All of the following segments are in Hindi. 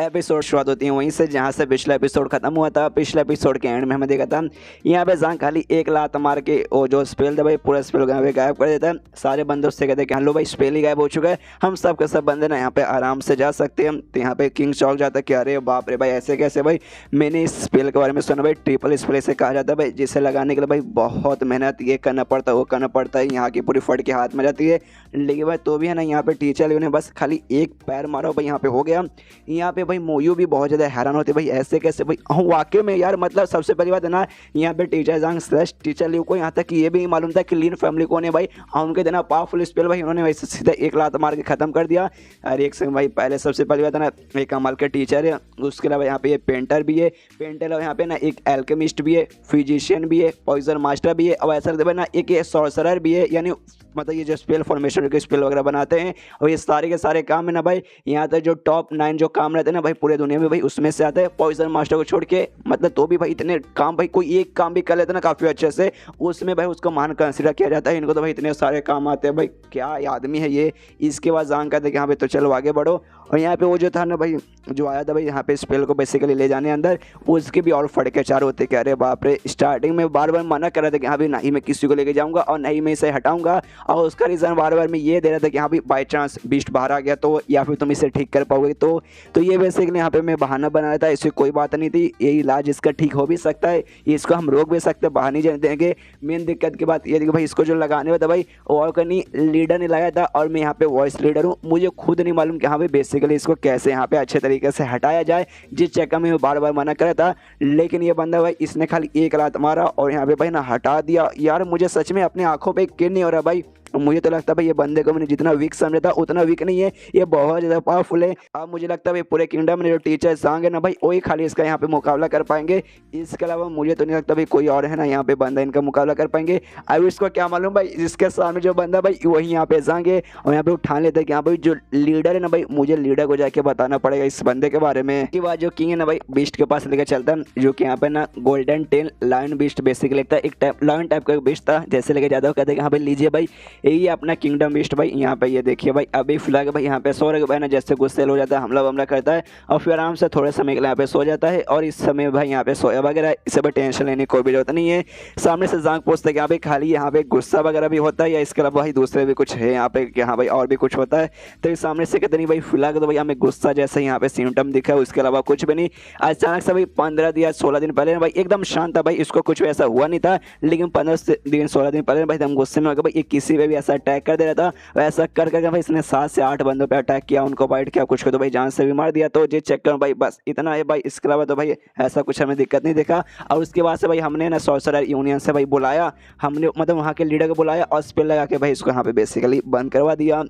एपिसोड शुरुआत होती है वहीं से जहाँ से पिछला एपिसोड खत्म हुआ था। पिछले एपिसोड के एंड में हमें देखा था यहाँ पे जांग खाली एक लात मार के वो जो स्पेल था भाई पूरा स्पेल यहाँ पे गायब कर देता है। सारे बंदे उससे कहते हैं कि हेलो भाई स्पेल ही गायब हो चुका है, हम सब के सब बंदे ना यहाँ पे आराम से जा सकते हैं। तो यहाँ पे किंग चौक जाता है कि अरे बाप रे भाई ऐसे कैसे भाई, मैंने इस स्पेल के बारे में सुना भाई, ट्रिपल स्पेल से कहा जाता है भाई, जिसे लगाने के लिए भाई बहुत मेहनत ये करना पड़ता है वो करना पड़ता है, यहाँ की पूरी फट के हाथ में जाती है। लेकिन भाई तो भी है ना यहाँ पे टीचर ने बस खाली एक पैर मारा भाई यहाँ पे हो गया। यहाँ पे भाई मोयू भी बहुत ज़्यादा हैरान होती है भाई ऐसे कैसे भाई, हाँ वाकई में यार, मतलब सबसे पहली बात है ना यहाँ पे टीचर जांग स्लैश टीचर लियू को यहाँ तक कि ये भी नहीं मालूम था कि लीन फैमिली कौन है भाई। उनके देना पावरफुल स्पेल भाई उन्होंने वैसे सीधा एक लात मार के खत्म कर दिया। अरे एक सेकंड भाई, पहले सबसे पहली बात है ना एक कमाल के टीचर है, उसके अलावा यहाँ पे ये पेंटर भी है, पेंटर यहाँ पे ना एक एल्केमिस्ट भी है, फिजिशियन भी है, पॉइजन मास्टर भी है, और ऐसा भाई ना एक ये सॉर्सरर भी है, यानी मतलब ये जो स्पेल फॉर्मेशन के स्पेल वगैरह बनाते हैं और ये सारे के सारे काम है ना भाई यहाँ तक जो टॉप 9 जो काम रहते हैं ना भाई पूरे दुनिया में भाई उसमें से आता है पॉइजन मास्टर को छोड़ के। मतलब तो भी भाई इतने काम भाई कोई एक काम भी कर लेते ना काफ़ी अच्छे से उसमें भाई उसको मान कंसिडर किया जाता है। इनको तो भाई इतने सारे काम आते हैं भाई, क्या आदमी है ये। इसके बाद जांग कहते हैं कि यहाँ पे तो चलो आगे बढ़ो, और यहाँ पे वो जो था ना भाई जो आया था भाई यहाँ पे स्पेल को बेसिकली ले जाने अंदर, उसके भी और फटके चार होते कि अरे बाप रे। स्टार्टिंग में बार बार मना कर रहा था कि हाँ भाई नहीं मैं किसी को लेके जाऊँगा और नहीं मैं इसे हटाऊँगा, और उसका रीज़न बार बार मैं ये दे रहा था कि हाँ भाई बाई चांस बीस्ट बाहर आ गया तो, या फिर तुम इसे ठीक कर पाओगे तो ये बेसिकली यहाँ पे मैं बहाना बना रहा था, इससे कोई बात नहीं थी। ये इलाज इसका ठीक हो भी सकता है, इसको हम रोक भी सकते हैं, बाहर नहीं जाने देंगे। मेन दिक्कत की बात ये थी कि भाई इसको जो लगाने वाला था भाई और कहीं लीडर ने लगाया था, और मैं यहाँ पे वॉइस लीडर हूँ, मुझे खुद नहीं मालूम कि हाँ भाई बेसिकली इसको कैसे यहाँ पे अच्छे तरीके से हटाया जाए, जिस चक्कर में मैं बार बार मना कर रहा था। लेकिन ये बंदा भाई इसने खाली एक लात मारा और यहाँ पे भाई ना हटा दिया। यार मुझे सच में अपने आंखों पे यकीन नहीं हो रहा भाई, मुझे तो लगता है भाई ये बंदे को मैंने जितना वीक समझा था उतना वीक नहीं है, ये बहुत ज़्यादा पावरफुल है। अब मुझे लगता है भाई पूरे किंगडम में जो टीचर जांग है ना भाई वही खाली इसका यहाँ पे मुकाबला कर पाएंगे, इसके अलावा मुझे तो नहीं लगता भाई कोई और है ना यहाँ पे बंदा इनका मुकाबला कर पाएंगे। अब इसको क्या मालूम भाई इसके सामने जो बंदा भाई वही यहाँ पे जांग है, और यहाँ पे उठान लेते हैं कि यहाँ भाई जो लीडर है ना भाई मुझे लीडर को जाके बताना पड़ेगा इस बंदे के बारे में। इसके बाद जो किंग है ना भाई बीस्ट के पास लेकर चलता है, जो कि यहाँ पे ना golden tail lion beast basically लगता है, एक टाइप लायन टाइप का बीस्ट था, जैसे लेके जाता है कहते हैं कि हाँ भाई लीजिए भाई यही अपना किंगडम बीस्ट भाई। यहाँ पे ये देखिए भाई अभी फिलहाल भाई यहाँ पे सो रहे भाई ना, जैसे गुस्से हो जाता है हमला वमला करता है और फिर आराम से थोड़े समय के लिए यहाँ पे सो जाता है, और इस समय भाई यहाँ पे सोया वगैरह, इसे भाई टेंशन लेने की कोई भी जरूरत नहीं है। सामने से जांग पूछते हैं कि यहाँ पे खाली यहाँ पे गुस्सा वगैरह भी होता है या इसके अलावा भाई दूसरे भी कुछ है यहाँ पे कि हाँ भाई और भी कुछ होता है, तो इस सामने से कहते नहीं भाई फिलहाल तो भाई हमें गुस्सा जैसे यहाँ पे सिम्टम दिखा है, उसके अलावा कुछ भी नहीं। अचानक से भाई 15 या 16 दिन पहले भाई एकदम शांत था भाई, इसको कुछ ऐसा हुआ नहीं था, लेकिन 15 दिन 16 दिन पहले भाई हम गुस्से में हो गए भाई, ये किसी पे भी ऐसा अटैक कर दे रहा था, वैसा कर करके भाई इसने 7 से 8 बंदों पे अटैक किया, उनको बाइट किया, कुछ को तो भाई जान से भी मार दिया। तो ये चेक कर भाई बस इतना है भाई, इसके अलावा तो भाई ऐसा कुछ हमें दिक्कत नहीं देखा। और उसके बाद से भाई हमने ना सॉर्सरर यूनियन से भाई बुलाया, हमने मतलब वहाँ के लीडर को बुलाया और स्पेल लगा के भाई इसको यहाँ पे बेसिकली बंद करवा दिया।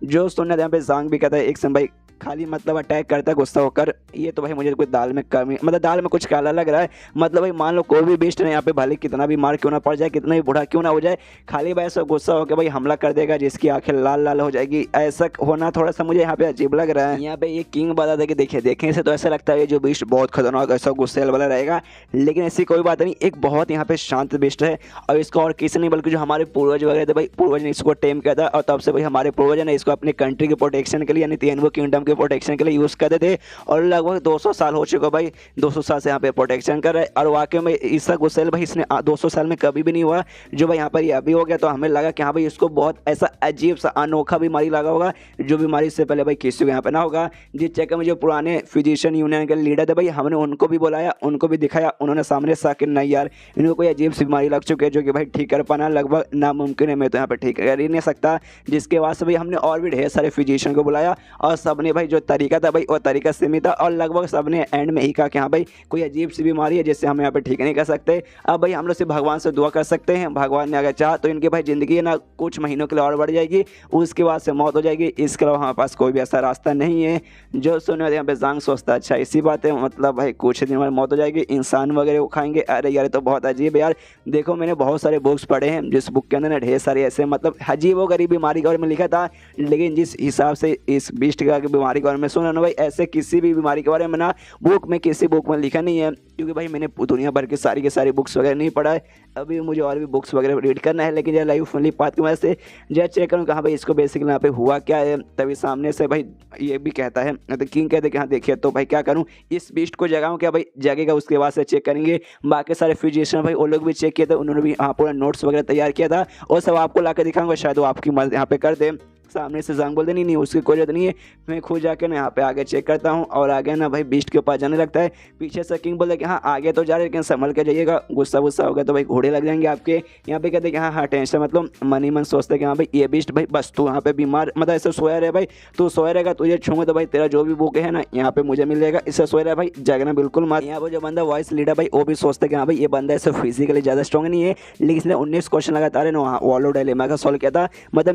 जो सुनने यहाँ पे जांग भी कहता है एक समय भाई खाली मतलब अटैक करता है गुस्सा होकर, ये तो भाई मुझे कोई दाल में कमी मतलब दाल में कुछ काला लग रहा है। मतलब भाई मान लो कोई भी बेस्ट है यहाँ पे भले कितना भी मार क्यों ना पड़ जाए, कितना भी बूढ़ा क्यों ना हो जाए, खाली भाई ऐसा गुस्सा होकर भाई हमला कर देगा जिसकी आंखें लाल लाल हो जाएगी, ऐसा होना थोड़ा सा मुझे यहाँ पे अजीब लग रहा है। यहाँ पे ये किंग बता दे कि देखिए देखने से तो ऐसा लगता है जो बेस्ट बहुत खतरनाक ऐसा गुस्से वाला रहेगा, लेकिन ऐसी कोई बात नहीं, एक बहुत यहाँ पे शांत बेस्ट है। और इसको और किसी नहीं बल्कि जो हमारे पूर्वज वगैरह थे भाई, पूर्वज ने इसको टेम किया था, और तब से भाई हमारे पूर्वज ने इसको अपने कंट्री के प्रोटेक्शन के लिए यानी तिएनवो किंगडम के प्रोटेक्शन के लिए यूज़ करते थे, और लगभग 200 साल हो चुका भाई, 200 साल से यहाँ पे प्रोटेक्शन कर रहा है। और वाकई में इसका गुस्सेल भाई इसने 200 साल में कभी भी नहीं हुआ, जो भाई यहाँ पर ये अभी हो गया, तो हमें लगा कि हाँ भाई इसको बहुत ऐसा अजीब सा अनोखा बीमारी लगा होगा, जो बीमारी से पहले भाई किसी को यहाँ पे ना होगा। जिस चक्कर में जो पुराने फिजिशियन यूनियन के लीडर थे भाई हमने उनको भी बुलाया, उनको भी दिखाया, उन्होंने सामने सा कि नहीं यार इनको कोई अजीब सी बीमारी लग चुकी है जो कि भाई ठीक कर पाना लगभग नामुमकिन है, मैं तो यहाँ पे ठीक कर ही नहीं सकता। जिसके बाद से भाई हमने और भी ढेर सारे फिजिशियन को बुलाया, और सबने भाई जो तरीका था भाई वो तरीका सीमित था, और लगभग सबने एंड में ही कहा कि हाँ भाई कोई अजीब सी बीमारी है जिससे हम यहाँ पे ठीक नहीं कर सकते। अब भाई हम लोग सिर्फ भगवान से दुआ कर सकते हैं, भगवान ने अगर चाहा तो इनकी भाई ज़िंदगी ना कुछ महीनों के लिए और बढ़ जाएगी, उसके बाद से मौत हो जाएगी, इसके अलावा हमारे पास कोई भी ऐसा रास्ता नहीं है। जो सुनने वाले यहाँ पे जांग सोचता अच्छा इसी बात है, मतलब भाई कुछ दिन बाद मौत हो जाएगी, इंसान वगैरह वो खाएंगे। अरे यार तो बहुत अजीब है यार। देखो मैंने बहुत सारे बुक्स पढ़े हैं, जिस बुक के अंदर ना ढेर सारे ऐसे मतलब अजीब व गरीब बीमारी के बारे में लिखा था, लेकिन जिस हिसाब से इस बीस्ट का बीमारी के बारे में सुना ना भाई, ऐसे किसी भी बीमारी के बारे में ना बुक में, किसी बुक में लिखा नहीं है, क्योंकि भाई मैंने दुनिया भर की सारी बुक्स वगैरह नहीं पढ़ा है। अभी मुझे और भी बुक्स वगैरह रीड करना है, लेकिन यह लाइव फनली पाथ की वजह से जब चेक करूँ कहाँ भाई इसको बेसिकली यहाँ पे हुआ क्या है, तभी सामने से भाई ये भी कहता है, तो किंग कहते कि हाँ देखिए, तो भाई क्या करूँ, इस बीस्ट को जगाऊँ क्या भाई, जगेगा उसके बाद से चेक करेंगे। बाकी सारे फिजिशियन भाई वो लोग भी चेक किए थे, उन्होंने भी हाँ पूरा नोट्स वगैरह तैयार किया था, और सब आपको ला कर दिखाऊंगा, शायद वो आपकी मदद यहाँ पे कर दे। सामने से जांग बोलते नहीं उसकी कोई जरूरत नहीं है, मैं खुद जाके ना यहाँ पे आगे चेक करता हूँ, और आगे ना भाई बीस्ट के पास जाने लगता है। पीछे से किंग बोलते कि हाँ आगे तो जा रहे लेकिन संभल के जाइएगा, गुस्सा गुस्सा हो गया तो भाई घोड़े लग जाएंगे आपके। यहाँ पे कहते कि हाँ टेंशन मतलब मन ही मन सोचते कि हाँ भाई ये बीस्ट भाई बस तू यहाँ पे बीमार मतलब ऐसे सोया रहे भाई, तू सोया रहेगा, तुझे छूंगा तो भाई तेरा जो भी बुक है ना यहाँ पे मुझे मिल जाएगा, इससे सोया रहा भाई, जगना बिल्कुल मत। यहाँ पर जो बंदा वॉइस लीडर भाई वो भी सोचते कि हाँ भाई ये बंदा ऐसे फिजिकली ज़्यादा स्ट्रॉन्ग नहीं है, लेकिन इसने 19 क्वेश्चन लगातार है ना वॉलो डायलेमा का सॉल्व किया था। मतलब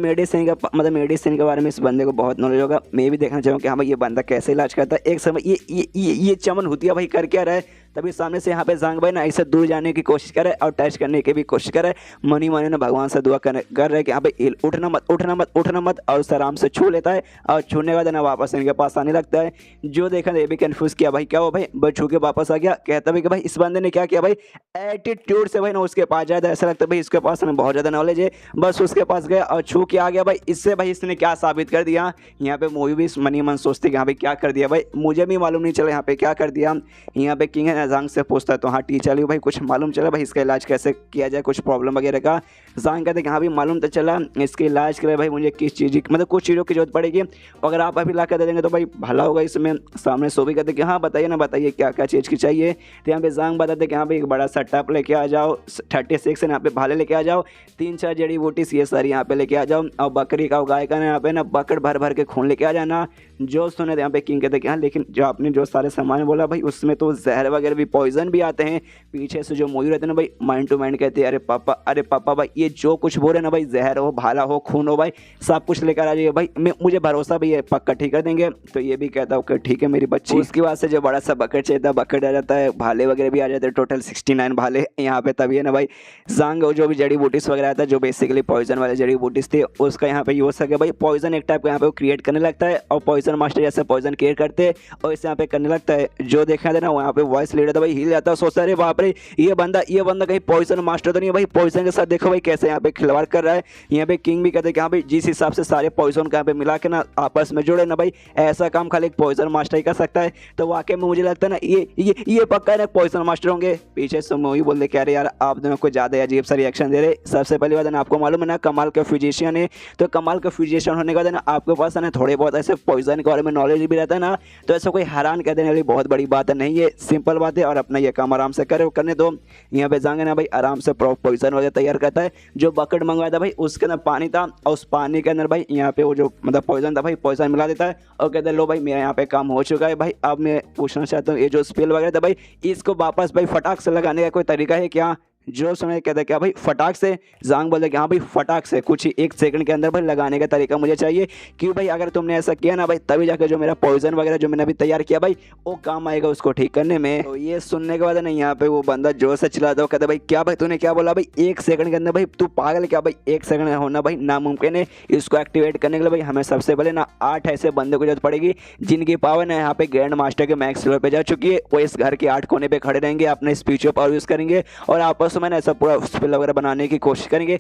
मेडिसिन के बारे में इस बंदे को बहुत नॉलेज होगा। मैं भी देखना चाहूँ कि हाँ भाई ये बंदा कैसे इलाज करता है। एक समय ये चमन हुतिया भाई कर क्या रहा है, तभी सामने से यहाँ पे जांग भाई ना ऐसे दूर जाने की कोशिश करे और टच करने की भी कोशिश करे, मनी मनी ना भगवान से दुआ कर रहे हैं कि हाँ भाई उठना मत, और उस आराम से छू लेता है, और छूने के बाद ना वापस इनके पास आने लगता है। जो देखा ये भी कन्फ्यूज़ किया भाई क्या हो भाई, बस छू के वापस आ गया। कहता भाई कि भाई इस बंदे ने क्या किया भाई, एटीट्यूड से भाई ना उसके पास जाता है, ऐसा लगता है भाई इसके पास ना बहुत ज़्यादा नॉलेज है, बस उसके पास गया और छू के आ गया भाई। इससे भाई इसने क्या साबित कर दिया, यहाँ पे मूवी भी मनी मन सोचते कि हाँ भाई क्या कर दिया भाई, मुझे भी मालूम नहीं चला यहाँ पे क्या कर दिया। यहाँ पे किंग है जांग से पूछता है तो हाँ टीचर ली भाई कुछ मालूम चला भाई इसका इलाज कैसे किया जाए, कुछ प्रॉब्लम वगैरह का। जांग कहते कि हाँ भाई मालूम तो चला, इसके इलाज के लिए भाई मुझे किस चीज़ की मतलब कुछ चीज़ों की जरूरत पड़ेगी, अगर आप अभी ला कर दे देंगे तो भाई भला होगा इसमें। सामने सो भी कहते कि हाँ बताइए ना, बताइए क्या क्या चीज़ की चाहिए। तो यहाँ पे जांग बताते कि हाँ भाई एक बड़ा सा टप लेके आ जाओ, 36 यहाँ पे भाले लेके आ जाओ, 3-4 जड़ी बूटीज ये सारी यहाँ पे लेके आ जाओ, और बकरी का गाय का यहाँ पे ना बकट भर भर के खून लेके आ जाना। जो सुने यहाँ पे किंग कहते कि हाँ लेकिन जो आपने जो सारे सामान बोला भाई उसमें तो जहर वगैरह भी पॉइजन भी आते हैं। पीछे से जो मूवी रहते हैं ना भाई माइंड टू माइंड कहते हैं अरे पापा भाई ये जो कुछ बोल रहे ना भाई, जहर हो भाला हो खून हो भाई सब कुछ लेकर आ जाइए भाई, मुझे भरोसा भी है पक्का ठीक कर देंगे। तो ये भी कहता है ओके ठीक है मेरी बच्ची। उसके बाद से जो बड़ा सा बकेट चाहिए था बकेट आ जाता है, भाले वगैरह भी आ जाते हैं, टोटल 69 भाले यहाँ पे। तभी है ना भाई जांग जो भी जड़ी बूटीज वगैरह आता है जो बेसिकली पॉइजन वाले जड़ी बूटीज थे उसका यहाँ पे यूज करके भाई पॉइजन एक टाइप का यहाँ पे क्रिएट करने लगता है, और पॉइजन मास्टर जैसे पॉइजन क्रिएट करते हैं और इसे यहाँ पे करने लगता है। जो देखा था ना वहाँ पे वॉइस लीडर था भाई हिल जाता है, सोचता है बाप रे ये बंदा कहीं पॉइजन मास्टर तो नहीं है भाई, पॉइजन के साथ देखो भाई कैसे यहाँ पे खिलवाड़ कर रहा है। यहाँ पे किंग भी कहते हैं कि हाँ भाई जिस हिसाब से सारे पॉइजन को यहाँ पे मिला के ना आपस में जोड़े ना भाई, ऐसा काम खाली एक पॉइजन मास्टर ही कर सकता है। तो वाकई में मुझे लगता है ना ये पक्का ना पॉइजन मास्टर होंगे। पीछे से मूवी बोल दे कह रहे यार आप दोनों को ज़्यादा अजीब सा रिएक्शन दे रहे। सबसे पहली बात है ना आपको मालूम है ना कमाल का फिजिशियन है, तो कमाल का फिजिशियन होने के बाद ना आपके पास है ना थोड़े बहुत ऐसे पॉइजन के बारे में नॉलेज भी रहता है ना, तो ऐसा कोई हैरान कर देने वाली बहुत बड़ी बात नहीं है, सिंपल बात है। और अपना ये काम आराम से करने दो। यहाँ पे जाएंगे ना भाई आराम से पॉइजन वगैरह तैयार करता है। जो बकेट मंगवाया था भाई उसके अंदर पानी था, और उस पानी के अंदर भाई यहाँ पे वो जो मतलब पॉइजन था भाई पॉइजन मिला देता है और कहते हैं लो भाई मेरा यहाँ पे काम हो चुका है भाई। अब मैं पूछना चाहता हूँ ये जो स्पेल वगैरह था भाई इसको वापस भाई फटाक से लगाने का कोई तरीका है क्या। जो समय कहता है क्या भाई फटाक से, जांग बोलते कि हाँ भाई फटाक से कुछ ही 1 सेकंड के अंदर भाई लगाने का तरीका मुझे चाहिए, क्यों भाई अगर तुमने ऐसा किया ना भाई तभी जाकर जो मेरा पॉइजन वगैरह जो मैंने अभी तैयार किया भाई वो काम आएगा उसको ठीक करने में। तो ये सुनने के बाद ना यहाँ पे वो बंदा जोर से चिल्लाता है, कहता भाई क्या भाई तूने क्या बोला भाई 1 सेकंड के अंदर भाई, तू पागल क्या भाई 1 सेकंड होना भाई नामुमकिन है। इसको एक्टिवेट करने के लिए भाई हमें सबसे पहले ना 8 ऐसे बंदे को जरूरत पड़ेगी जिनकी पावर ना यहाँ पे ग्रैंड मास्टर के मैक्स लेवल पे जा चुकी है। वो इस घर के 8 कोने पे खड़े रहेंगे, अपने स्पीच पावर यूज करेंगे और आपस में ना ऐसा पूरा स्पेल वगैरह बनाने की कोशिश करेंगे।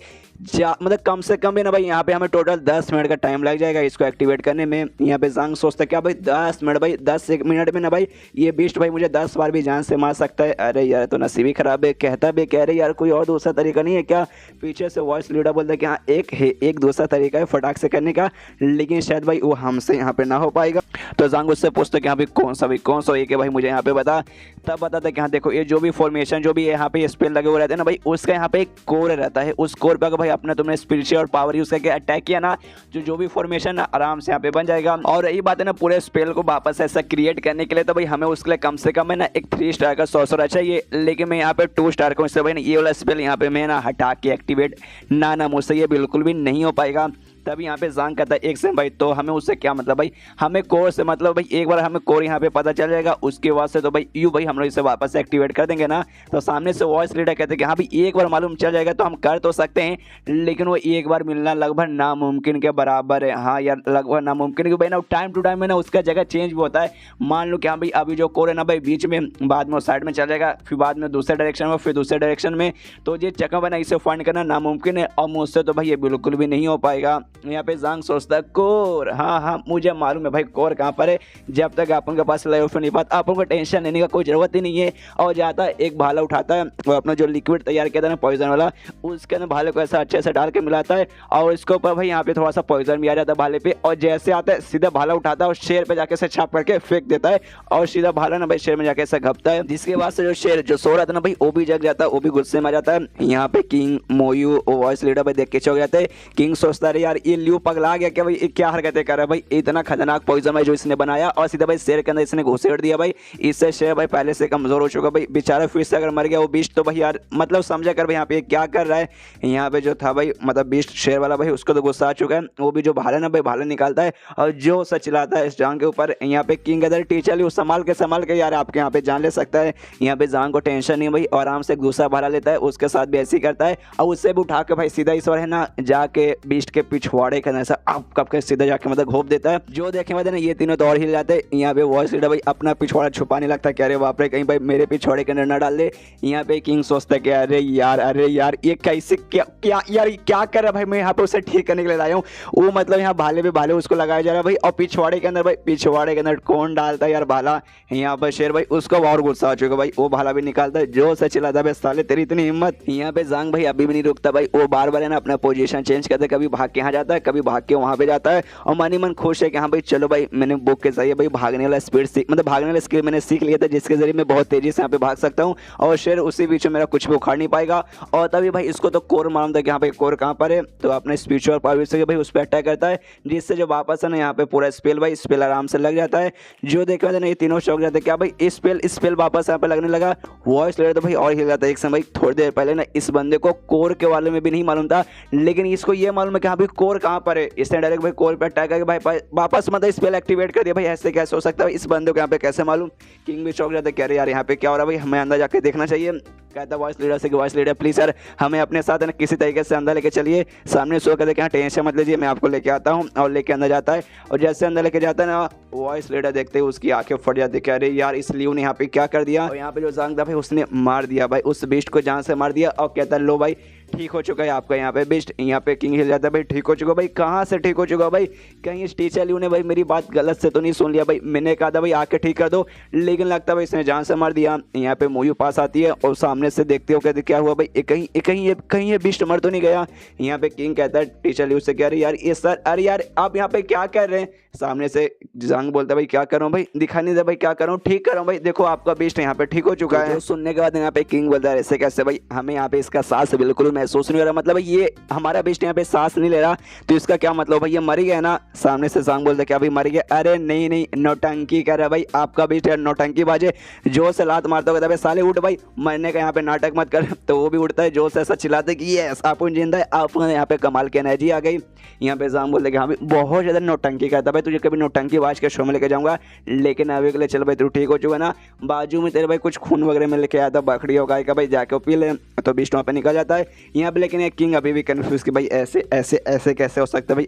मतलब कम से कम भी ना भाई यहाँ पे हमें टोटल 10 मिनट का टाइम लग जाएगा इसको एक्टिवेट करने में। यहाँ पे जांग सोचता है क्या भाई 10 मिनट भाई 10 मिनट में ना भाई ये बीस्ट भाई मुझे 10 बार भी जान से मार सकता है। अरे यार तो नसीब ही खराब है। कहता भी कह रहे यार कोई और दूसरा तरीका नहीं है क्या। पीछे से वॉइस लीडर बोलता है कि हाँ एक दूसरा तरीका है फटाक से करने का, लेकिन शायद भाई वो हमसे यहाँ पे ना हो पाएगा। तो जांग उससे पूछता कि हाँ भाई कौन सा एक है भाई मुझे यहाँ पे बता। तब बताता है कि हाँ देखो ये जो भी फॉर्मेशन जो भी यहाँ पे स्पेल लगे हुए रहते हैं ना भाई उसका यहाँ पे एक कोर रहता है। उस कोर पे अगर भाई अपना तुमने स्पिरिचुअल पावर यूज करके अटैक किया ना जो भी फॉर्मेशन ना आराम से यहाँ पे बन जाएगा। और यही बात है ना पूरे स्पेल को वापस ऐसा क्रिएट करने के लिए तो भाई हमें उसके लिए कम से कम है ना एक 3 स्टार का सॉर्सर चाहिए, लेकिन मैं यहाँ पे 2 स्टार का इससे भाई ये वाला स्पेल यहाँ पे मैं ना हटा के एक्टिवेट ना मुझसे ये बिल्कुल भी नहीं हो पाएगा। तभी यहाँ पे जांग कहता है एक से भाई तो हमें उससे क्या मतलब भाई, हमें कोर से मतलब भाई एक बार हमें कोर यहाँ पे पता चल जाएगा उसके बाद से तो भाई यू भाई हम लोग इसे वापस से एक्टिवेट कर देंगे ना। तो सामने से वॉइस लीडर कहते हैं कि हाँ भाई एक बार मालूम चल जाएगा तो हम कर तो सकते हैं, लेकिन वो एक बार मिलना लगभग नामुमकिन के बराबर है। हाँ यार लगभग नामुमकिन क्योंकि भाई ना टाइम टू टाइम में ना उसका जगह चेंज भी होता है। मान लो कि हाँ भाई अभी जो कोर है ना भाई बीच में, बाद में वो साइड में चल जाएगा, फिर बाद में दूसरे डायरेक्शन में, फिर दूसरे डायरेक्शन में। तो ये चक्कर बना इसे फाइंड करना नामुमकिन है और मुझसे तो भाई ये बिल्कुल भी नहीं हो पाएगा। यहाँ पे जांग सोचता है कोर, हाँ मुझे मालूम है भाई कोर कहाँ पर है, जब तक अपन के पास लाइफ नहीं पाता अपन को टेंशन लेने का कोई जरूरत ही नहीं है। और जाता है एक भाला उठाता है और अपना जो लिक्विड तैयार किया था ना पॉइजन वाला, उसके अंदर भाले को ऐसा अच्छे से डाल के मिलाता है और इसके ऊपर भाई यहाँ पे थोड़ा सा पॉइजन भी आ जाता है भाले पे। और जैसे आता है सीधा भाला उठाता है और शेर पे जाके से छाप करके फेंक देता है और सीधा भाला ना भाई शेर में जाके ऐसा घपता है, जिसके बाद से जो शेर जो सो रहा था ना भाई वो भी जग जाता है, वो भी गुस्से में आ जाता है। यहाँ पे किंग मोयू वॉइस लीडर भाई देख के चौंक जाते हैं। किंग सोचता है यार ये ल्यू पगला गया क्या भाई, क्या हरकतें कर रहा है भाई, इतना खतरनाक पॉइजन भाई जो इसने बनाया और सीधा भाई शेर के अंदर इसने घुसेड़ दिया भाई। इससे शेर भाई पहले से कमजोर हो चुका भाई, बेचारा फिर से अगर मर गया वो बीस्ट तो भाई यार मतलब समझा कर भाई यहाँ पे क्या कर रहा है। यहाँ पे जो था भाई मतलब बीस्ट शेर वाला भाई उसको तो गुस्सा आ चुका है, वो भी जो भाला ना भाई भाला निकालता है और जो सा चिल्लाता है इस जांग के ऊपर। यहाँ पे किंग अदर टीचर ली संभाल के यार आपके यहाँ पे जान ले सकता है। यहाँ पे जांग को टेंशन नहीं भाई, आराम से दूसरा भाला लेता है उसके साथ भी ऐसे ही करता है और उससे भी उठा के भाई सीधा इस बार है ना जाके बीस्ट के पिछवाड़े का ऐसा आप कब के सीधा जाके मतलब घोप देता है। जो देखे मतलब ना ये तीनों तो और हिल जाते हैं। यहाँ पे वॉइस लीडर भाई अपना पिछवाड़ा छुपाने लगता है कि अरे बाप रे कहीं भाई मेरे पिछवाड़े के अंदर ना डाल दे। यहाँ पे किंग सोचता है कि अरे यार ये कैसे क्या यार क्या कर रहा है भाई, मैं यहाँ पे उसे ठीक करने के लिए लाया हूँ। वो मतलब यहाँ भाले पे भाले उसको लगाया जा रहा है भाई और पिछवाड़े के अंदर भाई पिछवाड़े के अंदर कौन डालता है यार भाला। यहाँ पर शेर भाई उसको और गुस्सा आ चुका भाई, वो भाला भी निकालता है जो से चिल्लाता है साले तेरी इतनी हिम्मत। यहाँ पे जांग भाई अभी भी नहीं रुकता भाई, वो बार बार है ना अपना पोजीशन चेंज करता है, कभी भाग के यहाँ जाता है कभी भाग के वहाँ पे जाता है और मन ही मन खुश है कि हाँ भाई चलो भाई मैंने बुक के जरिए भाई भागने वाला स्पीड सीख मतलब भागने वाला स्किल मैंने सीख लिया था जिसके जरिए मैं बहुत तेजी से यहाँ पे भाग सकता हूँ और शेर उसी बीच में मेरा कुछ भी उखाड़ नहीं पाएगा। और तभी भाई इसको तो कोर मालूम था कि हाँ भाई कोर कहाँ पर है, तो अपने स्पिरिचुअल पावर से भाई उस पर अटैक करता है जिससे जो वापस है ना यहाँ पे पूरा स्पेल भाई स्पेल आराम से लग जाता है। जो देखा था ना ये तीनों चौंक जाते हैं क्या भाई स्पेल वापस यहाँ पे लगने लगा। वॉइस लेटर तो भाई और हिल जाता है। एक समय थोड़ी देर पहले ना इस बंदे को कोर के बारे में भी नहीं मालूम था, लेकिन इसको ये मालूम है कि हाँ भाई कोर कहाँ पर है। इसने डायरेक्ट भाई कोर पे अटैक करके भाई वापस मतलब स्पेल एक्टिवेट कर दिया। भाई ऐसे कैसे हो सकता है, इस बंदे को यहाँ पे कैसे मालूम। किंग भी चौंक जाता है कह रहे यार यहाँ पे क्या हो रहा है भाई, हमें अंदर जाके देखना चाहिए। कहता वॉइस लीडर से कि वॉइस लीडर प्लीज सर हमें अपने साथ ना किसी तरीके से अंदर लेके चलिए। सामने सो कहते हैं टेंशन मत लीजिए मैं आपको लेके आता हूँ, और लेके अंदर जाता है। और जैसे अंदर लेके जाता है ना वॉइस लीडर देखते ही उसकी आंखें फट जाती, कह रहे यार इस लियो ने यहाँ पे क्या कर दिया। और यहाँ पे जो जांग था भाई उसने मार दिया भाई, उस बीस्ट को जान से मार दिया। और कहता लो भाई ठीक हो चुका है आपका यहाँ पे बिस्ट। यहाँ पे किंग हिल जाता है भाई ठीक हो चुका भाई, कहाँ से ठीक हो चुका भाई, कहीं इस टीचर लियो ने भाई मेरी बात गलत से तो नहीं सुन लिया भाई, मैंने कहा था भाई आके ठीक कर दो, लेकिन लगता भाई इसने जान से मार दिया। यहाँ पे मोयू पास आती है और सामने से देखते हो कहते क्या हुआ भाई, कहीं ये बिस्ट मर तो नहीं गया। यहाँ पे किंग कहता है टीचर लियो से कह रही यार ये सर अरे यार आप यहाँ पे क्या कर रहे हैं। सामने से जांग बोलता है भाई क्या कर रहा हूँ भाई, दिखा नहीं दे भाई क्या कर रहा हूँ, ठीक कर रहा हूँ भाई, देखो आपका बिस्ट यहाँ पे ठीक हो चुका है। सुनने के बाद यहाँ पे किंग बोलता है ऐसे कैसे भाई, हमें यहाँ पे इसका सांस बिल्कुल महसूस नहीं हो रहा, मतलब ये हमारा बिस्ट यहाँ पे सांस नहीं ले रहा, तो इसका क्या मतलब भाई ये मर गया ना। सामने से जांग बोलता है क्या भाई मर गया, अरे नहीं नौटंकी कर रहा है भाई आपका बिस्ट यार नौटंकी बाजे। जो से लात मारता होगा साले उठ भाई मरने का यहाँ पे नाटक मत कर, तो वो भी उठता है जो से ऐसा चिल्लाते कि ये आप जिंदा है, आपको यहाँ पे कमाल की एनर्जी आ गई। यहाँ पे जांग बोलते हाँ भाई बहुत ज्यादा नौटंकी करता भाई, तुझे कभी नौटंकी बाज के शो में लेके जाऊंगा, लेकिन अभी के लिए चल भाई तू ठीक हो चुका ना। बाजू में तेरे भाई कुछ खून वगैरह में लेके आया था बकरी और गाय का भाई, जाके पी ले, तो बिस्ट वहाँ पे निकल जाता है। यहाँ पे लेकिन एक किंग अभी भी कंफ्यूज कि भाई ऐसे कैसे हो सकता है भाई,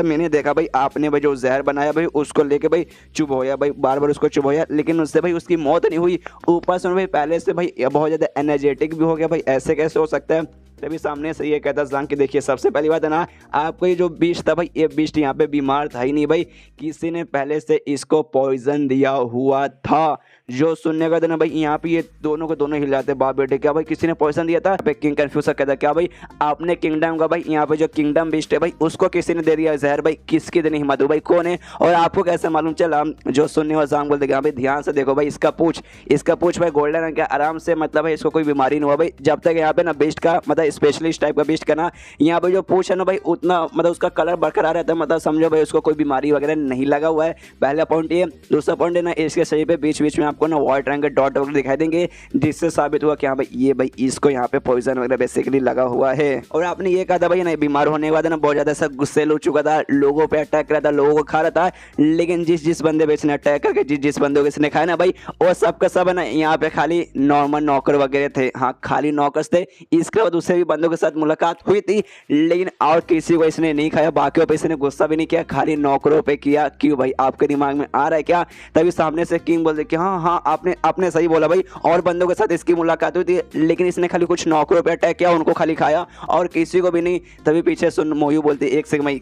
मैंने देखा भाई आपने भाई जो जहर बनाया भाई उसको लेके भाई चुप होया भाई, बार बार उसको चुप होया, लेकिन उससे भाई उसकी मौत नहीं हुई, ऊपर से भाई पहले से भाई बहुत ज़्यादा एनर्जेटिक भी हो गया भाई, ऐसे कैसे हो सकता है। तभी सामने से ये कहता जांग कि देखिए सबसे पहली बात है ना आपको ये जो बिस्ट था भाई ये बिस्ट यहाँ पे बीमार था ही नहीं भाई, किसी ने पहले से इसको पॉइजन दिया हुआ था। जो सुनने का था ना भाई यहाँ पे ये दोनों को दोनों हिल जाते बाप बेटे, क्या भाई किसी ने पॉइजन दिया था। पे किंग कंफ्यूज कहता क्या भाई आपने किंगडम का भाई यहाँ पे जो किंगडम बिस्ट है भाई उसको किसी ने दे दिया जहर भाई, किसकी इतनी हिम्मत हो भाई, कौन है और आपको कैसे मालूम चला। जो सुनने वाला जांग बोलते भाई ध्यान से देखो भाई इसका पूछ भाई गोल्डन रंग का आराम से, मतलब भाई इसको कोई बीमारी नहीं हुआ भाई, जब तक यहाँ पे ना बिस्ट का मतलब भाई स्पेशलिस्ट टाइप का बीस्ट करना। यहाँ पे जो पूछ है ना भाई उतना मतलब उसका कलर बरकरार रहता है, मतलब समझो भाई उसको कोई बीमारी वगैरह नहीं लगा हुआ है। पहला पॉइंट ये। दूसरा पॉइंट है ना इसके शरीर पे बीच बीच में आपको ना वाइट रंग के डॉट वगैरह दिखाई देंगे, जिससे साबित हुआ कि हाँ भाई ये भाई इसको यहाँ पे पॉइजन वगैरह बेसिकली लगा हुआ है। और आपने ये कहा था भाई ना बीमार होने के बाद ना बहुत ज्यादा सा गुस्से हो चुका था, लोगों पे अटैक कर रहा था, लोगों को खा रहा था, लेकिन जिस बंदे पे इसने अटैक करके जिस बंदों को इसने खाया ना भाई वो सब का सब है ना यहाँ पे खाली नॉर्मल नौकर वगैरह थे। हाँ खाली नौकर थे, इसके बाद दूसरे भी बंदों के साथ मुलाकात हुई थी, लेकिन और किसी को इसने नहीं खाया, बाकियों पे इसने गुस्सा भी नहीं किया, खाली नौकरों पे किया। क्यों भाई आपके दिमाग में आ रहा है क्या? तभी सामने से किंग बोलते कि हाँ हाँ आपने सही बोला भाई, और बंदों के साथ इसकी मुलाकात हुई थी, लेकिन इसने खाली कुछ नौकरों पे अटैक किया, उनको खाली खाया और किसी को भी नहीं। तभी पीछे सुन मोयू बोलती एक सेकंड भाई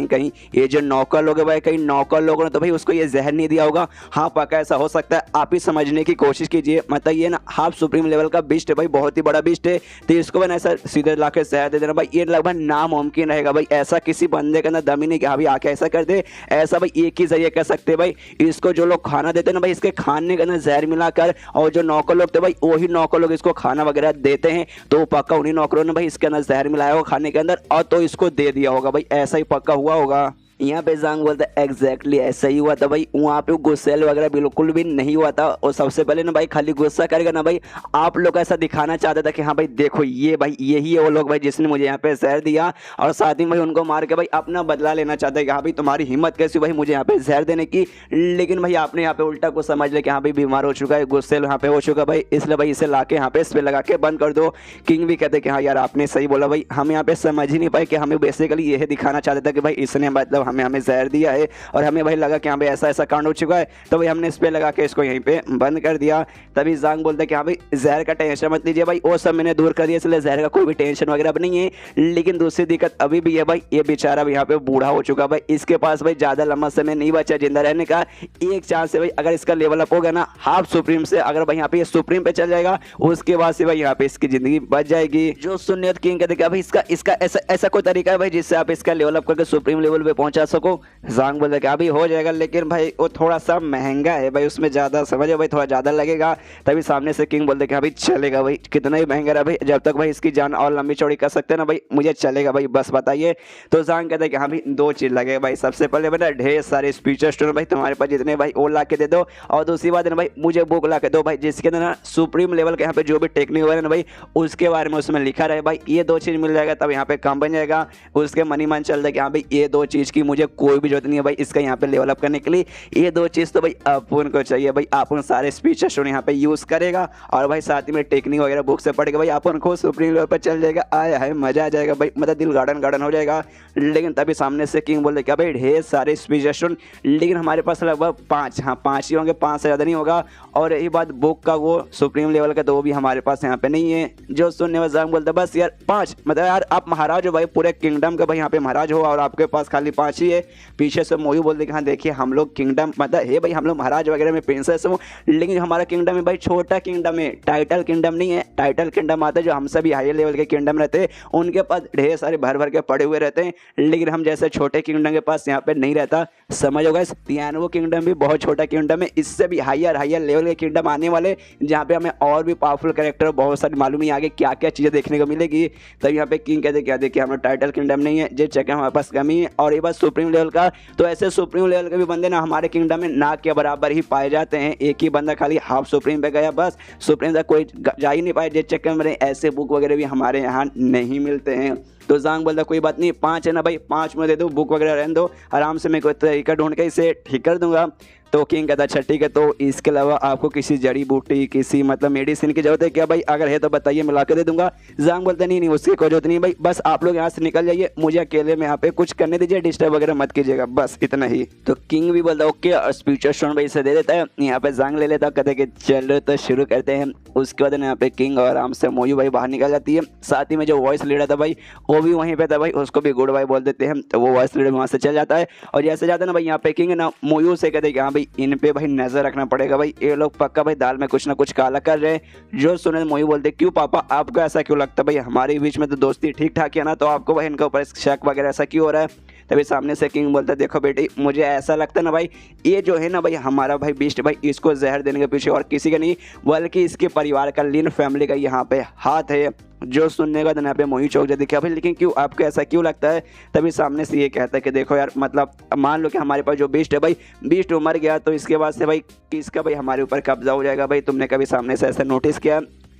कहीं ये जो नौकर लोग है भाई, कहीं नौकर लोगों ने तो भाई उसको ये जहर नहीं दिया होगा। हाँ पक्का ऐसा हो सकता है, आप ही समझने की कोशिश कीजिए। मतलब ये ना हाफ सुप्रीम लेवल का बिस्ट है भाई, बहुत ही बड़ा बिस्ट है, तो इसको भाई ऐसा सीधे ला के जहर दे देना भाई ये लगभग नामुमकिन रहेगा भाई। ऐसा किसी बंदे के अंदर दम ही नहीं कि हाँ भाई आके ऐसा कर दे। ऐसा भाई एक ही जरिए कर सकते भाई, इसको जो लोग खाना देते हैं ना भाई इसके खाने के अंदर जहर मिलाकर, और जो नौकर लोग थे भाई वही नौकर लोग इसको खाना वगैरह देते हैं, तो पक्का उन्हीं नौकरों ने भाई इसके अंदर जहर मिलाया होगा खाने के अंदर और तो इसको दे दिया होगा भाई, ऐसा ही पक्का हुआ होगा। यहाँ पे जांग बोलता है एग्जैक्टली ऐसा ही हुआ था भाई, वहाँ पे गुस्सेल वगैरह बिल्कुल भी नहीं हुआ था। और सबसे पहले ना भाई खाली गुस्सा करेगा ना भाई, आप लोग ऐसा दिखाना चाहता था कि हाँ भाई देखो ये भाई यही है वो लोग भाई जिसने मुझे यहाँ पे जहर दिया, और साथ ही भाई उनको मार के भाई अपना बदला लेना चाहता है कि हाँ भाई तुम्हारी हिम्मत कैसी भाई मुझे यहाँ पे जहर देने की। लेकिन भाई आपने यहाँ पे उल्टा को समझ लिया कि हाँ भाई बीमार हो चुका है, गुस्सेल यहाँ पे हो चुका भाई, इसलिए भाई इसे ला के यहाँ पे इस पे लगा के बंद कर दो। किंग भी कहते कि हाँ यार आपने सही बोला भाई, हम यहाँ पे समझ ही नहीं पाए कि हमें बेसिकली यही दिखाना चाहते थे कि भाई इसने मतलब हमें जहर दिया है, और हमें भाई लगा कि हाँ भाई ऐसा कांड हो चुका है, तो भाई हमने इस पे लगा के इसको यहीं पे बंद कर दिया। तभी जांग बोलते कि हाँ भाई जहर का टेंशन मत लीजिए भाई, वो सब मैंने दूर कर दिया, इसलिए जहर का कोई भी टेंशन वगैरह अब नहीं है। लेकिन दूसरी दिक्कत अभी भी है भाई, ये बेचारा यहाँ पे बूढ़ा हो चुका भाई, इसके पास भाई ज्यादा लंबा समय नहीं बचा जिंदा रहने का। एक चांस है भाई अगर इसका लेवल अप होगा ना हाफ सुप्रीम से, अगर भाई यहाँ पे सुप्रीम पे चल जाएगा उसके बाद से भाई यहाँ पे इसकी जिंदगी बच जाएगी। जो सुनियत किंग कहते कि भाई इसका ऐसा कोई तरीका है भाई जिससे आप इसका लेवल अप करके सुप्रीम लेवल पे पहुंचा सको? जांग बोलते कि अभी हो जाएगा, लेकिन भाई वो थोड़ा सा महंगा है भाई, उसमें ज़्यादा समझो भाई थोड़ा ज़्यादा लगेगा। तभी सामने से किंग बोलते कि अभी चलेगा भाई, कितना ही महंगा रहा भाई, जब तक भाई इसकी जान और लंबी चौड़ी कर सकते हैं ना भाई मुझे चलेगा भाई, बस बताइए। तो जांग कहते हैं कि हाँ भाई दो चीज़ लगेगा भाई, सबसे पहले भाई ढेर सारे स्पीचर स्टोन भाई तुम्हारे पास जितने भाई वो ला के दे दो, और दूसरी बात है ना भाई मुझे बुक ला के दो भाई जिसके अंदर ना सुप्रीम लेवल के यहाँ पे जो भी टेक्निक वगैरह ना भाई उसके बारे में उसमें लिखा रहे भाई, ये दो चीज़ मिल जाएगा तब यहाँ पे काम बन जाएगा। उसके मनी मन चल रहा है कि हाँ भाई ये दो चीज़ की मुझे कोई भी जरूरत नहीं है भाई इसका यहाँ पे लेवल अप करने के लिए, ये दो चीज़ तो भाई अपन को चाहिए भाई, अपन सारे स्पीचर स्टोन यहाँ पे यूज़ करेगा और भाई साथ ही में टेक्निक वगैरह बुक से पढ़ेगा भाई अपन को सुप्रीम लेवल पर चल जाएगा, आया है मजा आ जाएगा भाई, मतलब दिल गार्डन हो जाएगा। लेकिन तभी सामने से किंग बोलते क्या भाई ढेर सारे स्पीचर स्टोन, लेकिन हमारे पास लगभग 5, हाँ 5 ही होंगे, 5 से ज़्यादा नहीं होगा। और यही बात बुक का वो सुप्रीम लेवल का तो वो भी हमारे पास यहाँ पे नहीं है। जो सुनने में जांग बोलता बस यार 5, मतलब यार आप महाराज हो भाई पूरे किंगडम का भाई यहाँ पे महाराज हो और आपके पास खाली 5 ही है। पीछे से मोयू बोलते कि हाँ देखिए हम लोग किंगडम मतलब है भाई हम लोग महाराज वगैरह में प्रिंसेस हो, लेकिन हमारा किंगडम है भाई छोटा किंगडम है, टाइटल किंगडम नहीं है। टाइटल किंगडम आता है जो हमसे भी हाई लेवल के किंगडम रहते हैं उनके पास ढेर सारे भर के पड़े हुए रहते हैं, लेकिन हम जैसे छोटे किंगडम के पास यहाँ पे नहीं रहता। समझो गाइस तियानो किंगडम भी बहुत छोटा किंगडम है, इससे भी हायर लेवल के किंगडम आने वाले जहाँ पे हमें और भी पावरफुल कैरेक्टर बहुत सारी मालूम ही आगे क्या क्या चीज़ें देखने को मिलेगी। तब यहाँ पे किंग कहते क्या देखिए हमारा टाइटल किंगडम नहीं है, जो चेक हमारे पास कमी है। और ये बात सुप्रीम लेवल का, तो ऐसे सुप्रीम लेवल के भी बंदे ना हमारे किंगडम में ना के बराबर ही पाए जाते हैं। एक ही बंदा खाली हाफ सुप्रीम पे गया, बस सुप्रीम तक कोई जा ही नहीं पाए, जिस चक्कर में ऐसे बुक वगैरह भी हमारे यहाँ नहीं मिलते हैं। तो जांग बोलता कोई बात नहीं 5 है ना भाई 5 में दे दो, बुक वगैरह रहने दो, आराम से मैं कोई तरीका ढूंढ के इसे ठीक कर दूंगा। तो किंग कहता अच्छा ठीक है, तो इसके अलावा आपको किसी जड़ी बूटी किसी मतलब मेडिसिन की जरूरत है क्या भाई? अगर है तो बताइए मिला के दे दूंगा। जांग बोलते नहीं उसकी कोई जरूरत नहीं भाई, बस आप लोग यहाँ से निकल जाइए, मुझे अकेले में यहाँ पे कुछ करने दीजिए, डिस्टर्ब वगैरह मत कीजिएगा, बस इतना ही। तो किंग भी बोलता ओके, और स्पीचर स्टोन भाई इसे दे देता है, यहाँ पे जांग ले लेता, कहते कि चलो तो शुरू करते हैं। उसके बाद यहाँ पे किंग और आराम से मोयू भाई बाहर निकल जाती है, साथ ही में जो वॉइस लीडर था भाई वो भी वहीं पे था भाई, उसको भी गुड बाय बोल देते हैं, तो वो वॉइस लीडर वहाँ से चल जाता है। और जैसे जाता है ना भाई यहाँ पे किंग ना मोयू से कहते कि हाँ भाई इन पे भाई नजर रखना पड़ेगा भाई, ये लोग पक्का भाई दाल में कुछ ना कुछ काला कर रहे हैं। जो सुने मोयू बोलते क्यों पापा आपको ऐसा क्यों लगता है भाई, हमारे बीच में तो दोस्ती ठीक ठाक है ना, तो आपको भाई इनके ऊपर शक वगैरह ऐसा क्यों हो रहा है? तभी सामने से किंग बोलता है देखो बेटी मुझे ऐसा लगता है ना भाई ये जो है ना भाई हमारा भाई बीस्ट भाई इसको जहर देने के पीछे और किसी का नहीं बल्कि इसके परिवार का लीन फैमिली का यहाँ पे हाथ है। जो सुनने का यहाँ पे मोहित चौक जैसे दिखा भाई लेकिन क्यों आपको ऐसा क्यों लगता है। तभी सामने से ये कहता है कि देखो यार मतलब मान लो कि हमारे पास जो बीस्ट है भाई बीस्ट मर गया तो इसके बाद से भाई किसका भाई हमारे ऊपर कब्जा हो जाएगा भाई तुमने कभी सामने से ऐसा नोटिस किया।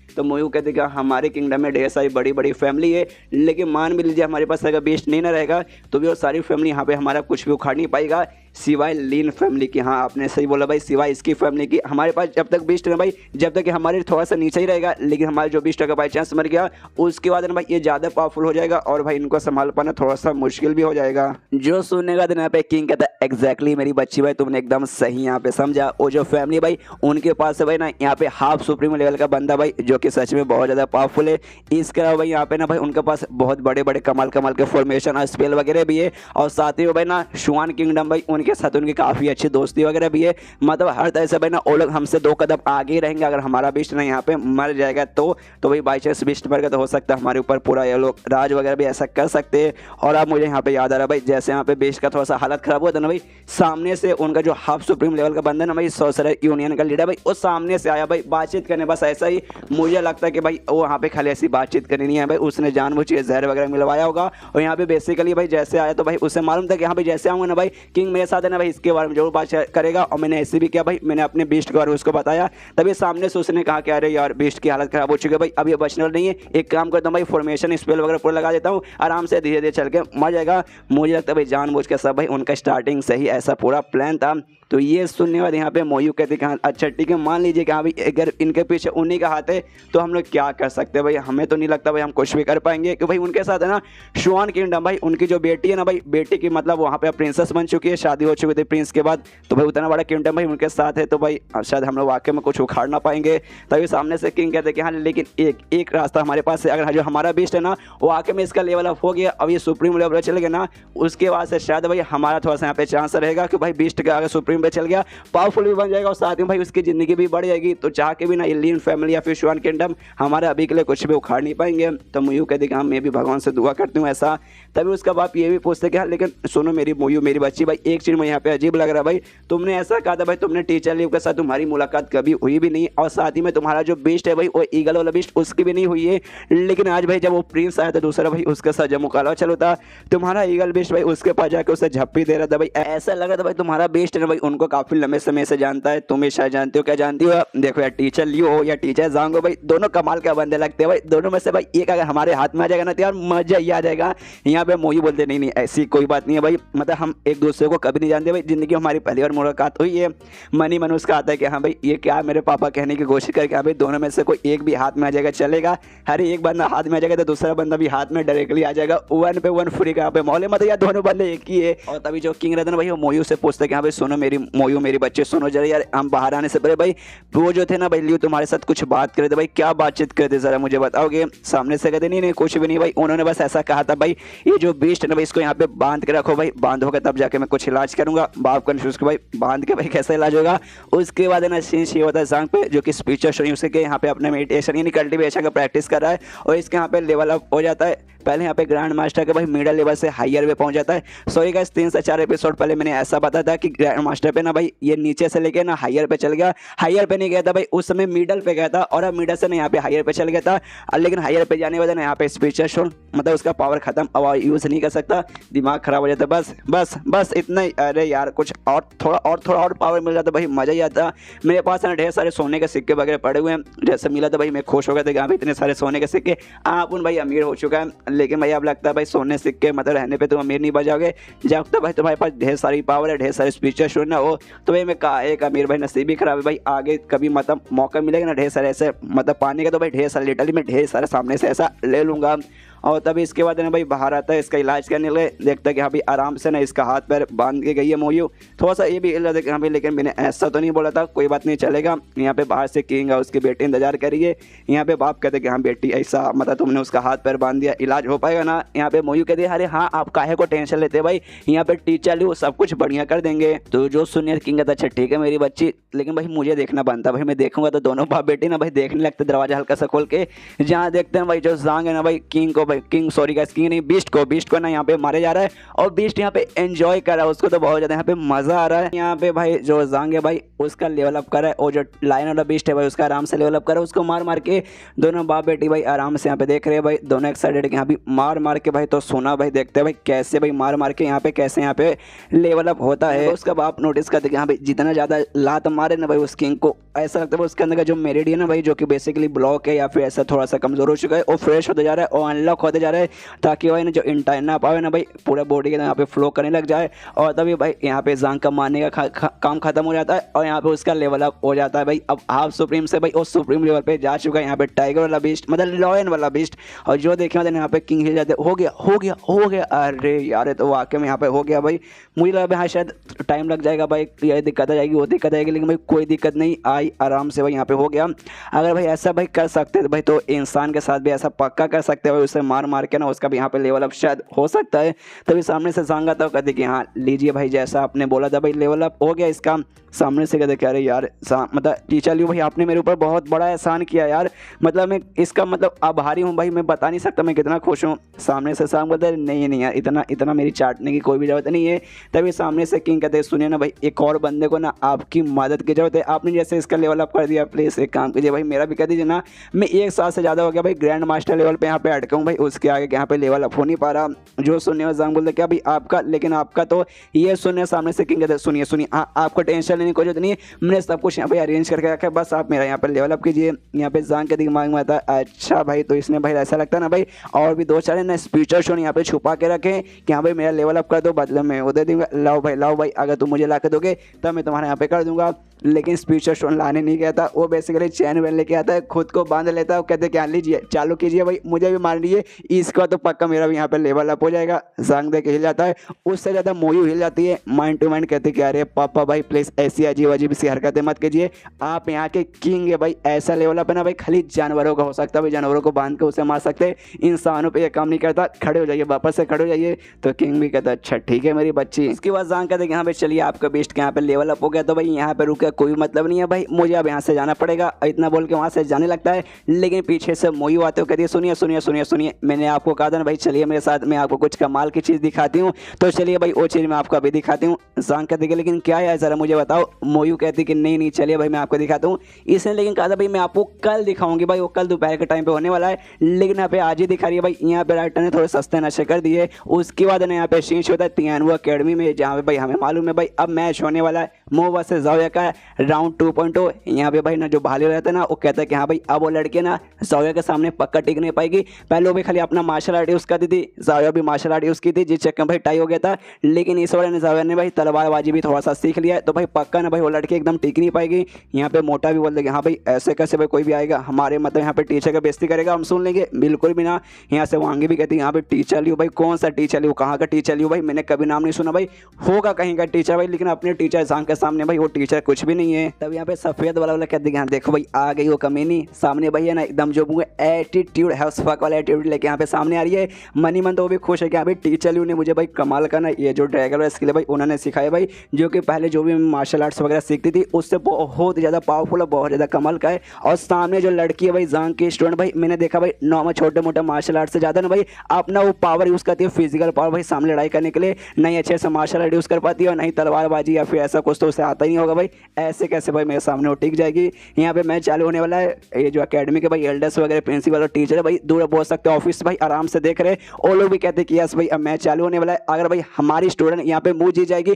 तो मोयू कहते कि हमारे किंगडम में ढेर सारी बड़ी बड़ी फैमिली है लेकिन मान भी लीजिए हमारे पास अगर बीस्ट नहीं ना रहेगा तो भी वो सारी फैमिली यहाँ पे हमारा कुछ भी उखाड़ नहीं पाएगा सिवाय लीन फैमिली की। हाँ आपने सही बोला भाई सिवाय इसकी फैमिली की। हमारे पास जब तक बीस्ट है ना भाई जब तक कि हमारे थोड़ा सा नीचे ही रहेगा लेकिन हमारे जो बीस्ट अगर बाई चांस मर गया उसके बाद ना भाई ये ज़्यादा पावरफुल हो जाएगा और भाई इनको संभाल पाना थोड़ा सा मुश्किल भी हो जाएगा। जो सुनने का यहाँ पे किंग कहता है एग्जैक्टली मेरी बच्ची भाई तुमने एकदम सही यहाँ पे समझा। वो जो फैमिली भाई उनके पास है भाई ना यहाँ पे हाफ सुप्रीम लेवल का बंदा भाई जो कि सच में बहुत ज़्यादा पावरफुल है। इसके अलावा भाई यहाँ पे ना भाई उनके पास बहुत बड़े बड़े कमाल के फॉर्मेशन और स्पेल वगैरह भी है और साथ ही भाई ना शुआन किंगडम भाई उनके साथ उनकी काफ़ी अच्छी दोस्ती वगैरह भी है। मतलब हर तरह से भाई ना वो लोग हमसे 2 कदम आगे ही रहेंगे। अगर हमारा बिस्ट ना यहाँ पे मर जाएगा तो भाई बाई चांस बिस्ट मर गया तो हो सकता है हमारे ऊपर पूरा ये लोग राज वगैरह भी ऐसा कर सकते हैं। और अब मुझे यहाँ पे याद आ रहा है भाई जैसे यहाँ पे बिस्ट का थोड़ा सा हालत खराब हुआ था ना भाई सामने से उनका जो हाफ सुप्रीम लेवल का बंदा ना भाई सॉर्सरर यूनियन का लीडर भाई वो सामने से आया भाई बातचीत करने। बस ऐसा ही मुझे लगता है कि भाई वो वहाँ पे खाली ऐसी बातचीत करनी नहीं है भाई उसने जानबूझ के जहर वगैरह मिलवाया होगा। और यहाँ पे बेसिकली भाई जैसे आया तो भाई उसे मालूम था कि यहाँ पे जैसे आऊँगा ना भाई किंग मेरे साथ है ना भाई इसके बारे में जरूर बात करेगा। और मैंने ऐसे भी किया भाई मैंने अपने बीस्ट के बारे में उसको बताया तभी सामने से उसने कहा कि अरे यार बीस्ट की हालत खराब हो चुकी है भाई अब ये बचना नहीं है एक काम करता हूँ भाई फॉर्मेशन स्पेल वगैरह पूरा लगा देता हूँ आराम से धीरे धीरे चल के मर जाएगा। मुझे लगता है भाई जानबूझ के सब भाई उनका स्टार्टिंग से ही ऐसा पूरा प्लान था। तो ये सुनने वाले यहाँ पे मोयू कहते हैं कि अच्छा ठीक है मान लीजिए कि हाँ भाई अगर इनके पीछे उन्हीं का हाथ है तो हम लोग क्या कर सकते हैं भाई हमें तो नहीं लगता भाई हम कुछ भी कर पाएंगे कि भाई उनके साथ है ना शुआन किंगडम भाई उनकी जो बेटी है ना भाई बेटी की मतलब वहाँ पे प्रिंसेस बन चुकी है शादी हो चुकी थी प्रिंस के बाद तो भाई उतना बड़ा किंगडम भाई उनके साथ है तो भाई शायद हम लोग वाकई में कुछ उखाड़ ना पाएंगे। तभी सामने से किंग कहते हैं कि हाँ लेकिन एक रास्ता हमारे पास है अगर जो हमारा बीस्ट है ना वो आके में इसका लेवल अप हो गया अब ये सुप्रीम लेवल पर चल गया ना उसके बाद से शायद भाई हमारा थोड़ा सा यहाँ पे चांस रहेगा कि भाई बीस्ट का अगर सुप्रीम पे चल गया पावरफुल भी बन जाएगा और साथ में भाई उसकी ज़िंदगी भी बढ़ जाएगी। तो चाह के भी ना एलियन फैमिली या फिर शुआन किंगडम हमारे अभी के लिए कुछ भी उखाड़ नहीं पाएंगे। तो मोयू कहते कि हाँ मैं भी भगवान से दुआ करती हूँ ऐसा। तभी उसका बाप ये भी पूछते कि हाँ लेकिन सुनो मेरी मोयू मेरी बच्ची भाई एक चीज़ में यहाँ पे अजीब लग रहा है भाई तुमने ऐसा कहा था भाई तुमने टीचर लीव के साथ तुम्हारी मुलाकात कभी हुई भी नहीं और साथ ही में तुम्हारा जो बीस्ट है भाई वो ईगल वाला बीस्ट उसकी भी नहीं हुई है। लेकिन आज भाई जब वो प्रिंस आया था दूसरा भाई उसके साथ जब मुकाबला चलो था तुम्हारा ईगल बीस्ट भाई उसके पास जाकर उसे झप्पी दे रहा था भाई ऐसा लग रहा था भाई तुम्हारा बीस्ट है ना भाई उनको काफ़ी लंबे समय से जानता है। तुम शायद जानते हो क्या जानती हो देखो यार टीचर लियो हो या टीचर जांग हो भाई दोनों कमाल के बंदे लगते हैं भाई दोनों में से भाई एक अगर हमारे हाथ में आ जाएगा ना तो यार मजा ही आ जाएगा। यहाँ पे मोयू बोलते नहीं नहीं ऐसी कोई बात नहीं है भाई मतलब हम एक दूसरे को कभी नहीं जानते भाई जिंदगी हमारी पहली बार मुलाकात हुई है मनी मन उसका आता है कि हाँ भाई ये क्या मेरे पापा कहने की कोशिश करके हाँ भाई दोनों में से कोई एक भी हाथ में आ जाएगा चलेगा। हर एक बंदा हाथ में आ जाएगा तो दूसरा बंदा भी हाथ में डायरेक्टली आ जाएगा 1 पे 1 फ्री का यहाँ पे मौले मतलब यार दोनों बंदे एक ही है। और तभी जो किंग रहता है ना भाई वो मोयू से पूछते हैं कि हाँ भाई सुनो मेरी मोयू मेरी बच्चे सुनो जरा यार हम बाहर आने से पहले भाई वो जो थे ना भाई लियो तुम्हारे साथ कुछ बात करे थे भाई क्या बातचीत करे थे जरा मुझे बताओगे। सामने से कहते नहीं नहीं कुछ भी नहीं भाई उन्होंने बस ऐसा कहा था भाई ये जो बीस्ट है ना भाई इसको यहाँ पे बांध के रखो भाई बांधोगे तब जाके मैं कुछ इलाज करूंगा। बाप कंफ्यूज को भाई बांध के भाई कैसे इलाज होगा। उसके बाद है ना सीन ये होता है सांग पे जो कि स्पिरिचुअल शो उसके यहाँ पे अपने मेडिटेशन यानी कल्टिवेशन का प्रैक्टिस कर रहा है और इसके यहाँ पे लेवल अप हो जाता है। पहले यहाँ पे ग्रैंड मास्टर के भाई मिडल लेवल से हायर पे पहुंच जाता है। सॉरी गाइस 3 से 4 एपिसोड पहले मैंने ऐसा बताया था कि ग्रैंड मास्टर पे ना भाई ये नीचे से लेके ना हायर पे चल गया हायर पे नहीं गया था भाई उस समय मिडल पे गया था और अब मिडल से ना यहाँ पे हायर पे चल गया था। लेकिन हायर पे जाने वाला ना यहाँ पे स्पिरिचुअल शो मतलब उसका पावर खत्म अब यूज़ नहीं कर सकता दिमाग खराब हो जाता बस बस बस इतना ही। अरे यार कुछ और थोड़ा और पावर मिल जाता भाई मज़ा ही आता। मेरे पास ना ढेर सारे सोने के सिक्के वगैरह पड़े हुए हैं जैसे मिला था भाई मैं खुश हो गया था कि यहाँ पे इतने सारे सोने के सिक्के आप उन भाई अमीर हो चुका है। लेकिन भाई अब लगता है भाई सोने सिक्के मतलब रहने पे तुम अमीर नहीं बजाओगे जब तक भाई तुम्हारे पास ढेर सारी पावर है ढेर सारे स्पिरिचुअल शो ना हो तो भाई मैं कहा एक अमीर भाई नसीब ही खराब है भाई आगे कभी मतलब मौका मिलेगा ना ढेर सारे ऐसे मतलब पाने का तो भाई ढेर सारे लिटरली मैं ढेर सारे सामने से ऐसा ले लूँगा। और तभी इसके बाद ना भाई बाहर आता है इसका इलाज करने लगे देखता है कि हाँ भाई आराम से ना इसका हाथ पैर बांध के गई है मोयू थोड़ा सा ये भी हिल रहा था हाँ भाई लेकिन मैंने ऐसा तो नहीं बोला था कोई बात नहीं चलेगा। यहाँ पे बाहर से किंग है उसकी बेटी इंतजार करिए। यहाँ पे बाप कहते कि हाँ बेटी ऐसा मतलब तुमने उसका हाथ पैर बांध दिया इलाज हो पाएगा ना। यहाँ पे मोयू कहते अरे हाँ आप काहे को टेंशन लेते भाई यहाँ पे टीचर लो सब कुछ बढ़िया कर देंगे। तो जो सुनिए किंग कहता अच्छा ठीक है मेरी बच्ची लेकिन भाई मुझे देखना बनता भाई मैं देखूंगा तो दोनों बाप बेटी ना भाई देखने लगते दरवाजा हल्का सा खोल के जहाँ देखते हैं भाई जो जांग है ना भाई किंग को भाई किंग सॉरी गाइस किंग नहीं बीस्ट को ना यहाँ पे मारे जा रहा है और बीस्ट यहाँ पे एंजॉय कर रहा है, उसको तो बहुत ज़्यादा यहाँ पे मज़ा आ रहा है। यहाँ पे भाई जो ज़ांग है भाई उसका लेवल अप कर रहा है और जो लायन वाला बीस्ट है भाई उसका आराम से लेवल अप कर रहा है, उसको मार मार के दोनों बाप बेटी भाई आराम से यहाँ पे देख रहे हैं भाई, दोनों एक्साइटेड यहाँ भी मार मार के भाई। तो सोना भाई देखते हैं भाई कैसे भाई मार मार के यहाँ पे कैसे यहाँ पे लेवल अप होता है। उसका बाप नोटिस करते यहाँ पे जितना ज़्यादा लात मारे ना भाई उस किंग को ऐसा लगता है उसके अंदर का जो मेरिडियन है भाई जो कि बेसिकली ब्लॉक है या फिर ऐसा थोड़ा सा कमजोर हो चुका है और फ्रेश होते जा रहा है और अनलॉक होते जा रहा है, ताकि भाई ना जो इंटाइना पावर ना भाई पूरा बॉडी के यहाँ पे फ्लो करने लग जाए और तभी भाई यहाँ पे ज़ांग का मारने का काम खत्म हो जाता है और यहाँ पे उसका लेवल अप हो जाता है भाई। अब हाफ सुप्रीम से भाई उस सुप्रीम लेवल पे जा चुका है यहाँ पे टाइगर वाला बीस्ट मतलब लॉयन वाला बीस्ट, और जो देखे मतलब यहाँ पे किंग हिल जाते हो गया। अरे यार तो वाकई में यहाँ पे हो गया भाई, मुझे लगा भाई शायद टाइम लग जाएगा भाई, ये दिक्कत आ जाएगी वो दिक्कत आएगी, लेकिन भाई कोई दिक्कत नहीं आई, आराम से भाई यहाँ पे हो गया। अगर भाई ऐसा भाई कर सकते तो भाई तो इंसान के साथ भी ऐसा पक्का कर सकते हैं भाई, उसे मार मार के ना उसका भी यहाँ पे लेवल अप शायद हो सकता है। तभी सामने से ज़ांग आता कहते कि हाँ लीजिए भाई जैसा आपने बोला था भाई लेवल अप हो गया इसका। सामने से कहते कह रहे यार मतलब टीचर लियो भाई आपने मेरे ऊपर बहुत बड़ा एहसान किया यार, मतलब मैं इसका मतलब आभारी हूँ भाई, मैं बता नहीं सकता मैं कितना खुश हूँ। सामने से ज़ांग कहते नहीं यार इतना मेरी चाटने की कोई भी ज़रूरत नहीं है। तभी सामने से किंग कहते सुनिए ना भाई एक और बंदे को ना आपकी मदद की ज़रूरत है, आपने जैसे इसका लेवल अप कर दिया प्लीज़ एक काम कीजिए भाई मेरा भी कर दीजिए ना, मैं 1 साल से ज़्यादा हो गया भाई ग्रैंड मास्टर लेवल पे यहाँ पे अटका हूँ भाई, उसके आगे यहाँ पे लेवल अप हो नहीं पा रहा। जो सुनने में ज़ांग बोलते क्या भाई आपका, लेकिन आपका तो ये सुनने सामने से किंग कहते सुनिए हाँ आपको टेंशन लेने की जरूरत नहीं है, मैंने सब कुछ यहाँ पे अरेंज करके रखा है, बस आप मेरा यहाँ पे लेवल अप कीजिए। यहाँ पे ज़ांग के दिमाग में आता है अच्छा भाई तो इसने भाई ऐसा लगता है ना भाई और भी 2-4 ना स्पीचर शो यहाँ पे छुपा के रखे कि हाँ भाई मेरा लेवल अप कर दो, बदले में वो दे दूँगा, लाओ भाई अगर तुम मुझे ला के दोगे तब मैं तुम्हारे यहाँ पे कर दूंगा। लेकिन स्पीचर स्टोन लाने नहीं गया था, वो बेसिकली चैन वैन लेके आता है, खुद को बांध लेता है, वो कहते क्या लीजिए चालू कीजिए भाई मुझे भी मार लीजिए, इसका तो पक्का मेरा भी यहाँ पे लेवल अप हो जाएगा। ज़ांग दे के हिल जाता है, उससे ज़्यादा मोयू हिल जाती है, माइंड टू माइंड कहते कि अरे पापा भाई प्लीज़ ऐसी अजीब अजीब सी हरकतें मत कीजिए, आप यहाँ के किंग है भाई, ऐसा लेवल अप है ना भाई खाली जानवरों का हो सकता है भाई, जानवरों को बांध के उसे मार सकते, इंसानों पर यह काम नहीं करता, खड़े हो जाइए वापस से खड़े हो जाइए। तो किंग भी कहता अच्छा ठीक है मेरी बच्ची। इसके बाद ज़ांग कहते यहाँ पे चलिए आपका बेस्ट के यहाँ पे लेवल अप हो गया तो भाई यहाँ पे रुके कोई मतलब नहीं है भाई, मुझे अब यहाँ से जाना पड़ेगा, इतना बोल के वहाँ से जाने लगता है। लेकिन पीछे से मोयू आते हो कहती है सुनिए मैंने आपको कहा था ना भाई चलिए मेरे साथ, मैं आपको कुछ कमाल की चीज़ दिखाती हूँ, तो चलिए भाई वो चीज़ मैं आपको अभी दिखाती हूँ। ज़ांग कहती है लेकिन क्या है ज़रा मुझे बताओ। मोयू कहती कि नहीं चलिए भाई मैं आपको दिखाता हूँ। इसने लेकिन कहा था भाई मैं आपको कल दिखाऊंगी भाई, वो कल दोपहर के टाइम पे होने वाला है, लेकिन यहाँ पे आज ही दिखा रही है भाई। यहाँ पे राइटर ने थोड़े सस्ते नशे कर दिए। उसके बाद ना यहाँ पे शीश होता है तियानवे अकेडमी में, जहाँ पे भाई हमें मालूम है भाई अब मैच होने वाला है मो वर्सेस ज़ाओया का राउंड 2.0। यहाँ पे भाई ना जो भाले रहता है ना वो कहता है कि हाँ भाई अब वो लड़के ना ज़ाओया के सामने पक्का टिक नहीं पाएगी। पहले वो भी खाली अपना मार्शल आर्ट यूज़ करती थी, ज़ाओया भी मार्शल आर्ट यूज़ की थी, जिस चक्कर में भाई टाई हो गया था। लेकिन इस वाले ने ज़ाओया ने भाई तलवारबाजी भी थोड़ा सा सीख लिया है, तो भाई पक्का ना भाई वो लड़के एकदम टिक नहीं पाएगी। यहाँ पे मोटा भी बोल देगा हाँ भाई ऐसे कैसे भाई कोई भी आएगा हमारे मतलब यहाँ पे टीचर का बेइज्जती करेगा, हम सुन लेंगे बिल्कुल भी ना। यहाँ से वांगी भी कहती है यहाँ पे टीचर लियो भाई, कौन सा टीचर लियो, कहाँ का टीचर लियो भाई, मैंने कभी नाम नहीं सुना भाई, होगा कहीं का टीचर भाई, लेकिन अपने टीचर ज़ांग के सामने भाई वो टीचर कुछ भी नहीं है। तब यहाँ पे सफ़ेद वाला कहते हैं देखो भाई आ गई वो कमीनी सामने भाई है ना, एकदम जो एटीट्यूड है उस फक वाला एटीट्यूड लेके यहाँ पे सामने आ रही है। मनी मन तो वो भी खुश है कि यहाँ पे टीचर लियो ने मुझे भाई कमाल का ना ये जो ड्रैगन वाला स्किल है भाई उन्होंने सिखाया भाई, जो कि पहले जो भी मार्शल आर्ट्स वगैरह सीखती थी उससे बहुत ज़्यादा पावरफुल है, बहुत ज़्यादा कमाल का है। और सामने जो लड़की है भाई ज़ांग की स्टूडेंट भाई, मैंने देखा भाई नॉर्मल छोटे मोटे मार्शल आर्ट से ज़्यादा ना भाई अपना वो पावर यूज़ करती है, फिजिकल पावर भाई सामने लड़ाई करने के लिए, नहीं अच्छे से मार्शल आर्ट यूज़ कर पाती है और नहीं तलवारबाजी या फिर ऐसा कुछ तो उसे आता ही नहीं होगा भाई, ऐसे कैसे भाई मेरे सामने वो टिक जाएगी। यहाँ पे मैच चालू होने वाला है। ये जो एकेडमी के भाई एल्डर्स वगैरह प्रिंसिपल और टीचर है भाई दूर बोल सकते हैं ऑफिस भाई आराम से देख रहे, वो लोग भी कहते हैं कि यस भाई अब मैच चालू होने वाला है। अगर भाई हमारी स्टूडेंट यहाँ पे मुँह जीत जाएगी,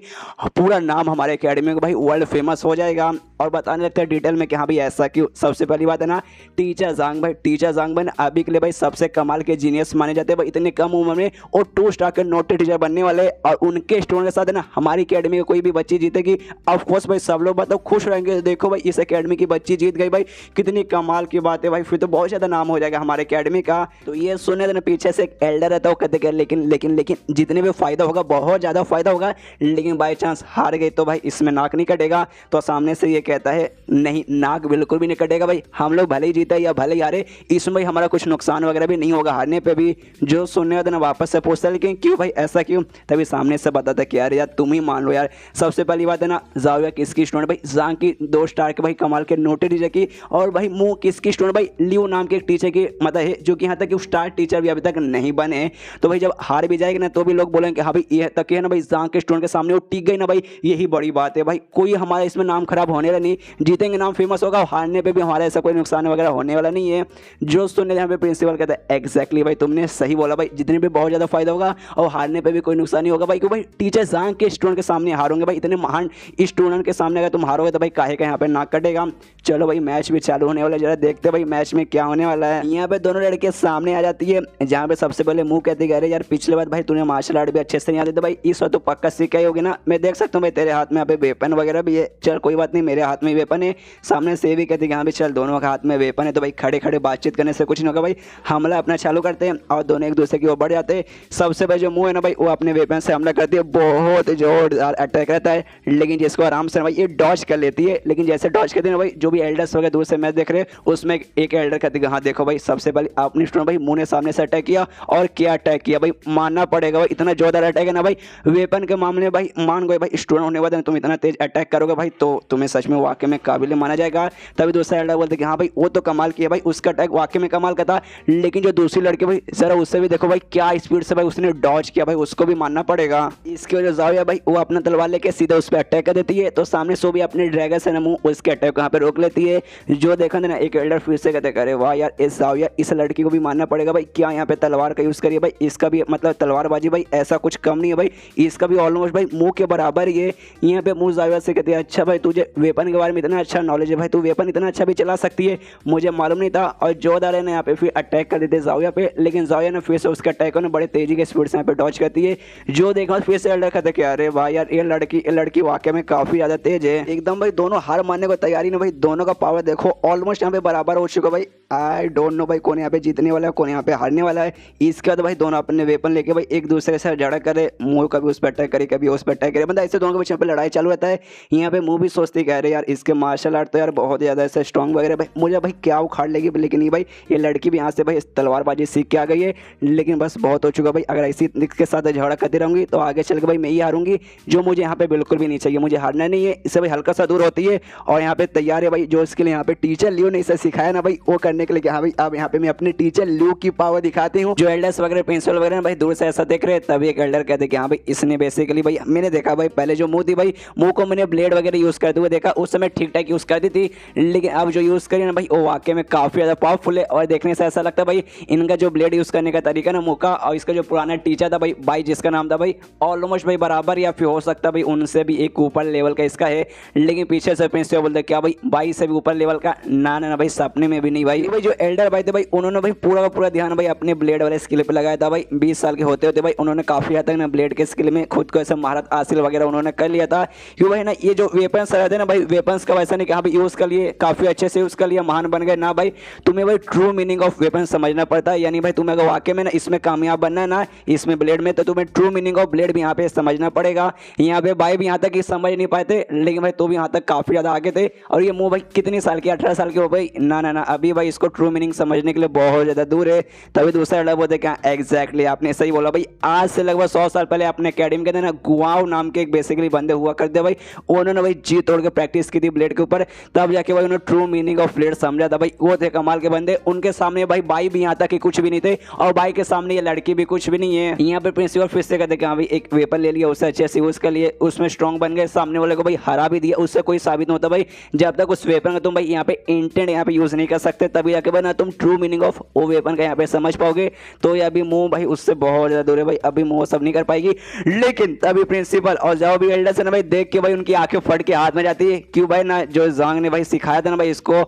पूरा नाम हमारे एकेडमी का भाई वर्ल्ड फेमस हो जाएगा। और बताने लगता है डिटेल में कि हाँ भाई ऐसा क्यों। सबसे पहली बात है ना टीचर ज़ांग भाई अभी के लिए भाई सबसे कमाल के जीनियस माने जाते हैं भाई, इतने कम उम्र में और 2 स्टार के नोटेड टीचर बनने वाले, और उनके स्टूडेंट के साथ है ना हमारी एकेडमी की कोई भी बच्ची जीतेगी ऑफ कोर्स भाई सब लोग बताओ खुश रहेंगे, देखो भाई इस एकेडमी की बच्ची जीत गई भाई, कितनी कमाल की बात है भाई, फिर तो बहुत ज़्यादा नाम हो जाएगा हमारे एकेडमी का। तो ये सुने थे ना पीछे से एक एल्डर रहता है, वो कहते हैं लेकिन जितने भी फ़ायदा होगा बहुत ज़्यादा फ़ायदा होगा, लेकिन बाई चांस हार गई तो भाई इसमें नाक नहीं कटेगा। तो सामने से ये कहता है नहीं, नाक बिल्कुल भी नहीं कटेगा भाई, हम लोग भले ही जीते या भले ही हारे, इसमें भाई हमारा कुछ नुकसान वगैरह भी नहीं होगा, हारने पे भी। जो सुनने वाला ना वापस से पूछता है लेकिन क्यों भाई, ऐसा क्यों? तभी सामने से बताता कि यार तुम ही मान लो यार। सबसे पहली बात है ना, ज़ाविया किसकी स्टूडेंट भाई? जांग की 2 स्टार के भाई कमाल के नोटे टीचर की। और भाई मू किसकी स्टूडेंट भाई? लियो नाम के एक टीचर की, मतलब है जो कि यहाँ तक कि स्टार टीचर भी अभी तक नहीं बने। तो भाई जब हार भी जाएगी ना तो भी लोग बोलेंगे हाँ भाई ये तक है ना भाई, जांग के स्टूडेंट के सामने वो टिक गई ना भाई, यही बड़ी बात है भाई। कोई हमारा इसमें नाम खराब होने वाला नहीं, जीतेंगे नाम फेमस होगा, हारने पे भी हमारा ऐसा कोई नुकसान वगैरह होने वाला नहीं है। जो सुनने यहाँ पे प्रिंसिपल कहता है एग्जैक्टली भाई तुमने सही बोला भाई, जितने भी बहुत ज़्यादा फायदा होगा और हारने पे भी कोई नुकसान नहीं होगा भाई। क्यों भाई? टीचर जांग के स्टूडेंट के सामने हारोगे भाई, इतने महान स्टूडेंट के सामने अगर तुम हारोगे तो भाई काहे का यहाँ पे नाक कटेगा। चलो भाई मैच भी चालू होने वाला है, जरा देखते भाई मैच में क्या होने वाला है। यहाँ पे दोनों लड़के सामने आ जाती है, जहाँ पे सबसे पहले मुंह कहती है अरे यार पिछले बार भाई तूने मार्शल आर्ट भी अच्छे से नहीं आते थे भाई, इस बार तो पक्का सीख आई होगी ना। मैं देख सकता हूँ भाई तेरे हाथ में यहाँ पे वेपन वगैरह भी है, चल कोई बात नहीं मेरे हाथ में वेपन है। सामने से भी कहती है हाँ भाई चल दोनों के हाथ में वेपन है, तो भाई खड़े खड़े बातचीत करने से कुछ नहीं होगा भाई, हमला अपना चालू करते हैं और दोनों एक दूसरे की ओर बढ़ जाते हैं। सबसे पहले जो मुंह है ना भाई वो अपने वेपन से हमला करती है, बहुत जोरदार अटैक रहता है, लेकिन जिसको आराम से भाई ये डॉज कर लेती है। लेकिन जैसे डॉज करती है ना भाई, जो भी एल्डर्स वगैरह दूर से मैच देख रहे हैं उसमें एक एल्डर कहती है हाँ देखो भाई सबसे पहले अपनी स्टूडेंट भाई मुंह ने सामने से अटैक किया, और क्या अटैक किया भाई, मानना पड़ेगा भाई इतना जोरदार अटैक है ना भाई। वेपन के मामले में भाई मान गए भाई, स्टूडेंट होने वाले तुम इतना तेज अटैक करोगे भाई तो तुम्हें सच में वाकई में काबिल माना जाएगा। तभी दूसरा एल्डर बोलते कि हाँ भाई वो तो कमाल किया भाई, उसका अटैक वाकई में कमाल का था। लेकिन जो दूसरी लड़की भाई जरा उससे भी देखो भाई क्या स्पीड से भाई उसने डॉज किया भाई, उसको भी मानना पड़ेगा। इसकी वजह ज़ाविया भाई वो अपना तलवार लेके सीधे उस पर अटैक कर देती है, तो सामने सो भी अपने ड्रैगन से ना मुंह उसके अटैक यहाँ पे रोक लेती है। जो देखा ना एक एल्डर फिर से कहते करे वाह यार इस ज़ाविया इस लड़की को भी मानना पड़ेगा भाई, क्या यहाँ पे तलवार का यूज़ करिए भाई, इसका भी मतलब तलवारबाजी भाई ऐसा कुछ कम नहीं है भाई, इसका भी ऑलमोस्ट भाई मुंह के बराबर ही है। यहाँ पे मुंह ज़ाविया से कहते हैं अच्छा भाई तुझे वेपन के बारे में इतना अच्छा नॉलेज है भाई, तू वेपन इतना अच्छा भी चला सकती है, मुझे मालूम नहीं था। और जोरदार है ना यहाँ पे फिर अटैक कर देते ज़ाविया पे, लेकिन ज़ाविया ने फिर से उसके अटैक को बड़े तेजी के स्पीड से यहाँ पे डॉज करती है। जो देखा फिर से एल्डर कहते कि अरे भाई यार ये लड़की वाकई में काफ़ी ज़्यादा तेज है एकदम भाई। दोनों हार मानने को तैयारी ना भाई, दोनों का पावर देखो ऑलमोस्ट यहाँ पे बराबर हो चुका भाई। आई डोंट नो भाई कौन यहाँ पे जीतने वाला है कौन यहाँ पे हारने वाला है। इसके बाद भाई दोनों अपने वेपन लेके भाई एक दूसरे से झड़क करे, मुंह कभी उस पर अटैक करे कभी उस पर अटैक करे, मतलब ऐसे दोनों के बीच यहाँ पे लड़ाई चालू रहता है। यहाँ पे मुंह भी सोचती कह रहे यार इसके मार्शल आर्ट तो यार बहुत ज़्यादा ऐसे स्ट्रॉन्ग वगैरह भाई, मुझे भाई क्या उखाड़ लेगी, लेकिन नहीं भाई ये लड़की भी यहाँ से भाई तलवारबाजी सीख के आ गई है। लेकिन बस बहुत हो चुका भाई, अगर ऐसी के साथ झगड़ा करती रहूँगी तो आगे चल के भाई मैं ही हारूंगी, जो मुझे यहाँ पे बिल्कुल भी नहीं चाहिए, मुझे हारना नहीं है। इससे भाई हल्का सा दूर होती है और यहाँ पे तैयार है भाई जो इसके लिए यहाँ पे टीचर लियो ने इसे सिखाया ना भाई वो करने के लिए। हाँ भाई अब यहाँ पे मैं अपने टीचर लियो की पावर दिखाती हूँ। जो एल्डर्स वगैरह प्रिंसिपल वगैरह भाई दूर से ऐसा देख रहे हैं, तभी एक एल्डर कहते कि हाँ भाई इसने बेसिकली भाई मैंने देखा भाई पहले जो मुंह थी भाई मुंह को मैंने ब्लेड वगैरह यूज़ करते हुए देखा, उस समय ठीक ठाक यूज़ करती थी, लेकिन अब जो यूज़ करी ना भाई वो वाकई में काफ़ी ज़्यादा पावरफुल है। और देखने से ऐसा लगता है भाई इनका जो ब्लेड यूज़ करने का तरीका ना मुंह का, और इसका जो पुराना टीचर था भाई जिसका नाम था भाई ऑलमोस्ट भाई बराबर या फिर हो सकता भाई उनसे भी एक ऊपर लेवल का इसका है। लेकिन पीछे से प्रिंसिपल बोलते क्या भाई से भी ऊपर लेवल का, ना ना भाई सपने में भी नहीं भाई। जो एल्डर भाई थे भाई उन्होंने भाई पूरा का पूरा ध्यान भाई अपने ब्लेड वाले स्किल पे लगाया था भाई। 20 साल के होते होते भाई उन्होंने काफ़ी हद तक ना ब्लेड के स्किल में खुद को ऐसा महारत हासिल वगैरह उन्होंने कर लिया था। क्यों भाई ना ये जो वेपन्स रहते हैं ना भाई, वेपन्स का वैसा नहीं कि हाँ भाई यूज़ कर लिए काफ़ी अच्छे से यूज़ कर लिया महान बन गए, ना भाई तुम्हें भाई ट्रू मीनिंग ऑफ वेपन समझना पड़ता है। यानी भाई तुम्हें अगर वाकई में ना इसमें कामयाब बनना है ना इसमें ब्लेड में, तो तुम्हें ट्रू मीनिंग ऑफ ब्लेड भी यहाँ पे समझना पड़ेगा। यहाँ पे भाई भी यहाँ तक समझ नहीं पाए थे, लेकिन भाई तो भी यहाँ तक काफ़ी ज़्यादा आगे थे। और ये मुँह भाई कितनी साल की 18 साल के हो भाई, ना ना ना अभी भाई इसको ट्रू मीनिंग समझने के लिए बहुत ज़्यादा दूर है। तभी दूसरा एल्डर बोलते क्या एग्जैक्टली आपने सही बोला भाई, आज से लगभग 100 साल पहले अपने अकेडमी के अंदर ना गुआओ नाम के एक बेसिकली बंदे हुआ करते भाई, उन्होंने भाई जी तोड़ के प्रैक्टिस की थी ब्लेड के ऊपर, तब जाके भाई उन्होंने ट्रू मीनिंग ऑफ ब्लेड समझा था भाई। वो थे कमाल के बंदे, उनके सामने भाई भी यहाँ तक कि कुछ भी नहीं थे, और भाई के सामने ये लड़की भी कुछ भी नहीं है। यहाँ पे प्रिंसिपल फिर से कहते हाँ भाई एक वेपन ले लिया उससे अच्छे से यूज कर लिए, उसमें स्ट्रॉन्ग बन गए, सामने वाले को भाई हरा भी दिया, उससे कोई साबित नहीं होता भाई जब तक उस वेपन का तुम भाई यहाँ पे इंटेंट यहाँ पे यूज नहीं कर सकते, तभी जाके भाई ना तुम ट्रू मीनिंग ऑफ वो वेपन का यहाँ पे समझ पाओगे। तो ये अभी मुंह भाई उससे बहुत ज्यादा दूर है भाई, अभी मुंह सब नहीं कर पाएगी। लेकिन तभी प्रिंसिपल और जाओ भी एल्डर से ना भाई देख के भाई उनकी आंखें फट के हाथ में जाती है। क्यों भाई ना जो जांग ने भाई सिखाया था ना भाई इसको,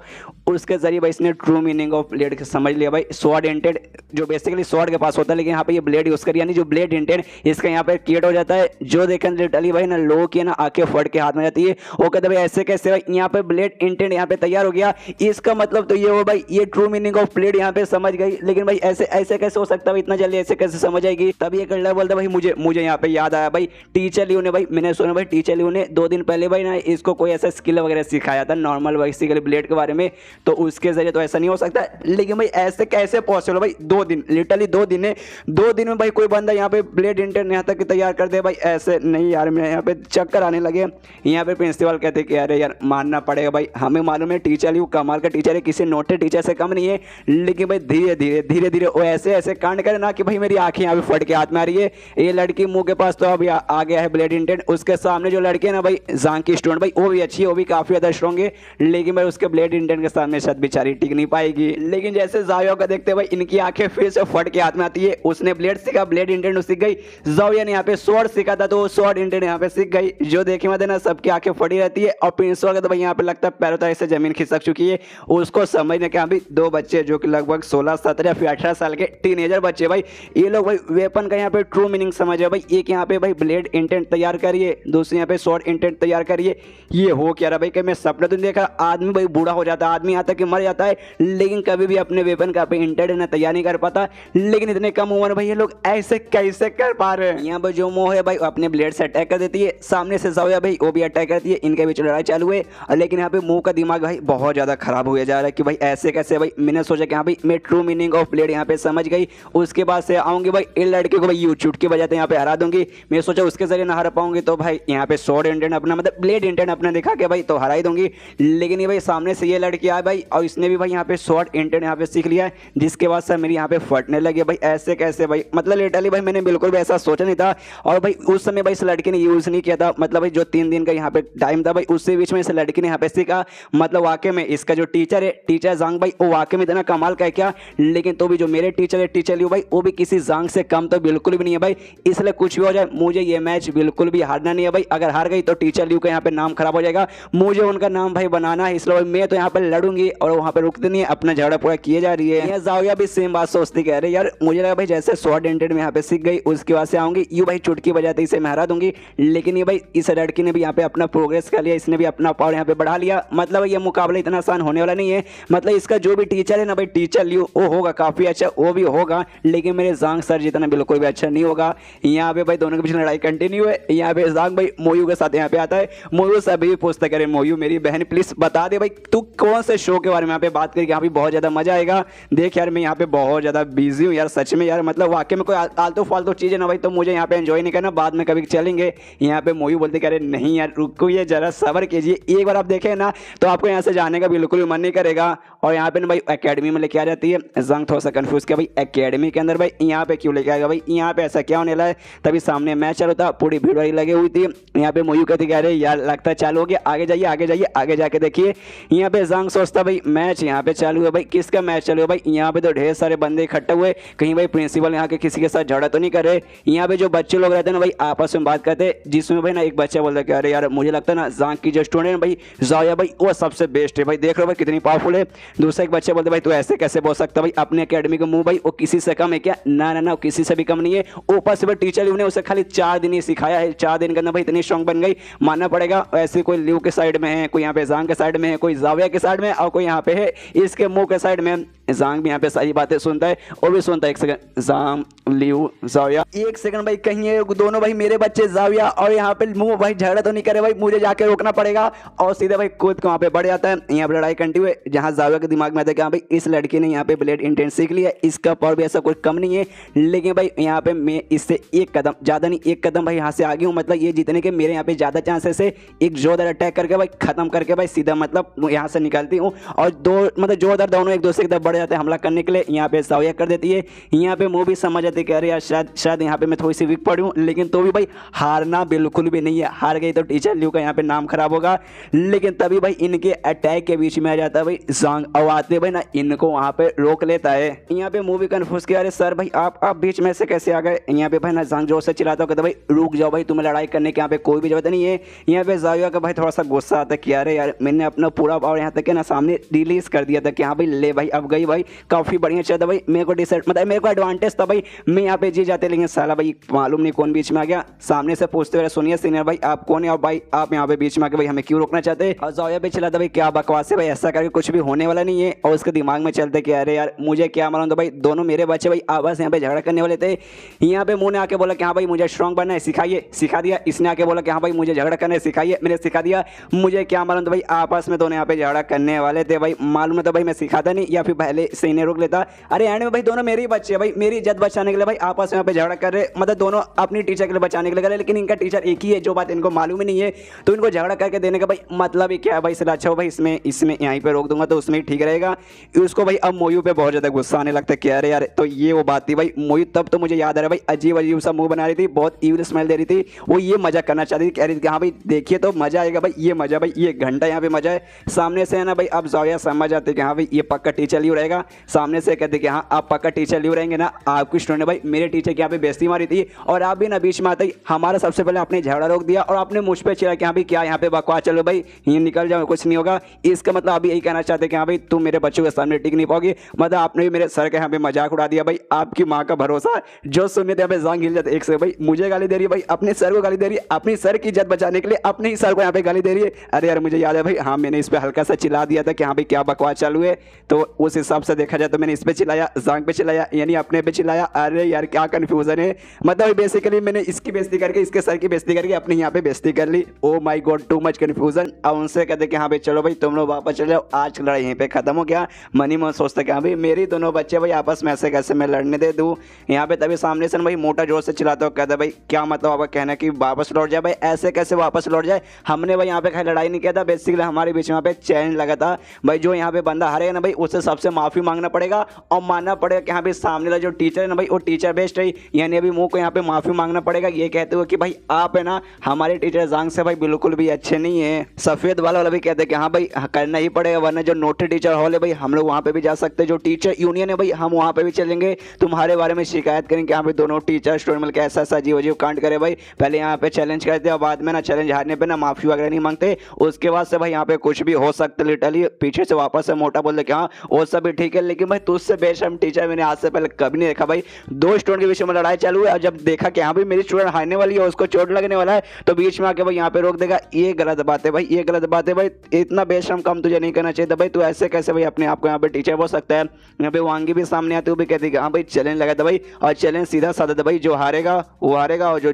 उसके जरिए भाई इसने ट्रू मीनिंग ऑफ ब्लेड समझ लिया भाई। स्वॉर्ड इंटेड जो बेसिकली स्वॉर्ड के पास होता है, लेकिन यहाँ पे ये ब्लेड यूज करी, यानी जो ब्लेड इंटेड इसका यहाँ पे क्रिएट हो जाता है। जो देखें लिटरली भाई ना लोग की ना आंखें फट के हाथ में जाती है। वो कहते भाई ऐसे कैसे भाई यहाँ पे ब्लेड इंटेड यहाँ पे तैयार हो गया, इसका मतलब तो ये हो भाई भाई ये ट्रू मीनिंग ऑफ प्लेड यहाँ पे समझ गई, लेकिन भाई ऐसे ऐसे कैसे हो सकता है, इतना जल्दी ऐसे कैसे समझ आएगी। तब ये कर बोलता भाई मुझे यहाँ पे याद आया भाई टीचर लियो ने, भाई मैंने सुना भाई टीचर लियो ने 2 दिन पहले भाई ना इसको कोई ऐसा स्किल वगैरह सिखाया था नॉर्मल बेसिकली ब्लेड के बारे में, तो उसके जरिए तो ऐसा नहीं हो सकता। लेकिन भाई ऐसे कैसे पॉसिबल भाई 2 दिन, लिटरली 2 दिन है, 2 दिन में भाई कोई बंदा यहाँ पे ब्लेड इंटर्न यहाँ तक तैयार कर दे भाई, ऐसे नहीं यार। मैं यहाँ पे चक्कर आने लगे। यहाँ पे प्रिंसिपल कहते कि अरे यार मानना पड़ेगा भाई, हमें मालूम है टीचर लियो कमाल का टीचर है, किसी नोटे टीचर से कम नहीं है, लेकिन भाई धीरे धीरे वो ऐसे ऐसे कांड करे ना कि भाई मेरी आंखें यहाँ पे फट के हाथ में आ रही है। ये लड़की मुंह के पास तो अभी आ गया है ब्लेड इंटेंट, उसके सामने जो लड़की है ना भाई जांग की स्टूडेंट, भाई वो भी अच्छी है, वो भी काफी ज्यादा स्ट्रॉन्ग है, लेकिन भाई उसके ब्लेड इंटेंट के सामने शायद बेचारी टिक नहीं पाएगी। लेकिन जैसे जाविया को देखते भाई इनकी आंखें फिर से फट के हाथ में आती है। उसने ब्लेड सीखा, ब्लेड इंटेंट सीख गई, जाविया ने यहाँ पे स्वॉर्ड सीखा था तो स्वॉर्ड इंटेंट यहाँ पे सीख गई। जो देखे मत ना सबकी आंखें फटी रहती है। और प्रिंसिपल का तो भाई यहाँ पे लगता है पैरों तक से जमीन खिसक चुकी है। उसको समझने के अभी 2 बच्चे जो कि लगभग 16, 17 या फिर 18 साल के टीनेजर बच्चे, भाई ये लोग भाई वेपन का यहाँ पे ट्रू मीनिंग समझे भाई। एक यहाँ पे भाई ब्लेड इंटेंट तैयार करिए, दूसरी यहाँ पे स्वॉर्ड इंटेंट तैयार करिए। ये हो क्या रहा भाई, कि मैं सपना तो नहीं देखा, आदमी भाई बूढ़ा हो जाता है, आदमी यहाँ तक कि मर जाता है, लेकिन कभी भी अपने वेपन का इंटेंट ना तैयार नहीं कर पाता। लेकिन इतने कम उम्र में भाई ये लोग ऐसे कैसे कर पा रहे हैं। यहाँ पर जो मोह है भाई अपने ब्लेड से अटैक कर देती है, सामने से जाविया भाई वो भी अटैक करती है, इनके बीच लड़ाई चालू है। लेकिन यहाँ पे मुंह का दिमाग भाई बहुत ज्यादा खराब हो जा रहा है कि भाई ऐसे कैसे। भाई मैंने सोचा कि हाँ भाई मैं ट्रू मीनिंग ऑफ ब्लेड यहाँ पे समझ गई, उसके बाद से आऊंगी भाई इन लड़के को भाई यूट्यूब की वजह से यहाँ पे हरा दूंगी। मैं सोचा उसके जरिए ना हरा पाऊंगी तो भाई यहाँ पे स्वॉर्ड इंटेंट अपना मतलब ब्लेड इंटेंट अपना दिखा के भाई तो हरा ही दूंगी। लेकिन ये भाई सामने से ये लड़की आए भाई और इसने भी भाई यहाँ पे स्वॉर्ड इंटेंट यहाँ पे सीख लिया है, जिसके बाद सर मेरी यहाँ पे फटने लगे भाई ऐसे कैसे भाई। मतलब लिटरली भाई मैंने बिल्कुल भी ऐसा सोचा नहीं था। और भाई उस समय भाई इस लड़की ने यूज नहीं किया था, मतलब भाई जो 3 दिन का यहाँ पे टाइम था भाई उससे बीच में इस लड़की ने यहाँ पे सीखा। मतलब वाकई में इसका जो टीचर है टीचर जांग भाई वो वाकई में इतना कमाल का है क्या। लेकिन तो भी जो मेरे टीचर है टीचर लियो भाई वो भी किसी जांग से कम तो बिल्कुल भी नहीं है भाई। इसलिए कुछ भी हो जाए मुझे ये मैच बिल्कुल भी हारना नहीं है भाई। अगर हार गई तो टीचर लियो का यहाँ पे नाम खराब हो जाएगा, मुझे उनका नाम भाई बनाना है। इसलिए मैं तो यहाँ पे लड़ूंगी और वहाँ पे रुकती नहीं है, अपना झगड़ा पूरा किए जा रही है। जाविया भी सेम बात सोचती कह रहे यार मुझे लगा भाई जैसे स्वॉर्ड इंटेंट में यहाँ पे सीख गई उसके बाद से आऊंगी यूं भाई चुटकी बजाते इसे मैं हरा दूंगी। लेकिन ये भाई इस लड़की ने भी यहाँ पे अपना प्रोग्रेस कर लिया, इसने भी अपना पावर यहाँ पे बढ़ा लिया। मतलब ये मुकाबला इतना आसान होने वाला नहीं है। मतलब इसका जो भी टीचर है ना भाई टीचर लियो वो होगा काफी अच्छा, वो भी होगा, लेकिन मेरे जांग सर जितना बिल्कुल भी अच्छा नहीं होगा। यहाँ पे भाई दोनों के बीच लड़ाई कंटिन्यू है। यहाँ पे जांग भाई मोयू के साथ यहाँ पे आता है। मोयू से अभी भी पूछता करे मोयू मेरी बहन प्लीज बता दे भाई तू कौन से शो के बारे में यहाँ पे बात करेगी, यहाँ पे बहुत ज्यादा मजा आएगा। देख यार मैं यहाँ पे बहुत ज्यादा बिजी हूँ यार सच में यार, मतलब वाकई में कोई आलतू फालतू चीज है ना भाई तो मुझे यहाँ पे एंजॉय नहीं करना, बाद में कभी चलेंगे। यहाँ पे मोयू बोलते कह रहे नहीं यार रुको ये जरा सब्र कीजिए, एक बार आप देखें ना तो आपको यहाँ से जाने का बिल्कुल भी मन नहीं करेगा। और यहाँ पे ना भाई एकेडमी में लेके आ जाती है। जंग थोड़ा सा कंफ्यूज किया भाई एकेडमी के अंदर भाई यहाँ पे क्यों लेके आएगा भाई, यहाँ पे ऐसा क्या होने लगा है। तभी सामने मैच चालू था, पूरी भीड़ वाली लगी हुई थी। यहाँ पे मोयू कहती कह रहे यार लगता है चालू हो गया, आगे जाइए आगे जाइए आगे जाके देखिए। यहाँ पे जंग सोचता भाई मैच यहाँ पे चालू है भाई, किसका मैच चालू है भाई। यहाँ पे तो ढेर सारे बंदे इकट्ठे हुए, कहीं भाई प्रिंसिपल यहाँ के किसी के साथ झगड़ा तो नहीं कर रहे। यहाँ पे जो बच्चे लोग रहते हैं ना भाई आपस में बात करते, जिसमें भाई ना एक बच्चा बोलता है अरे यार मुझे लगता है ना जंग की जो स्टूडेंट है भाई जाविया भाई वो सबसे बेस्ट है भाई, देख लो भाई कितनी पावरफुल है। दूसरा एक बच्चा बोलते भाई तू ऐसे कैसे बोल सकता भाई, अपने एकेडमी के मुंह भाई वो किसी से कम है क्या, ना ना ना किसी से भी कम नहीं है। ऊपर से भाई टीचर ने उसे खाली 4 दिन ही सिखाया है, 4 दिन के अंदर भाई इतनी स्ट्रॉन्ग बन गई, मानना पड़ेगा। ऐसे कोई लिव के साइड में है, कोई यहाँ पे जांग के साइड में है, कोई जाविया के साइड में और कोई यहाँ पे है इसके मुंह के साइड में। जांग भी यहाँ पे सारी बातें सुनता है और भी सुनता है। एक सेकंड जांग लिव जाविया, एक सेकंड भाई कहीं ये दोनों भाई मेरे बच्चे जाविया और यहाँ पे मुंह भाई झगड़ा तो नहीं करे भाई, मुझे जाके रोकना पड़ेगा। और सीधे भाई कूद के वहाँ पे बढ़ जाता है। यहाँ पे लड़ाई कंटिन्यू है, जहाँ जाविया के दिमाग में आता है कि हाँ भाई इस लड़की ने यहाँ पे ब्लेड इंटेंट सीख लिया, इसका पावर भी ऐसा कोई कम नहीं है। लेकिन भाई यहाँ पे मैं इससे एक कदम ज़्यादा नहीं, एक कदम भाई यहाँ से आगे हूँ, मतलब ये जीतने के मेरे यहाँ पे ज़्यादा चांसेस है। एक जोरदार अटैक करके भाई खत्म करके भाई सीधा मतलब यहाँ से निकलती हूँ और दो मतलब जोरदार दोनों एक दूसरे की तरफ बढ़ जाते हैं हमला करने के लिए। यहाँ पे जाविया कर देती है। यहाँ पे मूवी समझ आती है कि अरे यार शायद यहाँ पे मैं थोड़ी सी वीक पड़ी हूँ, लेकिन तो भी भाई हारना बिल्कुल भी नहीं है। हार गई तो टीचर लियो का यहाँ पे नाम खराब होगा। लेकिन तभी भाई इनके अटैक के बीच में आ जाता है भाई जांग, और आते भाई ना इनको वहाँ पे रोक लेता है। यहाँ पे मूवी कन्फ्यूज किया, अरे सर भाई आप बीच में से कैसे आ गए। यहाँ पे भाई ना जांग जोर से चिल्लाता कहता भाई रुक जाओ भाई, तुम्हें लड़ाई करने की यहाँ पे कोई भी जरूरत नहीं है। यहाँ पे जाविया का भाई थोड़ा सा गुस्सा आता है कि अरे यार मैंने अपना पूरा पावर यहाँ तक के ना सामने रिलीज कर दिया था कि हाँ भाई ले भाई अब गई सही भाई, काफी बढ़िया चल था भाई। मेरे को डिसएड मतलब मेरे को एडवांटेज था भाई, मैं यहाँ पे जीत जाते, लेकिन साला भाई मालूम नहीं कौन बीच में आ गया। सामने से पूछते हुए सुनिए सीनियर भाई आप कौन है, और भाई आप यहाँ पे बीच में आके भाई हमें क्यों रोकना चाहते। और ज़ोया पे चला था भाई क्या बकवास है भाई, ऐसा करके कुछ भी होने वाला नहीं है। और उसके दिमाग में चलते कि अरे यार मुझे क्या मालूम था भाई, दोनों मेरे बच्चे भाई आपस यहाँ पे झगड़ा करने वाले थे। यहाँ पे मुंह ने आके बोला कि हाँ भाई मुझे स्ट्रॉन्ग बनना है, सिखाइए, सिखा दिया। इसने आके बोला कि हाँ भाई मुझे झगड़ा करना है, सिखाइए, मैंने सिखा दिया। मुझे क्या मालूम था भाई आपस में दोनों यहाँ पे झगड़ा करने वाले थे भाई, मालूम है तो भाई मैं सिखाता नहीं, या फिर पहले से इन्हें रोक लेता। अरे एंड में भाई दोनों मेरे ही बच्चे भाई, मेरी इज्जत बचाने के लिए भाई आपस में यहाँ पे झगड़ा कर रहे, मतलब दोनों अपनी टीचर के लिए बचाने के लिए कर रहे, लेकिन इनका टीचर एक ही है, जो बात इनको मालूम ही नहीं है। तो इनको झगड़ा करके देने का भाई मतलब ही क्या है भाई। इससे अच्छा हो भाई इसमें इसमें यहीं पे रोक दूंगा तो उसमें ही ठीक रहेगा। उसको भाई अब मोयू पे बहुत ज्यादा गुस्सा आने लगता है कि अरे यार, तो ये वो बात थी भाई। मोयू तब तो मुझे याद आ रहा है भाई, अजीब अजीब सा मुंह बना रही थी, बहुत इविल स्मेल दे रही थी। वो ये मजा करना चाहती थी, कह रही थी कि हाँ भाई देखिए तो मजा आएगा भाई, ये मजा भाई, ये घंटा यहाँ पे मजा है। सामने से है ना भाई अब ज़ोया समझ आते कि हाँ भाई ये पक्का टीचर लियो रहेगा। सामने से कहते कि हाँ आप पक्का टीचर लियो रहेंगे ना, आपकी स्टूडेंट ने भाई मेरे टीचर की यहाँ पे बेइज्जती मारी थी, और आप भी ना बीच में आते ही हमारा सबसे पहले आपने झगड़ा रोक दिया, और आपने मुझ पे चिढ़ा कि हाँ भाई क्या यहाँ पे बकवास, चलो भाई ये निकल जाओ कुछ नहीं होगा। इसका मतलब अभी यही कहना चाहते कि हाँ भाई तुम मेरे बच्चों के सामने टिक नहीं पाओगी, मतलब आपने भी मेरे सर के यहाँ पे मजाक उड़ा दिया भाई। आपकी माँ का भरोसा जो सुनने थे जांग हिल जाते एक से भाई, मुझे गाली दे रही है भाई, अपने सर को गाली दे रही है, अपनी सर की इज्जत बचाने के लिए अपने ही सर को यहाँ पे गाली दे रही है। अरे यार मुझे याद है भाई, हाँ मैंने इस पे हल्का सा चिल्ला दिया था कि हाँ भाई क्या बकवास चालू है, तो उस हिसाब से देखा जाए तो मैंने इस पे चिल्लाया, जांग पे चिल्लाया, यानी अपने पे चिल्लाया। अरे यार क्या कंफ्यूजन है, मतलब बेसिकली मैंने इसकी बेइज्जती करके इसके सर की बेइज्जती करके अपने यहाँ पे बेइज्जती कर ली। Oh my God too much confusion. अब उनसे कहते कि हाँ भाई चलो भाई तुम लोग वापस चले जाओ, आज लड़ाई यहीं पे खत्म हो गया। मनी मन सोचता कि हाँ भाई मेरी दोनों बच्चे भाई आपस में ऐसे कैसे मैं लड़ने दे दूँ यहाँ पे। तभी सामने से भाई मोटा जोर से चिल्लाता हो, कहता भाई क्या मतलब आपका कहना कि वापस लौट जाए, भाई ऐसे कैसे वापस लौट जाए, हमने भाई यहाँ पे कहीं लड़ाई नहीं किया था, बेसिकली हमारे बीच में यहाँ पे चैलेंज लगा था भाई। जो यहाँ पे बंदा हारेगा ना भाई उससे सबसे माफी मांगना पड़ेगा, और मानना पड़ेगा कि हाँ भाई सामने वाला जो टीचर है ना भाई वो टीचर बेस्ट है, यानी अभी मुंह को यहाँ पे माफी मांगना पड़ेगा, ये कहते हुए कि भाई आप है ना हमारे टीचर जांग से भाई बिल्कुल भी अच्छे नहीं है। सफेद वाला भी कहते हैं कि हाँ भाई करना ही पड़ेगा, वरना जो नोटी टीचर हॉल है भाई हम लोग वहाँ पे भी जा सकते हैं, जो टीचर यूनियन है भाई हम वहाँ पे भी चलेंगे, तुम्हारे बारे में शिकायत करेंगे। यहाँ पे दोनों टीचर स्टूडेंट मिलकर ऐसा ऐसा अजीब अजीब कांड करे भाई, पहले यहाँ पे चैलेंज करते हैं और बाद में ना चैलेंज हारने पे ना माफी वगैरह नहीं मांगते। उसके बाद से भाई यहाँ पे कुछ भी हो सकता है, लिटरली पीछे से वापस से मोटा बोल दे कि हाँ वो सब भी ठीक है, लेकिन भाई तुझसे बेशर्म टीचर मैंने आज से पहले कभी नहीं देखा भाई। दो स्टूडेंट के बीच में लड़ाई चालू है, और जब देखा कि हाँ भाई मेरी स्टूडेंट हारने वाली है, उसको चोट लगने वाला है, तो बीच में आके भाई यहाँ पे रोक देगा। ये गलत बात है भाई, ये गलत बात है भाई, इतना बेशर्म काम तुझे नहीं करना चाहिए था भाई, तू ऐसे कैसे भाई अपने आप को यहाँ पे टीचर बोल सकता है। यहाँ पे वांगी भी सामने आती, वो भी कहती है हाँ भाई चैलेंज लगा था भाई, और चैलेंज सीधा साधा था भाई, जो हारेगा वो हारेगा, और जो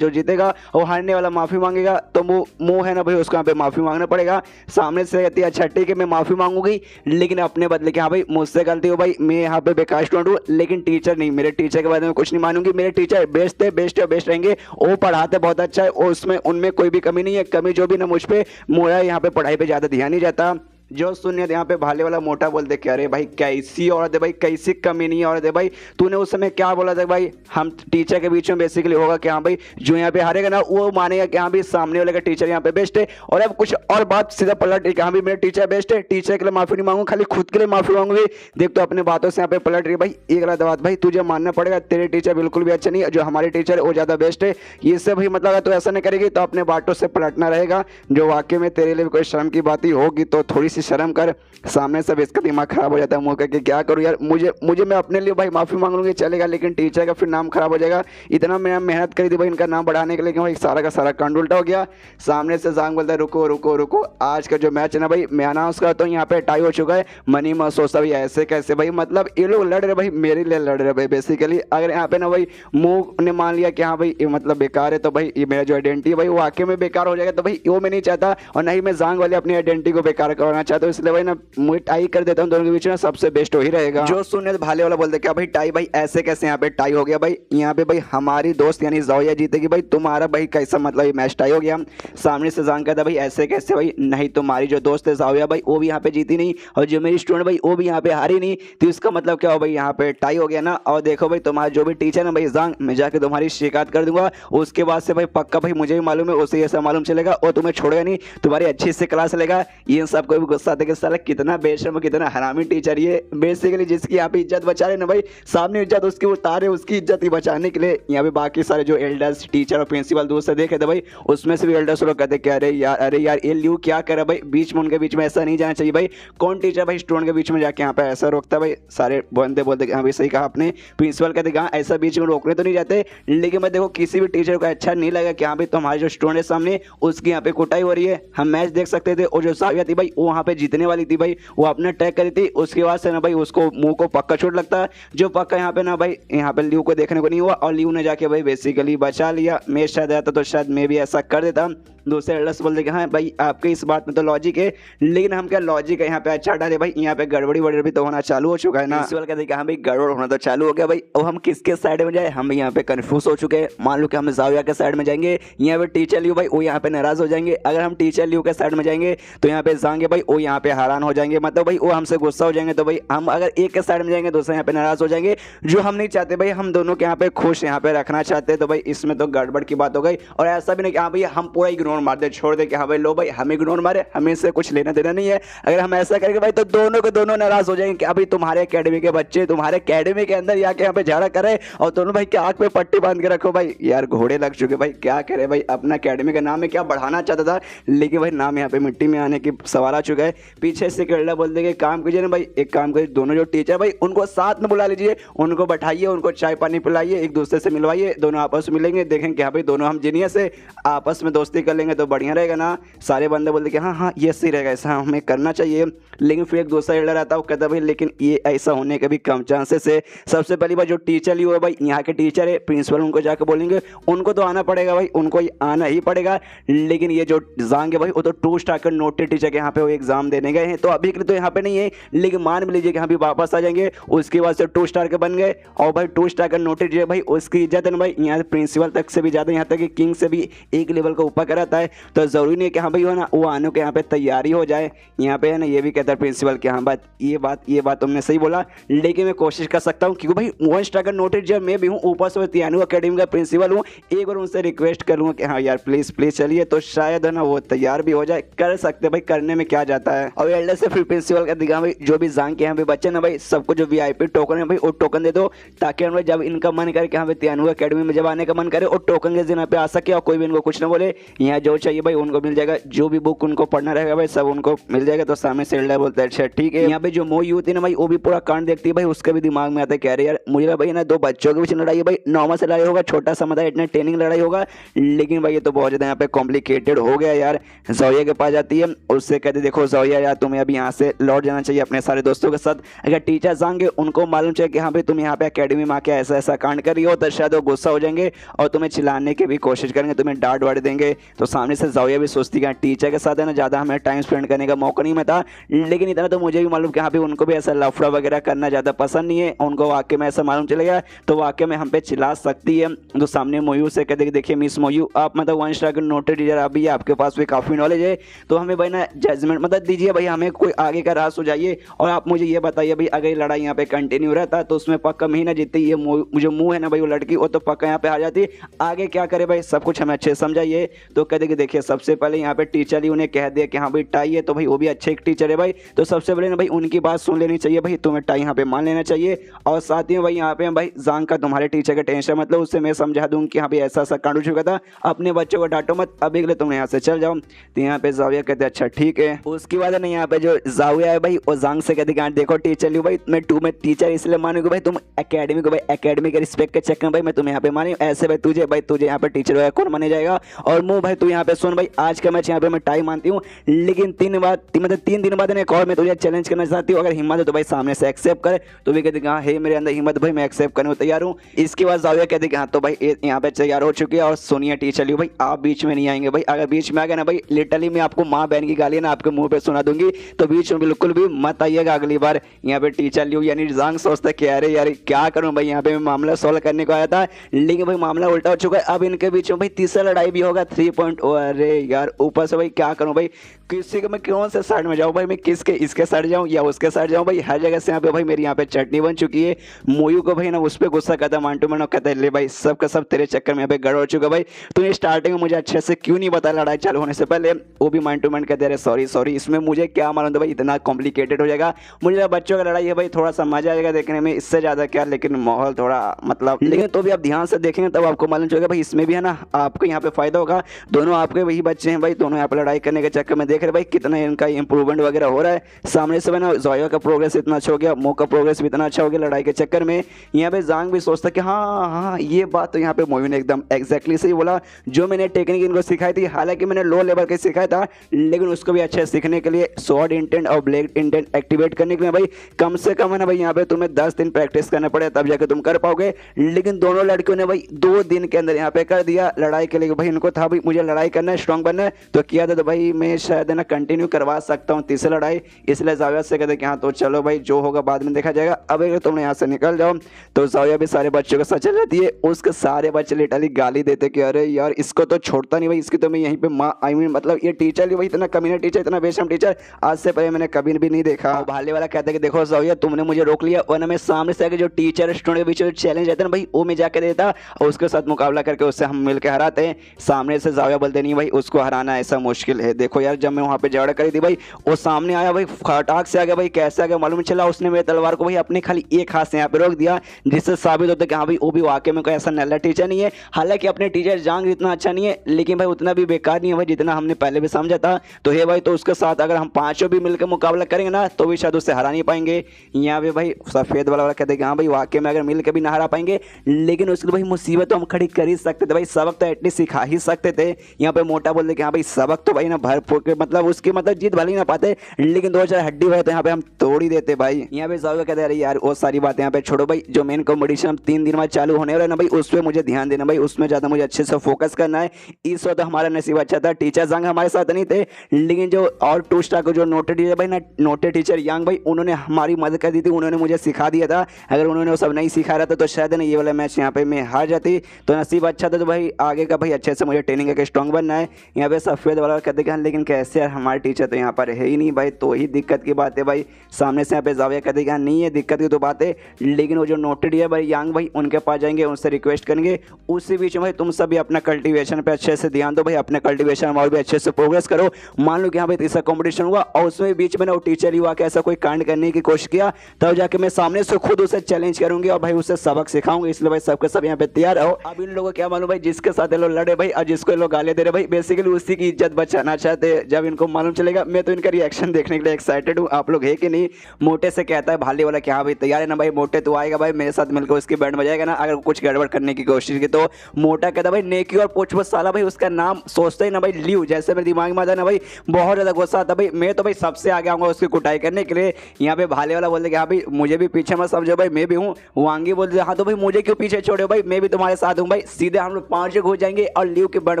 जीतेगा और हारने वाला माफी मांगेगा, तो वो मुंह है ना भाई उसको यहाँ पे माफी मांगना पड़ेगा। सामने से कहती है अच्छा ठीक है मैं माफी मांगूंगी, लेकिन अपने बदले कि हाँ भाई मुझसे गलती हो भाई, मैं यहाँ पे बेकार स्टूडेंट हूँ, लेकिन टीचर नहीं, मेरे टीचर के बारे में कुछ नहीं मानूंगी, मेरे टीचर बेस्ट है, बेस्ट है, बेस्ट रहेंगे, वो पढ़ाते बहुत अच्छा है, और उसमें उनमें कोई भी कमी नहीं है, कमी जो भी ना मुझ पे, मोड़ा यहाँ पे पढ़ाई पे ज्यादा ध्यान नहीं जाता। जो सुनिए यहाँ पे भाले वाला मोटा बोलते कि अरे भाई कैसी औरत है भाई, कैसी कमीनी औरत है भाई, तूने उस समय क्या बोला था भाई, हम टीचर के बीच में बेसिकली होगा कि हाँ भाई जो यहाँ पे हारेगा ना वो मानेगा कि हाँ भाई सामने वाले का टीचर यहाँ पे बेस्ट है, और अब कुछ और बात सीधा पलट रही कि हाँ भाई मेरे टीचर बेस्ट है, टीचर के लिए माफी नहीं मांगू, खाली खुद के लिए माफी मांगूंगी। देख तो अपने बातों से यहाँ पे पलट रही भाई, एक गलत बात भाई, तुझे मानना पड़ेगा तेरे टीचर बिल्कुल भी अच्छे नहीं है, जो हमारे टीचर है वो ज्यादा बेस्ट है। ये सब भाई मतलब अगर तू ऐसा नहीं करेगी तो अपने बातों से पलटना रहेगा, जो वाकई में तेरे लिए कोई शर्म की बात ही होगी तो थोड़ी सी शर्म कर। सामने सब इसका दिमाग खराब हो जाता है, मुंह करके क्या करूँ यार, मुझे मैं अपने लिए भाई माफी मांग लूंगी चलेगा, लेकिन टीचर का फिर नाम खराब हो जाएगा। इतना मैं मेहनत करी थी भाई इनका नाम बढ़ाने के लिए, भाई सारा का सारा कांड उल्टा हो गया। सामने से जांग बोलता है रुको रुको रुको, आज का जो मैच है ना भाई मैं अनाउंस करता हूँ, यहाँ पे टाई हो चुका है। मनी मत सोचता भाई ऐसे कैसे भाई, मतलब ये लोग लड़ रहे भाई मेरे लिए लड़ रहे भाई बेसिकली। अगर यहाँ पे ना भाई मुंह ने मान लिया कि हाँ भाई ये मतलब बेकार है, तो भाई ये मेरा जो आइडेंटिटी है भाई वो वाकई में बेकार हो जाएगा, तो भाई वो मैं नहीं चाहता, और नहीं मैं जांग वाले अपनी आइडेंटिटी को बेकार करवाना चाहता हूँ, इसलिए भाई ना मुझे टाई कर देता हूँ, दोनों के बीच में सबसे बेस्ट हो ही रहेगा। जो सुनिए भाले वाला बोलते क्या भाई टाई, भाई ऐसे कैसे यहाँ पे टाई हो गया भाई, यहाँ पे भाई हमारी दोस्त यानी ज़ोया जीतेगी भाई, तुम्हारा भाई कैसा मतलब ये मैच टाई हो गया। सामने से जांग कहता भाई ऐसे कैसे भाई, नहीं तुम्हारी जो दोस्त है ज़ोया भाई वो भी यहाँ पे जीती नहीं, और जो मेरी स्टूडेंट भाई वो भी यहाँ पे हारी नहीं, तो इसका मतलब क्या हो भाई यहाँ पे टाई हो गया ना। और देखो भाई तुम्हारा जो भी टीचर है भाई जांग, मैं जाके तुम्हारी शिकायत कर दूंगा, उसके बाद से भाई पक्का भाई मुझे भी मालूम है, उसे ऐसा मालूम चलेगा और तुम्हें छोड़ेगा नहीं, तुम्हारी अच्छी से क्लास लेगा। इन सबको भी गुस्सा आता है कि साला कितना बेशर्म कितना हरामी टीचर ये, बेसिकली जिसकी यहाँ पे इज्जत बचा रहे ना भाई, सामने इज्जत उसकी उतारे, उसकी इज्जत ही बचाने के लिए यहाँ पे बाकी सारे जो एल्डर्स टीचर और प्रिंसिपल दूसरे देखे थे भाई, उसमें से भी एल्डर्स लोग कहते कि अरे यार ये ल्यू क्या करे भाई, बीच में उनके बीच में ऐसा नहीं जाना चाहिए भाई, कौन टीचर भाई स्टूडेंट के बीच में जाके यहाँ पे ऐसा रोकता है भाई। सारे बंदे बोलते हाँ भाई सही कहा आपने। प्रिंसिपल कहते हाँ ऐसा बीच में रोकने तो नहीं जाते, लेकिन मैं देखो किसी भी टीचर को अच्छा नहीं लगा कि हाँ भाई तुम्हारे जो स्टूडेंट है सामने उसकी यहाँ पे कुटाई हो रही है। हम मैच देख सकते थे और जो साविया थी भाई वो वहाँ पे जीतने वाली थी भाई, वो अपना टैग करी थी, उसके बाद से ना भाई उसको मुंह को पक्का चोट लगता है, जो पक्का यहाँ पे ना भाई यहाँ पे ल्यू को देखने को नहीं हुआ और ल्यू ने जाके भाई बेसिकली बचा लिया। मैं शायद आता तो शायद मैं भी ऐसा कर देता। दूसरे एल्डर्स बोलते कि हाँ भाई आपके इस बात में तो लॉजिक है, लेकिन हम क्या लॉजिक है यहाँ पे अच्छा डाले भाई, यहाँ पे गड़बड़ी वड़बड़ी भी तो होना चालू हो चुका है ना। प्रिंसिपल कहते कि हाँ भाई गड़बड़ होना तो चालू हो गया भाई, अब हम किसके साइड में जाए, हम यहाँ पे कंफ्यूज हो चुके हैं। मान लो कि हम जाविया के साइड में जाएंगे, यहाँ पे टीचर ल्यू भाई वो यहाँ पे नाराज हो जाएंगे, अगर हम टीचर ल्यू के साइड में जाएंगे तो यहाँ पे जाएंगे भाई वो यहाँ पे हैरान हो जाएंगे, मतलब भाई वो हमसे गुस्सा हो जाएंगे। तो भाई हम अगर एक के साइड में जाएंगे दूसरे यहाँ पे नाराज हो जाएंगे, जो हम नहीं चाहते भाई, हम दोनों के यहाँ पे खुश यहाँ पे रखना चाहते हैं। तो भाई इसमें तो गड़बड़ की बात हो गई। और ऐसा भी नहीं कि हाँ भाई हम पूरा इग्नोर मार दे छोड़ दे कि हाँ भाई लो भाई हम इग्नोर मारे, हमें इससे कुछ लेना देना नहीं है। अगर हम ऐसा करेंगे भाई तो दोनों के दोनों नाराज हो जाएंगे कि अभी तुम्हारे एकेडमी के बच्चे तुम्हारे एकेडमी के अंदर जाके यहाँ पे झाड़ा करे और दोनों भाई क्या आंख पे पट्टी बांध के रखो भाई। यार घोड़े लग चुके भाई, क्या करे भाई, अपना एकेडमी का नाम है क्या बढ़ाना चाहता था, लेकिन भाई नाम यहाँ पे मिट्टी में आने की सवाल आ चुका है। पीछे से केरला बोल देंगे काम कीजिए ना भाई, एक काम करिए दोनों जो टीचर भाई उनको साथ में बुला लीजिए, उनको बैठाइए, उनको चाय पानी पिलाइए, एक दूसरे से मिलवाइए, दोनों आपस में मिलेंगे, देखेंगे कि हाँ भाई दोनों हम जीनियस है, आपस में दोस्ती कर लेंगे तो बढ़िया रहेगा ना। सारे बंदे बोलते कि हाँ हाँ ये सही रहेगा, ऐसा हमें करना चाहिए। लेकिन फिर एक दूसरा एल्डर आता है, वो कहता भाई लेकिन ये ऐसा होने के भी कम चांसेस है। सबसे पहली बार जो टीचर ली हुआ है भाई यहाँ के टीचर है, प्रिंसिपल उनको जाकर बोलेंगे, उनको तो आना पड़ेगा भाई, उनको आना ही पड़ेगा। लेकिन ये जो जांग है भाई वो तो 2 स्टार का नोटेड टीचर के यहाँ पे वो एग्जाम देने गए हैं, तो अभी के लिए तो यहाँ पे नहीं है, लेकिन मान भी लीजिए कि हाँ भी वापस आ जाएंगे, उसके बाद से 2 स्टार के बन गए और भाई 2 स्टार का नोटेड जो है भाई उसकी इज्जत है ना भाई यहाँ प्रिंसिपल तक से भी ज़्यादा, यहाँ तक कि किंग से भी एक लेवल का ऊपर कराता है। तो ज़रूरी नहीं है कि हाँ भाई हो ना वो आने के यहाँ पे तैयारी हो जाए। यहाँ पे है ना ये भी कहता है प्रिंसिपल कि हाँ ये बात तुमने सही बोला, लेकिन मैं कोशिश कर सकता हूँ क्योंकि भाई 1 स्टार का नोटेड जब मैं भी हूँ, ऊपर से तियानू अकेडमी का प्रिंसिपल हूँ, एक बार उनसे रिक्वेस्ट करूँगा कि हाँ यार प्लीज़ चलिए, तो शायद है ना वो तैयार भी हो जाए, कर सकते भाई, करने में क्या जाता है। और एल्डर से फिर प्रिंसिपल का दिखा भाई जो भी जांग के यहाँ पे बच्चे ना भाई सबको जो VIP टोकन है भाई वो टोकन दे दो, ताकि हम जब इनका मन करे कि हाँ भाई तियानू अकेडमी में जब आने का मन करे और टोकन के दिन यहाँ पे आ सके और कोई भी इनको कुछ ना बोले, यहाँ जो चाहिए भाई उनको मिल जाएगा, जो भी बुक उनको पढ़ना रहेगा भाई सब उनको मिल जाएगा। तो सामने से एल्डर बोलता है अच्छा ठीक है। यहाँ पे जो मो यूथ है ना भाई वो भी पूरा कांड देखती है भाई, उसके भी दिमाग में आता है कह रहे यार मुझे भाई ना 2 बच्चों के बीच लड़ाई है भाई, नॉर्मल से लड़ाई होगा, छोटा सा मतलब इतना ट्रेनिंग लड़ाई होगा, लेकिन भाई ये तो बहुत ज़्यादा यहाँ पे कॉम्प्लिकेटेड हो गया यार। जोया के पास जाती है, उससे कहते देखो जोया यार तुम्हें अभी यहाँ से लौट जाना चाहिए अपने सारे दोस्तों के साथ, अगर टीचर जाएंगे उनको मालूम चाहिए कि हाँ भाई तुम यहाँ पे अकेडमी में आके ऐसा कांड कर रही हो, तो शायद वो गुस्सा हो जाएंगे और तुम्हें चिल्लाने की भी कोशिश करेंगे, तुम्हें डांट वाट देंगे। तो सामने से जोया भी सोचती है टीचर के साथ है ना ज़्यादा हमें टाइम स्पेंड करने का मौका नहीं मिलता, लेकिन इतना तो मुझे भी मालूम कि हाँ भाई उनको भी ऐसा लफड़ा वगैरह करना ज़्यादा पसंद नहीं है, उनको वाकई में ऐसा मालूम चलेगा तो वाकई में हम पे चिल्ला सकती है। तो सामने मोयू से कहते देखिए मिस मोयू आप मतलब 1 स्टार के नोटेड टीचर अभी आपके पास भी काफ़ी नॉलेज है, तो हमें भाई ना जजमेंट मतलब दीजिए भाई, हमें कोई आगे का राह सुझाइए और आप मुझे ये बताइए भाई अगर लड़ाई यहाँ पे कंटिन्यू रहता तो उसमें पक्का महीना जीतती, ये जो मुँह है ना भाई वो लड़की वो तो पक्का यहाँ पे आ जाती, आगे क्या करे भाई सब कुछ हमें अच्छे समझाइए। तो कहते कि देखिए सबसे पहले यहाँ पे टीचर ही उन्हें कह दिया कि हाँ भाई टाई है, तो भाई वो भी अच्छे एक टीचर है भाई, तो सबसे पहले ना भाई उनकी बात सुन लेनी चाहिए भाई, तुम्हें टाई यहाँ पे मान लेना चाहिए। और साथ ही भाई यहाँ पे भाई जांग का तुम्हारे टीचर का टेंशन मतलब उससे मैं समझा दूँ कि हाँ भाई ऐसा कांड हो चुका था, अपने बच्चों को डांटो मत, अभी के लिए तुम यहाँ से चल जाओ। तो यहाँ पे जाविया कहते अच्छा ठीक है। उसके बाद ना यहाँ पे जो जाविया है भाई वो जांग से कहते कि देखो टीचर ली भाई मैं तुम्हें टीचर इसलिए मानूंगी भाई, तुम एकेडमी को भाई एकेडमी के रिस्पेक्ट के चक्कर में भाई मैं तुम्हें यहाँ पे मानी, ऐसे भाई तुझे यहाँ पे टीचर वगैरह कौन माने जाएगा। और मुँह भाई तू यहाँ पे सुन भाई, आज का मैच यहाँ पे मैं टाई मानती हूँ, लेकिन 3 दिन बाद एक और मैं तुझे चैलेंज करना चाहती हूँ, अगर हिम्मत है तो भाई सामने से एक्सेप्ट करे। तो भी कहते हाँ हे मेरे अंदर हिम्मत भाई मैं एक्सेप्ट करने को तैयार हूँ। इसके बाद जाविया कहते कि हाँ तो भाई यहाँ पे तैयार हो चुकी है और सोनिया टीचर ली भाई आप बीच में नहीं आएंगे भाई, अगर बीच में आ गए ना भाई लिटरली मैं आपको माँ बहन की गाली ना आपके मुंह पे सुना दूंगी, तो बीच में बिल्कुल भी मत आइएगा अगली बार। यहाँ पे टीचर ली यानी जांग सोचता कि अरे यार क्या करूँ भाई, यहाँ पे मैं मामला सॉल्व करने को आया था, लेकिन भाई मामला उल्टा हो चुका है, अब इनके बीच में भाई तीसरा लड़ाई भी होगा 3.0। अरे यार ऊपर से भाई क्या करूँ भाई किसी के मैं कौन से साइड में जाऊँ भाई, मैं किसके इसके साइड जाऊँ या उसके साइड जाऊँ भाई, हर जगह से यहाँ पे भाई मेरी यहाँ पे चटनी बन चुकी है। मोयू को भाई ना उस पर गुस्सा करता मांटू मैंने कहता है ले भाई सब का सब तेरे चक्कर में यहाँ पे गड़बड़ हो चुका भाई, तूने स्टार्टिंग में मुझे अच्छे से क्यों नहीं बताया लड़ाई चालू होने से पहले। वो भी मांटू मैन कहते अरे सॉरी सॉरी, इसमें मुझे क्या मालूम था भाई इतना कॉम्प्लिकेटेड हो जाएगा, मुझे बच्चों का लड़ाई है भाई थोड़ा सा मजा आएगा देखने में, इससे ज़्यादा क्या, लेकिन माहौल थोड़ा मतलब, लेकिन तो भी आप ध्यान से देखेंगे तब आपको मालूम चलेगा भाई इसमें भी है ना आपको यहाँ पे फायदा होगा। दोनों आपके वही बच्चे हैं भाई, दोनों यहाँ पे लड़ाई करने के चक्कर में देख रहे भाई कितना इनका इंप्रूवमेंट वगैरह हो रहा है। सामने से ना जोया का प्रोग्रेस इतना अच्छा हो गया, मो का प्रोग्रेस भी इतना अच्छा हो गया लड़ाई के चक्कर में। यहाँ पे जांग भी सोचता कि हाँ हाँ ये बात तो यहाँ पे मोयू ने एकदम एग्जैक्टली सही बोला, जो मैंने टेक्निक इनको सिखाई थी, हालांकि मैंने लो लेवल के सिखाया था, लेकिन उसको भी अच्छे सीखने के लिए स्वॉर्ड इंटेंट और ब्लेड इंटेंट एक्टिवेट करने के लिए भाई कम से कम है ना भाई यहाँ पे तुम्हें 10 दिन प्रैक्टिस करना पड़े तब जाके तुम कर पाओगे। लेकिन दोनों लड़कियों ने भाई 2 दिन के अंदर यहाँ पे कर दिया लड़ाई के लिए। भाई इनको था भाई मुझे लड़ाई करना है, स्ट्रांग बनना है, तो किया था, तो भाई मैं शायद है ना कंटिन्यू करवा सकता हूँ तीसरी लड़ाई, इसलिए जाविया से कहते कि हाँ तो चलो भाई जो होगा बाद में देखा जाएगा, अब अगर तुमने यहाँ से निकल जाओ। तो जाविया भी सारे बच्चों के साथ चल जाती है, उसके सारे बच्चे लिटरली गाली देते कि अरे यार इसको तो छोड़ता नहीं भाई, इसकी तो मैं यहीं पे माँ आई मीन मतलब ये टीचर भी भाई इतना कमीना टीचर, इतना बेशरम टीचर आज से पहले मैंने कभी भी नहीं देखा। भाले वाला कहता है कि देखो जाविया तुमने मुझे रोक लिया, वरना मैं सामने से आके जो टीचर स्टूडेंट के बीच में चैलेंज रहता है ना भाई वो मैं जाके देता और उसके साथ मुकाबला करके उससे हम मिलकर हराते हैं। सामने से जाविया बोलते नहीं भाई उसको हराना ऐसा मुश्किल है। देखो यार जब मैं वहाँ पे झगड़ा करी थी भाई वो सामने आया भाई फटाक से आ गया भाई, कैसे आ गया मालूम चला, उसने मेरे तलवार को भाई अपने खाली एक हाथ से यहाँ पे रोक दिया, जिससे साबित होता है कि हाँ भाई वो भी वाकई में कोई ऐसा नल्ला टीचर नहीं है। हालांकि अपने टीचर जांग इतना अच्छा नहीं है, लेकिन भाई उतना भी बेकार नहीं है भाई जितना हमने पहले भी समझा था। तो है भाई तो उसके साथ अगर हम पांचों भी मिलकर मुकाबला करेंगे ना तो भी शायद उससे हरा नहीं पाएंगे। यहाँ पे भाई सफेद वाला कहते हैं कि हाँ भाई वाकई में अगर मिलकर भी ना हरा पाएंगे, लेकिन उसके भाई मुसीबत तो हम खड़ी कर ही सकते थे भाई, सबक तो एटलीस्ट सिखा ही सकते थे। यहाँ पे मोटा बोलते कि हाँ भाई सबक तो भाई ना भरपूर के मतलब उसकी मतलब जीत भले ही ना पाते, लेकिन 2-4 हड्डी भाई तो यहाँ पे हम तोड़ ही देते भाई। यहाँ पे जाविया कहते हैं यार वो सारी बातें यहाँ पे छोड़ो भाई, जो मेन कॉम्पिटिशन 3 दिन में चालू होने वाला है ना भाई उस पर मुझे ध्यान देना भाई, उसमें ज़्यादा मुझे अच्छे से फोकस करना है। इस वक्त हमारा नसीब अच्छा था, टीचर जांग हमारे साथ नहीं थे, लेकिन जो और 2 स्टार को जो नोटेड टीचर भाई ना नोटेड टीचर यांग भाई उन्होंने हमारी मदद कर दी थी, उन्होंने मुझे सिखा दिया था। अगर उन्होंने वो सब नहीं सिखा रहा था तो शायद ना ये वाला मैच यहाँ पे मैं हार जाती, तो नसीब अच्छा था। तो भाई आगे का भाई अच्छे से मुझे ट्रेनिंग करके स्ट्रॉन्ग बनना है। यहाँ पे सफेद वाला कहते हैं लेकिन कैसे यार हमारे टीचर तो यहाँ पर है ही नहीं भाई, तो ही दिक्कत की बात है भाई। सामने से यहाँ पे जाविया कहते हैं नहीं है दिक्कत की तो बात है, लेकिन वो जो नोटेड है भाई यांग भाई उनके पास जाएंगे, उनसे रिक्वेस्ट करेंगे। उसी बीच में भाई तुम सभी अपना कल्टिवेशन पे अच्छे से ध्यान दो भाई, अपने कल्टिवेशन और भी अच्छे से प्रोग्रेस करो। मान लो कि यहाँ पे तीसरा कॉम्पिटिशन हुआ और उसमें बीच में ना वो टीचर युवा के ऐसा कोई कांड करने की कोशिश किया, तब जाके मैं सामने से खुद उसे चैलेंज करूंगी और भाई उसे सबक सिखाऊंगा। इसलिए भाई सबके सब यहाँ पे तैयार रहो। अब इन लोगों को क्या मालूम भाई जिसके साथ लोग लड़े भाई और जिसको लोग गाली दे रहे भाई बेसिकली उसी की इज्जत बचाना चाहते हैं। जब इनको मालूम चलेगा मैं तो इनका रिएक्शन देखने के लिए एक्साइटेड हूँ, आप लोग है कि नहीं। मोटे से कहता है भाले वाला कि हाँ भाई तैयार है ना भाई, मोटे तो आएगा भाई मेरे साथ मिलकर उसकी बैंड बजाएगा ना अगर कुछ गड़बड़ करने की कोशिश की। तो मोटा कहता भाई नेकी और पूछ साला भाई उसका नाम सोचते ही ना भाई लियो, जैसे मेरे दिमाग में आता ना भाई बहुत ज्यादा गुस्सा आता भाई, मैं तो भाई सबसे आगे आऊंगा उसकी कुटाई करने के लिए। यहाँ पे भाले वाला बोलते कि हाँ भाई मुझे भी पीछे मत समझो भाई मैं भी हूँ। वांगी बोलते हाँ तो भाई मुझे क्यों पीछे छोड़े भाई मैं भी तुम्हारे साथ हूँ भाई। सीधे हम लोग 5 लोग हो जाएंगे और लियो की बैंड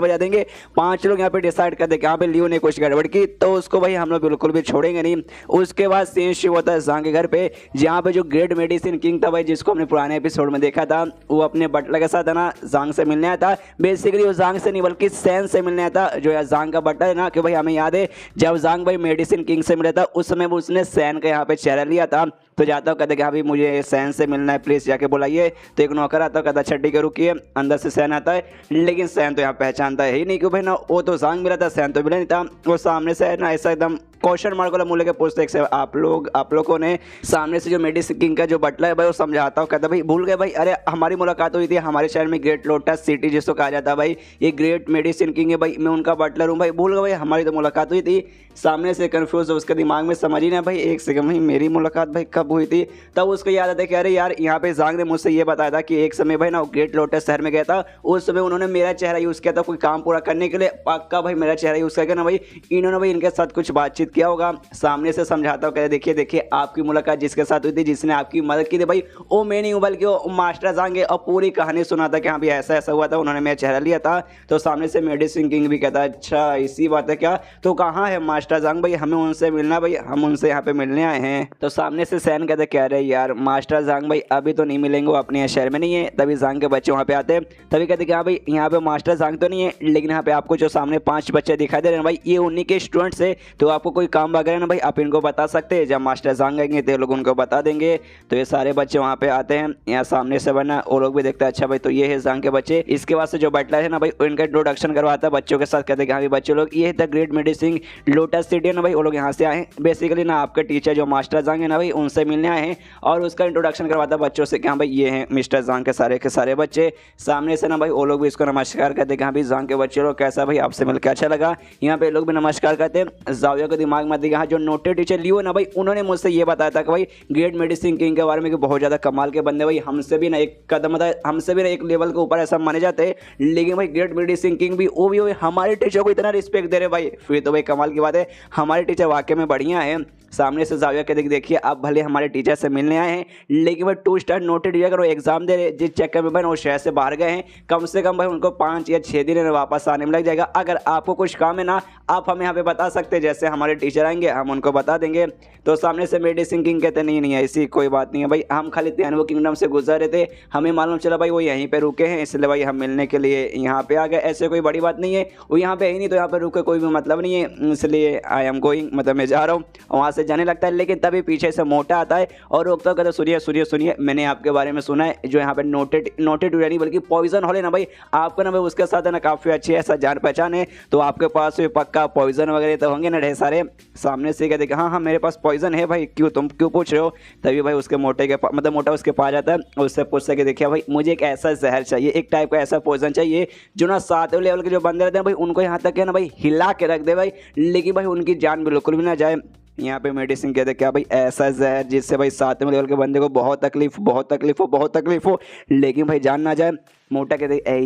बजा देंगे। 5 लोग यहाँ पे डिसाइड कर देंगे यहाँ पे लियो ने कुछ गड़बड़ की तो उसको भाई हम लोग बिल्कुल भी छोड़ेंगे नहीं। उसके बाद सीन शुरू होता है जांग के घर पे, जहाँ पे जो ग्रेट मेडिसिन किंग था भाई जिसको हमने पुराने एपिसोड में देखा था, वो अपने बटलर के साथ है ना जांग से मिलने आया था। बेसिकली वो जांग से नहीं बल्कि सैन से मिलने आया था, जो है जांग का बटलर है ना। कि भाई हमें याद है जब जांग भाई मेडिसिन किंग से मिला था उस समय उसने सैन का यहाँ पे चेहरा लिया था। तो जाता हूँ कहते कि हाँ भाई मुझे सैन से मिलना है प्लीज़ जाके बुलाइए। तो एक नौकर आता है कहता अच्छा ठीक है रुकिए। अंदर से सैन आता है, लेकिन सैन तो यहाँ पहचानता है ही नहीं क्यों भाई ना वो तो जांग मिला था, सैन तो मिला नहीं था। वो सामने से ना ऐसा एकदम क्वेश्चन मार्क वाला मुँह लेके पूछते हैं आप लोगों ने सामने से जो मेडिसिन किंग का जो बटलर है भाई वो समझाता हूँ कहता भाई भूल गए भाई, अरे हमारी मुलाकात हुई थी हमारे शहर में ग्रेट लोटस सिटी जिसको कहा जाता है भाई, ये ग्रेट मेडिसिन किंग है भाई, मैं उनका बटलर हूँ भाई, भूल गए भाई हमारी तो मुलाकात हुई थी। सामने से कन्फ्यूज है उसके दिमाग में समझ ही ना भाई एक सेकंड भाई मेरी मुलाकात भाई कब हुई थी। तब उसको याद आता है कि अरे यार यहाँ पे जांग ने मुझसे ये बताया था कि एक समय भाई ना ग्रेट लोटस शहर में गया था, उस समय उन्होंने मेरा चेहरा यूज़ किया था कोई काम पूरा करने के लिए। पक्का भाई मेरा चेहरा यूज़ करके ना भाई इन्होंने भाई इनके साथ कुछ बातचीत बातचीत किया होगा, सामने से समझाता हूँ, कहते देखिए देखिए आपकी मुलाकात जिसके साथ हुई थी, जिसने आपकी मदद की थी भाई, वो मैं नहीं हूँ बल्कि वो मास्टर ज़ांग है। और पूरी कहानी सुनाता कि हाँ भाई ऐसा ऐसा हुआ था, उन्होंने मेरा चेहरा लिया था। तो सामने से मेडिसिन किंग भी कहता अच्छा इसी बात है क्या, तो कहाँ है मास्टर ज़ांग भाई, हमें उनसे मिलना भाई, हम उनसे यहाँ पे मिलने आए हैं। तो सामने से सैन कहते कह रहे यार मास्टर ज़ांग भाई अभी तो नहीं मिलेंगे, वो अपने शहर में नहीं है। तभी ज़ांग के बच्चे वहाँ पे आते हैं, तभी कहते कि हाँ भाई यहाँ पे मास्टर ज़ांग तो नहीं है, लेकिन यहाँ पे आपको जो सामने 5 बच्चे दिखाई दे रहे हैं भाई, ये उन्हीं के स्टूडेंट्स है। तो आपको कोई काम वगैरह ना भाई आप इनको बता सकते हैं, जब मास्टर ज़ांग आएंगे तो लोग उनको बता देंगे। तो ये सारे बच्चे वहाँ पे आते हैं, यहाँ सामने से बना वो लोग भी देखते हैं अच्छा भाई तो ये है ज़ांग के बच्चे। इसके बाद से जो बटलर है ना भाई इनका इंट्रोडक्शन करवाता है बच्चों के साथ, कहते हैं कि हाँ भाई बच्चे लोग ये है the great medicine lotus city है ना भाई, वो लोग यहाँ से आए हैं बेसिकली ना आपके टीचर जो मास्टर ज़ांग है ना भाई उनसे मिलने आए हैं। और उसका इंट्रोडक्शन करवाता है बच्चों से कि हाँ भाई ये हैं मिस्टर ज़ांग के सारे बच्चे। सामने से ना भाई वो लोग भी इसको नमस्कार करते हैं कि हाँ भाई ज़ांग के बच्चे लोग कैसा भाई आपसे मिलकर अच्छा लगा। यहाँ पे लोग भी नमस्कार करते हैं। ज़ाविया को दिमाग में देखा जो नोटेड टीचर लियो ना भाई, उन्होंने मुझसे ये बताया था कि भाई ग्रेट मेडिसिन किंग के बारे में कि बहुत ज़्यादा कमाल के बंदे भाई, हमसे भी ना एक कदम मतलब हमसे भी ना एक लेवल के ऊपर ऐसा माने जाते हैं। लेकिन भाई ग्रेट मेडिसिन किंग भी वो भी हमारे टीचर को इतना रिस्पेक्ट दे रहे भाई, फिर तो भाई कमाल की बात है, हमारे टीचर वाकई में बढ़िया है। सामने से ज़ाविया के देखिए आप भले हमारे टीचर से मिलने आए हैं, लेकिन भाई 2 स्टार नोटेड टीचर करो एग्जाम दे रहे, जिस चक्कर में भाई वो शहर से बाहर गए हैं, कम से कम भाई उनको 5 या 6 दिन वापस आने में लग जाएगा। अगर आपको कुछ काम है ना आप हमें यहाँ पे बता सकते हैं, जैसे हमारे टीचर आएंगे हम उनको बता देंगे। तो सामने से मेडिसिन किंग कहते नहीं ऐसी कोई बात नहीं है भाई, हम खाली त्यानवो किंगडम से गुजर रहे थे, हमें मालूम चला भाई वो यहीं पे रुके हैं, इसलिए भाई हम मिलने के लिए यहाँ पे आ गए, ऐसे कोई बड़ी बात नहीं है, वो यहाँ पे ही नहीं तो यहाँ पे रुके कोई भी मतलब नहीं है, इसलिए आई एम गोइंग मतलब मैं जा रहा हूँ। वहाँ से जाने लगता है, लेकिन तभी पीछे से मोटा आता है और रोकता कहता सुनिए मैंने आपके बारे में सुना है, जो यहाँ पे नोटेड नहीं बल्कि पॉइजन हॉल है ना भाई, आपको ना भाई उसके साथ है ना काफ़ी अच्छी ऐसा जान पहचान है, तो आपके पास पक्का पॉइजन वगैरह तो होंगे ना ढेर सारे। सामने से कहते हाँ मेरे पास पॉइजन है भाई, तुम क्यों पूछ रहे हो। तभी भाई उसके मोटा उसके पास जाता है, उससे पूछ सके देखिए भाई मुझे एक ऐसा जहर चाहिए, एक टाइप का ऐसा पॉइजन चाहिए जो ना 7वें लेवल के जो बंदे रहते हैं भाई उनको यहाँ तक है ना भाई हिला के रख दे भाई, लेकिन भाई उनकी जान बिल्कुल भी ना जाए। यहाँ पे मेडिसिन कहते क्या भाई ऐसा जहर जिससे भाई 7वें लेवल के बंदे को बहुत तकलीफ हो लेकिन भाई जान ना जाए। मोटा कहते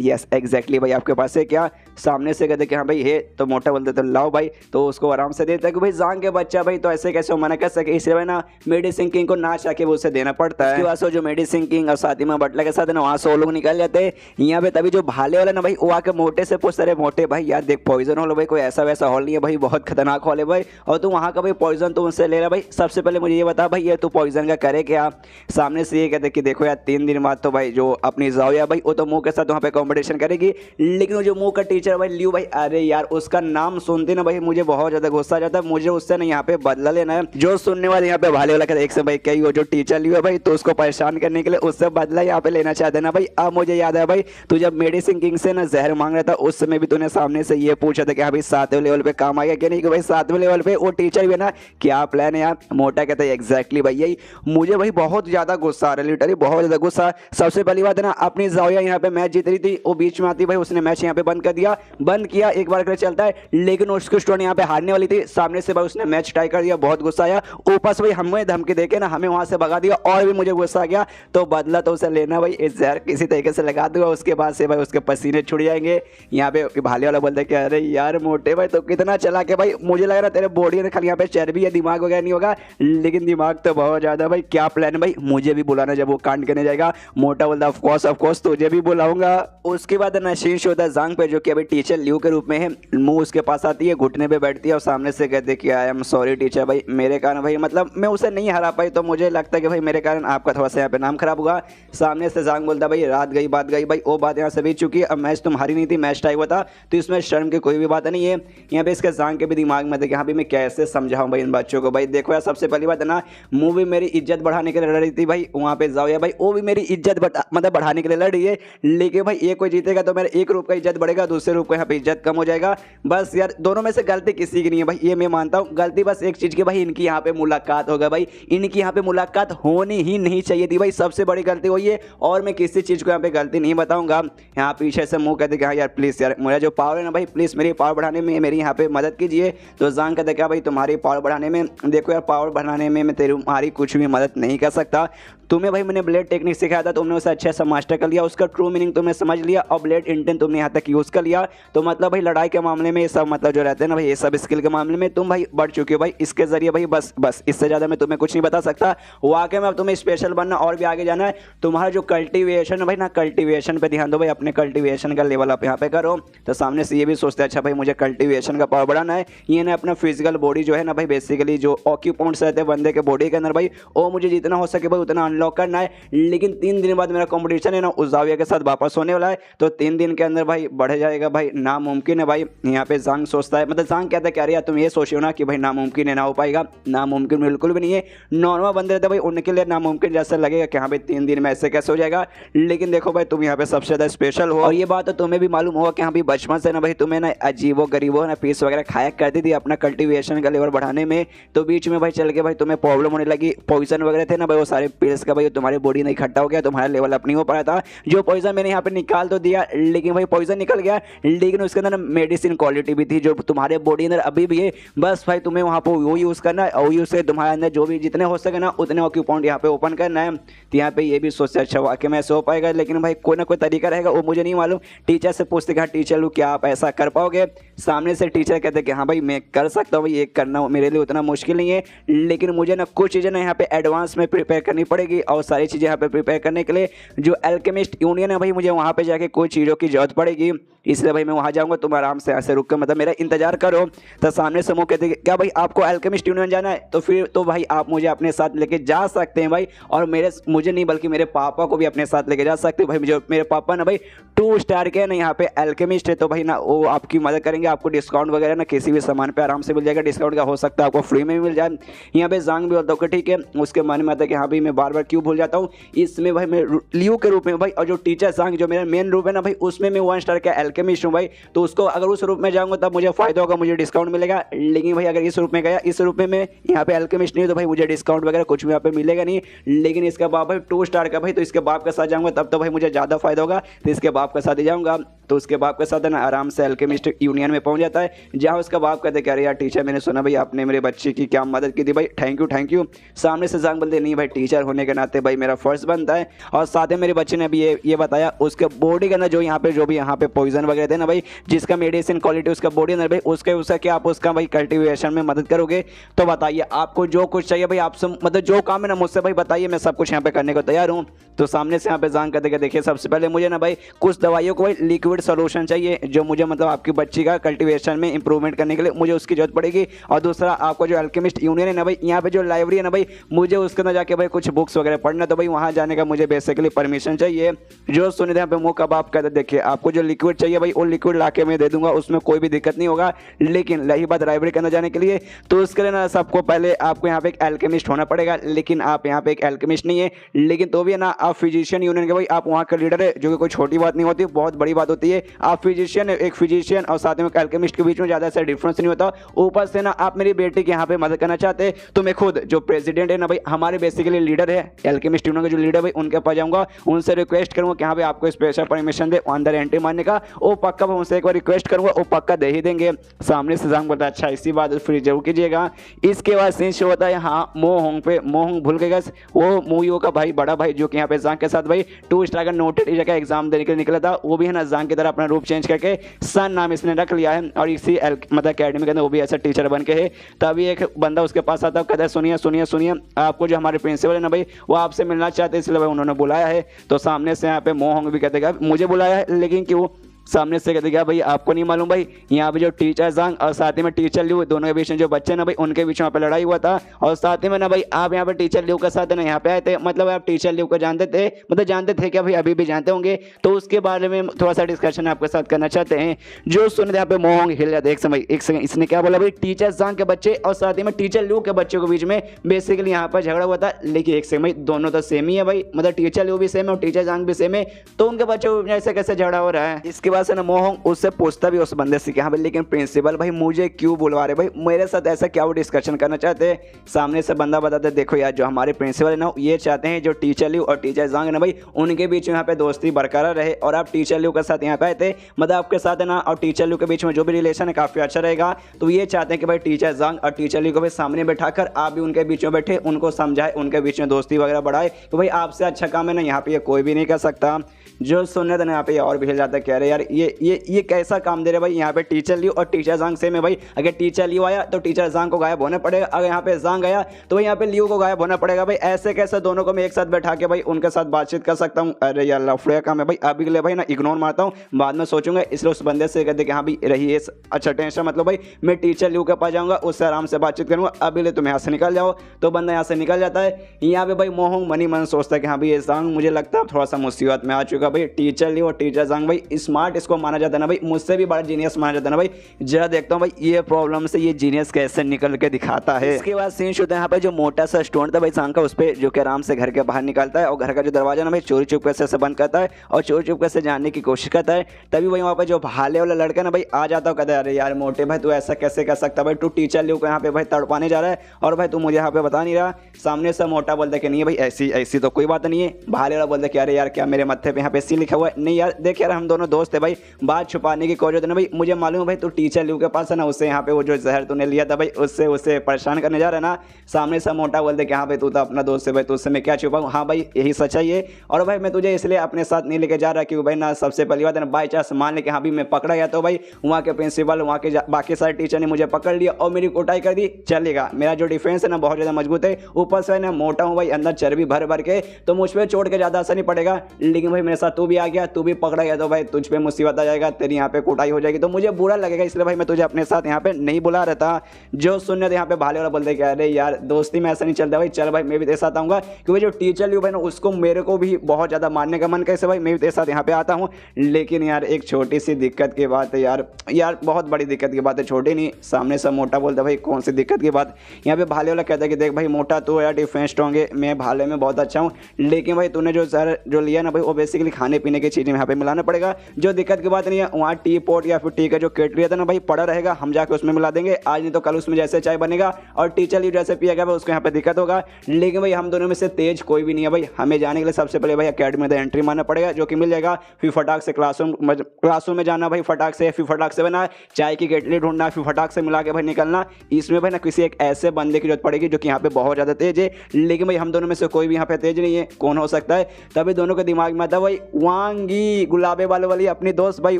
यस एग्जैक्टली भाई आपके पास है क्या। सामने से कहते कि हाँ भाई है, तो मोटा बोलते तो लाओ भाई, तो उसको आराम से देता है कि भाई ज़ांग के बच्चा भाई तो ऐसे कैसे मना कर सके, इसलिए भाई ना मेडिसिन किंग को ना चाह के वो उसे देना पड़ता है। उसके बाद जो मेडिसिन किंग और साथ ही में बटलर के साथ है ना वहाँ से वो लोग निकल जाते हैं। यहाँ पे तभी जो भाले वाला ना भाई वो आके मोटे से पूछते रहे मोटे भाई यार देख पॉइजन हॉल भाई कोई ऐसा वैसा हॉल नहीं है भाई, बहुत खतरनाक हॉल है भाई, और तू वहाँ का भाई पॉइजन तो उनसे ले रहा भाई, सबसे पहले मुझे ये बता भाई ये तू पॉइजन का करे क्या। सामने से ये कहते कि देखो यार 3 दिन बाद तो भाई जो अपनी ज़ाविया भाई वो तो मुँह के साथ वहाँ पे कंपटीशन करेगी, लेकिन वो जो मुँह का टीचर भाई लियो भाई, अरे यार उसका नाम सुनते ना भाई मुझे बहुत ज़्यादा गुस्सा आ जाता है, मुझे उससे ना यहाँ पे बदला लेना है। जो सुनने वाले यहाँ पे भाले वाला कहते एक से भाई कही वो जो टीचर लियो भाई तो उसको परेशान करने के लिए उससे बदला यहाँ पे लेना चाहते ना भाई। अब मुझे याद है भाई तू जब मेडिसिन किंग से ना जहर मांग रहा था उस समय भी तूने सामने से ये पूछा था कि हाँ भाई 7वें लेवल पे काम आएगा कि नहीं, कि भाई 7वें लेवल पे वो टीचर भी ना क्या प्लान है यार। मोटा कहता है एग्जैक्टली भाई यही, मुझे भाई बहुत ज़्यादा गुस्सा आ रहा है, लिटरली बहुत ज़्यादा गुस्सा। सबसे पहली बात है ना अपनी ज़ाविया यहाँ पे मैच जीत रही थी, वो बीच में आती भाई उसने मैच यहाँ पे बंद किया एक बार कर चलता है, लेकिन उसकी स्टूडेंट यहाँ पे हारने वाली थी, सामने से भाई उसने मैच टाई कर दिया, बहुत गुस्सा आया। ऊपर से भाई हमें धमकी देके ना हमें वहाँ से भगा दिया और भी मुझे गुस्सा आ गया, तो बदला तो उसे लेना भाई, इस जहर किसी तरीके से लगा दूंगा, उसके बाद से भाई उसके पसीने छुड़ जाएंगे। यहाँ पे भाले वाला बोलता है कि अरे यार मोटे भाई तो कितना चला के भाई, मुझे लग रहा तेरे बॉडी में खाली यहाँ पे चर्बी या दिमाग वगैरह नहीं होगा, लेकिन दिमाग तो बहुत ज़्यादा भाई, क्या प्लान है भाई, मुझे भी बुलाना जब वो कांड करने जाएगा। मोटा बोलता ऑफ कोर्स तुझे भी बुलाऊंगा। उसके बाद नशीश होता है ज़ांग पे जो कि अभी टीचर लियो के रूप में है, मुंह उसके पास आती है, घुटने पे बैठती है और सामने से कहते कि आई एम सॉरी टीचर भाई मेरे कारण भाई मतलब मैं उसे नहीं हरा पाई, तो मुझे लगता है कि भाई मेरे कारण आपका थोड़ा सा यहाँ पे नाम खराब हुआ। सामने से ज़ांग बोलता भाई रात गई बात गई भाई, वो बात यहाँ से बीत चुकी है, अब मैच तुम हारी नहीं थी, मैच टाई हुआ था, तो इसमें शर्म की कोई भी बात नहीं है। यहाँ पे इसके ज़ांग के भी दिमाग में था कि हाँ भाई मैं कैसे समझाऊँ भाई इन बच्चों को। भाई देखो यार सबसे पहली बात है ना मूवी मेरी इज्जत बढ़ाने के लिए लड़ रही थी भाई, वहाँ पे ज़ाविया भाई वो भी मेरी इज्जत मतलब बढ़ाने के लिए लड़ रही है, लेकिन भाई एक कोई जीतेगा तो मेरा एक रूप का इज्जत बढ़ेगा, दूसरे रूप का यहाँ पे इज्जत कम हो जाएगा। बस यार दोनों में से गलती किसी की नहीं है भाई, ये मैं मानता हूँ, गलती बस एक चीज़ की भाई इनकी यहाँ पे मुलाकात होगा भाई, इनकी यहाँ पे मुलाकात होनी ही नहीं चाहिए थी भाई, सबसे बड़ी गलती वही है, और मैं किसी चीज़ को यहाँ पे गलती नहीं बताऊँगा। यहाँ पीछे से मुँह कहते कि हाँ यार प्लीज़ यार मेरा जो पावर है ना भाई प्लीज़ मेरी पावर बढ़ाने में मेरी यहाँ पे मदद कीजिए। तो ज़ांग कहते क्या भाई तुम्हारी पावर बढ़ाने में, देखो यार पावर बढ़ाने में मैं तुम्हारी कुछ भी मदद नहीं कर सकता, तुम्हें भाई मैंने ब्लेड टेक्निक सिखाया था, तुमने उसे अच्छे से मास्टर कर लिया, उसका ट्रू मीनिंग तुमने समझ लिया और ब्लेड इंटेंट तुमने यहाँ तक यूज़ कर लिया। तो मतलब भाई लड़ाई के मामले में ये सब मतलब जो रहते हैं ना भाई, ये सब स्किल के मामले में तुम भाई बढ़ चुके हो भाई इसके जरिए भाई। बस इससे ज़्यादा मैं तुम्हें कुछ नहीं बता सकता। वाकई में अब तुम्हें स्पेशल बनना और भी आगे जाना है। तुम्हारा जो कल्टिवेशन है भाई ना, कल्टिवेशन पे ध्यान दो भाई, अपने कल्टिवेशन का लेवल आप यहाँ पे करो। तो सामने से ये भी सोचते हैं अच्छा भाई मुझे कल्टिवेशन का पावर बढ़ाना है, ये ना अपना फिजिकल बॉडी जो है ना भाई, बेसिकली जो ऑक्यूपॉइंट्स रहते हैं बंदे के बॉडी के अंदर भाई, वो मुझे जितना हो सके भाई उतना अनलॉक करना है। लेकिन 3 दिन बाद मेरा कॉम्पिटिशन है ना उस जाविया के साथ वापस होने वाला है। तो 3 दिन के अंदर भाई बढ़ जाएगा भाई, नामुमकिन है भाई। यहाँ पे जांग सोचता है, मतलब जांग कहता है क्या यार तुम ये सोचो ना कि भाई नामुमकिन है, ना हो पाएगा। नामुमकिन बिल्कुल भी नहीं है। नॉर्मल बंदे रहते भाई उनके लिए नामुमकिन जैसा लगेगा कि हाँ भाई 3 दिन में ऐसे कैसे हो जाएगा। लेकिन देखो भाई तुम यहाँ पे सबसे ज़्यादा स्पेशल हो, और ये बात तो तुम्हें भी मालूम होगा कि हाँ भाई बचपन से ना भाई तुम्हें ना अजीबो गरीबो ना पीस वगैरह खाया करती थी अपना कल्टिवेशन का लेवल बढ़ाने में। तो बीच में भाई चल के भाई तुम्हें प्रॉब्लम होने लगी, पॉइजन वगैरह थे ना भाई, वो सारे पील्स का भाई तुम्हारी बॉडी नहीं इकट्ठा हो गया, तुम्हारा लेवल अप नहीं हो पाया था। जो पॉइजन मैंने यहाँ पे निकाल तो दिया, लेकिन भाई पॉइजन निकल गया, लेकिन उसके अंदर मेडिसिन क्वालिटी भी थी जो तुम्हारे बॉडी अंदर अभी भी है। बस भाई तुम्हें वहाँ पर वो यूज़ करना है, और यूज़ से तुम्हारे अंदर जो भी जितने हो सके ना उतने ऑक्यूपॉइंट यहाँ पे ओपन करना है। तो यहाँ पे ये भी सोचते अच्छा वाकई में ऐसे हो पाएगा, लेकिन भाई कोई ना कोई तरीका रहेगा, वो मुझे नहीं मालूम। टीचर से पूछते कि हाँ टीचर लोग क्या आप ऐसा कर पाओगे। सामने से टीचर कहते कि हाँ भाई मैं कर सकता हूँ, ये करना मेरे लिए उतना मुश्किल नहीं है, लेकिन मुझे ना कुछ चीज़ें ना यहाँ पे एडवांस में प्रिपेयर करनी पड़ेगी। और सारी चीज़ें यहाँ पे प्रिपेयर करने के लिए जो अल्केमिस्ट यूनियन है भाई, मुझे वहाँ पे जाके कुछ चीज़ों की जरूरत पड़ेगी, इसलिए भाई मैं वहाँ जाऊँगा, तुम आराम से ऐसे रुक कर मतलब मेरा इंतजार करो। तो सामने से मुँह कहते क्या भाई आपको अल्केमिस्ट यूनियन जाना है, तो फिर तो भाई आप मुझे अपने साथ लेके जा सकते हैं भाई। और मुझे नहीं बल्कि मेरे पापा को भी अपने साथ लेके जा सकते हो भाई। मुझे मेरे पापा ना भाई 2 स्टार के ना यहाँ पे अल्केमिस्ट है, तो भाई ना वो आपकी मदद करेंगे, आपको डिस्काउंट वगैरह ना किसी भी सामान पे आराम से मिल जाएगा। डिस्काउंट का हो सकता है आपको फ्री में भी मिल जाए। यहाँ पे जांग भी बोलता हूँ ठीक है, उसके मन में आता है कि हाँ भाई मैं बार बार क्यों भूल जाता हूँ। इसमें भाई मैं लियो के रूप में भाई, और जो टीचर जांग जो मेरा मेन रूप है ना भाई, उसमें मैं 1 स्टार का अल्केमिस्ट हूँ भाई। तो उसको अगर उस रूप में जाऊँगा तब मुझे फायदा होगा, मुझे डिस्काउंट मिलेगा। लेकिन भाई अगर इस रूप में गया, इस रूप में मैं यहाँ पे अल्केमिस्ट नहीं, तो भाई मुझे डिस्काउंट वगैरह कुछ भी यहाँ पे मिलेगा नहीं। लेकिन इसका बाप भाई 2 स्टार का भाई, तो इसके बाप के साथ जाऊँगा तब तो भाई मुझे ज़्यादा फायदा होगा, तो इसके बाप के साथ ही जाऊँगा। तो उसके बाप के साथ ना आराम से अल्केमिस्ट यूनियन में पहुंच जाता है, जहां उसका बाप कहते कह रहे यार टीचर मैंने सुना भाई आपने मेरे बच्चे की क्या मदद की थी भाई, थैंक यू। सामने से जांग बोलते नहीं भाई टीचर होने के नाते भाई मेरा फर्ज बनता है। और साथ ही मेरे बच्चे ने भी ये बताया उसके बॉडी के अंदर जो भी यहाँ पे पॉइजन वगैरह थे ना भाई, जिसका मेडिसिन क्वालिटी उसका बॉडी अंदर भाई, उसका क्या आप उसका भाई कल्टिवेशन में मदद करोगे। तो बताइए आपको जो कुछ चाहिए भाई, आपसे मतलब जो काम है ना मुझसे भाई बताइए, मैं सब कुछ यहाँ पे करने को तैयार हूँ। तो सामने से यहाँ पे जांग कहते देखिए सबसे पहले मुझे ना भाई कुछ दवाइयों को भाई लिक्विड सोल्यूशन चाहिए, जो मुझे मतलब आपकी बच्ची का कल्टीवेशन में इंप्रूवमेंट करने के लिए मुझे उसकी जरूरत पड़ेगी। और दूसरा आपको जो अल्केमिस्ट यूनियन है ना भाई, यहाँ पे जो लाइब्रेरी है ना भाई, मुझे उसके अंदर जाके भाई कुछ बुक्स वगैरह पढ़ना, तो भाई वहाँ जाने का मुझे बेसिकली परमिशन चाहिए। जो सुने थे यहाँ पे मुँह का बाप कहते देखिए आपको जो लिक्विड चाहिए भाई वो लिक्विड ला के मैं दे दूंगा, उसमें कोई भी दिक्कत नहीं होगा। लेकिन रही बात लाइब्रेरी के अंदर जाने के लिए, तो उसके लिए ना सबको पहले आपको यहाँ पे एक अल्केमिस्ट होना पड़ेगा। लेकिन आप यहाँ पे एक अल्केमिस्ट नहीं है, लेकिन तो भी है ना आप फिजिशियन यूनियन के भाई, आप वहाँ का लीडर है, जो कि कोई छोटी बात नहीं होती, बहुत बड़ी बात होती है। आप फिजिशियन है, एक फिजिशियन और साथ में अल्केमिस्ट के बीच में ज़्यादा सा डिफरेंस नहीं होता। ऊपर से ना आप मेरी बेटी के यहाँ पे मदद करना चाहते हैं, तो मैं खुद जो प्रेसिडेंट है ना भाई, हमारे बेसिकली लीडर है अल्केमिस्ट यूनियन के जो लीडर भाई, उनके पास जाऊँगा, उनसे रिक्वेस्ट करूँगा कि हाँ भाई आपको स्पेशल परमिशन दे अंदर एंट्री मारने का। वो पक्का मैं उनसे एक बार रिक्वेस्ट करूँगा, वो पक्का दे ही देंगे। सामने से जांग बोलता है अच्छा इसी बात फिर जरूर कीजिएगा। इसके बाद सीन शो होता है हाँ मोहोंग पे, मोहोंग भूल गए वो मूवियों का भाई बड़ा भाई, जो कि यहाँ पे जांग के साथ भाई 2 स्टार का नोटेड जगह एग्जाम देने के लिए निकला था, वो भी है ना जांग की तरह अपना रूप चेंज करके सन नाम इसने रख लिया है, और इसी मतलब अकेडमी के अंदर वो भी ऐसा टीचर बन के है। तभी एक बंदा उसके पास आता है, कहता है सुनिए आपको जो हमारे प्रिंसिपल है ना भाई, वो आपसे मिलना चाहते हैं, इसलिए भाई उन्होंने बुलाया है। तो सामने से यहाँ पे मोहोंग भी कहते हैं मुझे बुलाया है, लेकिन क्यों। सामने से कहते क्या भाई आपको नहीं मालूम भाई, यहाँ पे जो टीचर जांग और साथ ही में टीचर लियो, दोनों के बीच में जो बच्चे ना भाई उनके बीच में पे लड़ाई हुआ था। और साथ ही में ना भाई आप यहाँ पे टीचर लियो के साथ ना यहाँ पे आए थे, मतलब आप टीचर लियो को जानते थे, मतलब जानते थे क्या भाई, अभी भी जानते होंगे। तो उसके बारे में थोड़ा सा डिस्कशन आपके साथ करना चाहते हैं। जो सुन रहे यहाँ पे मोहोंग हिल जाते एक सेकंड, इसने क्या बोला भाई टीचर जांग के बच्चे और साथ ही में टीचर लियो के बच्चों के बीच में बेसिकली यहाँ पर झगड़ा हुआ था। लेकिन एक सेकंड भाई दोनों तो सेम ही है भाई, मतलब टीचर लियो भी सेम है और टीचर जांग भी सेम है, तो उनके बच्चों को ऐसे कैसे झगड़ा हो रहा है। इसके बाद से ना मोहंग उससे पूछता भी उस बंदे से कि हाँ भाई लेकिन प्रिंसिपल भाई मुझे क्यों बुलवा रहे भाई, मेरे साथ ऐसा क्या वो डिस्कशन करना चाहते हैं। सामने से बंदा बताता है देखो यार जो हमारे प्रिंसिपल है ना ये चाहते हैं जो टीचर लियू और टीचर जांग है ना भाई उनके बीच में यहाँ पे दोस्ती बरकरार रहे, और आप टीचर लियू के साथ यहाँ पे आए थे, मतलब आपके साथ है ना और टीचर लियू के बीच में जो भी रिलेशन है काफी अच्छा रहेगा। तो ये चाहते हैं कि भाई टीचर जांग और टीचर लियू को भाई सामने बैठाकर आप भी उनके बीच में बैठे, उनको समझाए, उनके बीच में दोस्ती वगैरह बढ़ाए, तो भाई आपसे अच्छा काम है ना यहाँ पे ये कोई भी नहीं कर सकता। जो सुनने थे ना यहाँ पे और भी हिल जाता है, कह रहे यार ये कैसा काम दे रहे भाई, यहाँ पे टीचर लियू और टीचर जांग सेम है भाई, अगर टीचर लियू आया तो टीचर जांग को गायब होना पड़ेगा, अगर यहाँ पे जांग आया तो यहाँ पे लियू को गायब होना पड़ेगा भाई, ऐसे कैसे दोनों को मैं एक साथ बैठा के भाई उनके साथ बातचीत कर सकता हूँ। अरे यार लफड़े काम है भाई, अभी के लिए भाई ना इग्नोर मारता हूँ, बाद में सोचूंगा, इसलिए उस बंदे से कहते कि हाँ भाई रही अच्छा टेंशन मतलब भाई मैं टीचर लियू के पास जाऊंगा, उससे आराम से बातचीत करूंगा, अभी ले तुम यहाँ से निकल जाओ। तो बंदा यहाँ से निकल जाता है। यहाँ पे भाई मोहंग मनी मन सोचता है कि हाँ भाई ये जांग मुझे लगता है थोड़ा सा मुसीबत में आ चुका भाई, टीचर लियू और टीचर जांग भाई स्मार्ट इसको माना जाता है ना भाई, मुझसे भी बड़ा जीनियस माना जाता है ना भाई, जरा देखता हूँ भाई ये प्रॉब्लम से ये जीनियस कैसे निकल के दिखाता है। इसके बाद सीन शुरू है यहाँ पे जो मोटा सा स्टूडेंट था भाई जांग का, उस पर जो कि आराम से घर के बाहर निकलता है और घर का जो दरवाजा ना भाई चोरी चुपके से बंद करता है और चोरी चुपके से जानने की कोशिश करता है। तभी वही वहाँ पे जो भाले वाला लड़का ना भाई आ जाता है, कहता है अरे यार मोटे भाई तू ऐसा कैसे कर सकता भाई, तू टीचर लियू को यहाँ पे भाई तड़पाने जा रहा है और भाई तू मुझे यहाँ पे बता नहीं रहा। सामने से मोटा बोलता है कि नहीं भाई ऐसी ऐसी तो कोई बात नहीं है। भाले वाला बोलता है कि अरे यार क्या मेरे मत्थे पे यहाँ पे सी लिखा हुआ है, नहीं यार देख यार हम दोनों दोस्त है भाई, बात छुपाने की कोशिश ना भाई, मुझे मालूम है भाई तू टीचर लियू के पास है ना, उससे यहाँ पे वो जो जहर तूने लिया था भाई उससे उसे परेशान करने जा रहा है ना। सामने से मोटा बोलते कि हाँ भाई तू तो अपना दोस्त है भाई, तो उससे मैं क्या छुपाऊँ, हाँ भाई यही सच्चाई है, और भाई मैं तुझे इसलिए अपने साथ नहीं लेके जा रहा क्योंकि भाई ना सबसे पहली बात है ना बाई चांस मान ले कि हाँ भी मैं पकड़ा गया तो भाई वहाँ के प्रिंसिपल वहाँ के बाकी सारे टीचर ने मुझे पकड़ लिया और मेरी कुटाई कर दी, चलेगा, मेरा जो डिफेंस है ना बहुत ज़्यादा मजबूत है, ऊपर से ना मोटा हूँ भाई अंदर चर्बी भर भर के, तो मुझ पर चोट के ज़्यादा असर नहीं पड़ेगा, लेकिन भाई मेरे साथ तू भी आ गया, तू भी पकड़ा गया तो भाई तुझ पर मुसीबत आ जाएगा, तेरी यहाँ पे कुटाई हो जाएगी तो मुझे बुरा लगेगा, इसलिए भाई मैं तुझे अपने साथ यहाँ पे नहीं बुला रहा था। जो सुनने यहाँ पे भाले वाला बोलते क्या अरे यार दोस्ती में ऐसा नहीं चलता भाई, चल भाई मैं भी तेरे साथ आऊँगा, क्योंकि जो टीचर लियू भाई ना उसको मेरे को भी बहुत ज़्यादा मानने का मन कैसे भाई मैं भी तेरे साथ यहाँ पे आता हूँ। लेकिन यार एक छोटी सी दिक्कत की बात है यार बहुत बड़ी दिक्कत की बात है, छोटी नहीं। सामने से मोटा बोलता भाई कौन सी दिक्कत की बात, यहाँ पे भाले वाला कहता है कि देख भाई मोटा तो यार डिफेंस स्ट्रॉन्ग है, मैं भाले में बहुत अच्छा हूँ, लेकिन भाई तूने जो सर जो लिया ना भाई वो बेसिकली खाने पीने की चीज़ें यहाँ पे मिलाना पड़ेगा, जो दिक्कत की बात नहीं है, वहाँ टी पॉट या फिर टी का जो केटली था ना भाई पड़ा रहेगा, हम जाकर उसमें मिला देंगे, आज नहीं तो कल उसमें जैसे चाय बनेगा और टीचर लियू जैसे पिएगा भाई उसको यहाँ पे दिक्कत होगा। लेकिन भाई हम दोनों में से तेज कोई भी नहीं है भाई, हमें जाने के लिए सबसे पहले भाई अकेडमी में एंट्री मारना पड़ेगा जो कि मिल जाएगा, फिर फटाक से क्लासरूम में जाना भाई फटाक से, फिर फटाक से बना चाय की केटली ढूंढना, फिर फटाक से मिला के भाई निकलना। इसमें भाई ना किसी एक ऐसे बंदे की जरूरत पड़ेगी जो कि यहाँ पे बहुत ज़्यादा तेज है, लेकिन भाई हम दोनों में से कोई भी यहाँ पे तेज नहीं है, कौन हो सकता है। तभी दोनों के दिमाग में आता भाई वांगी गुलाबे वाले वाली अपनी दोस्त भाई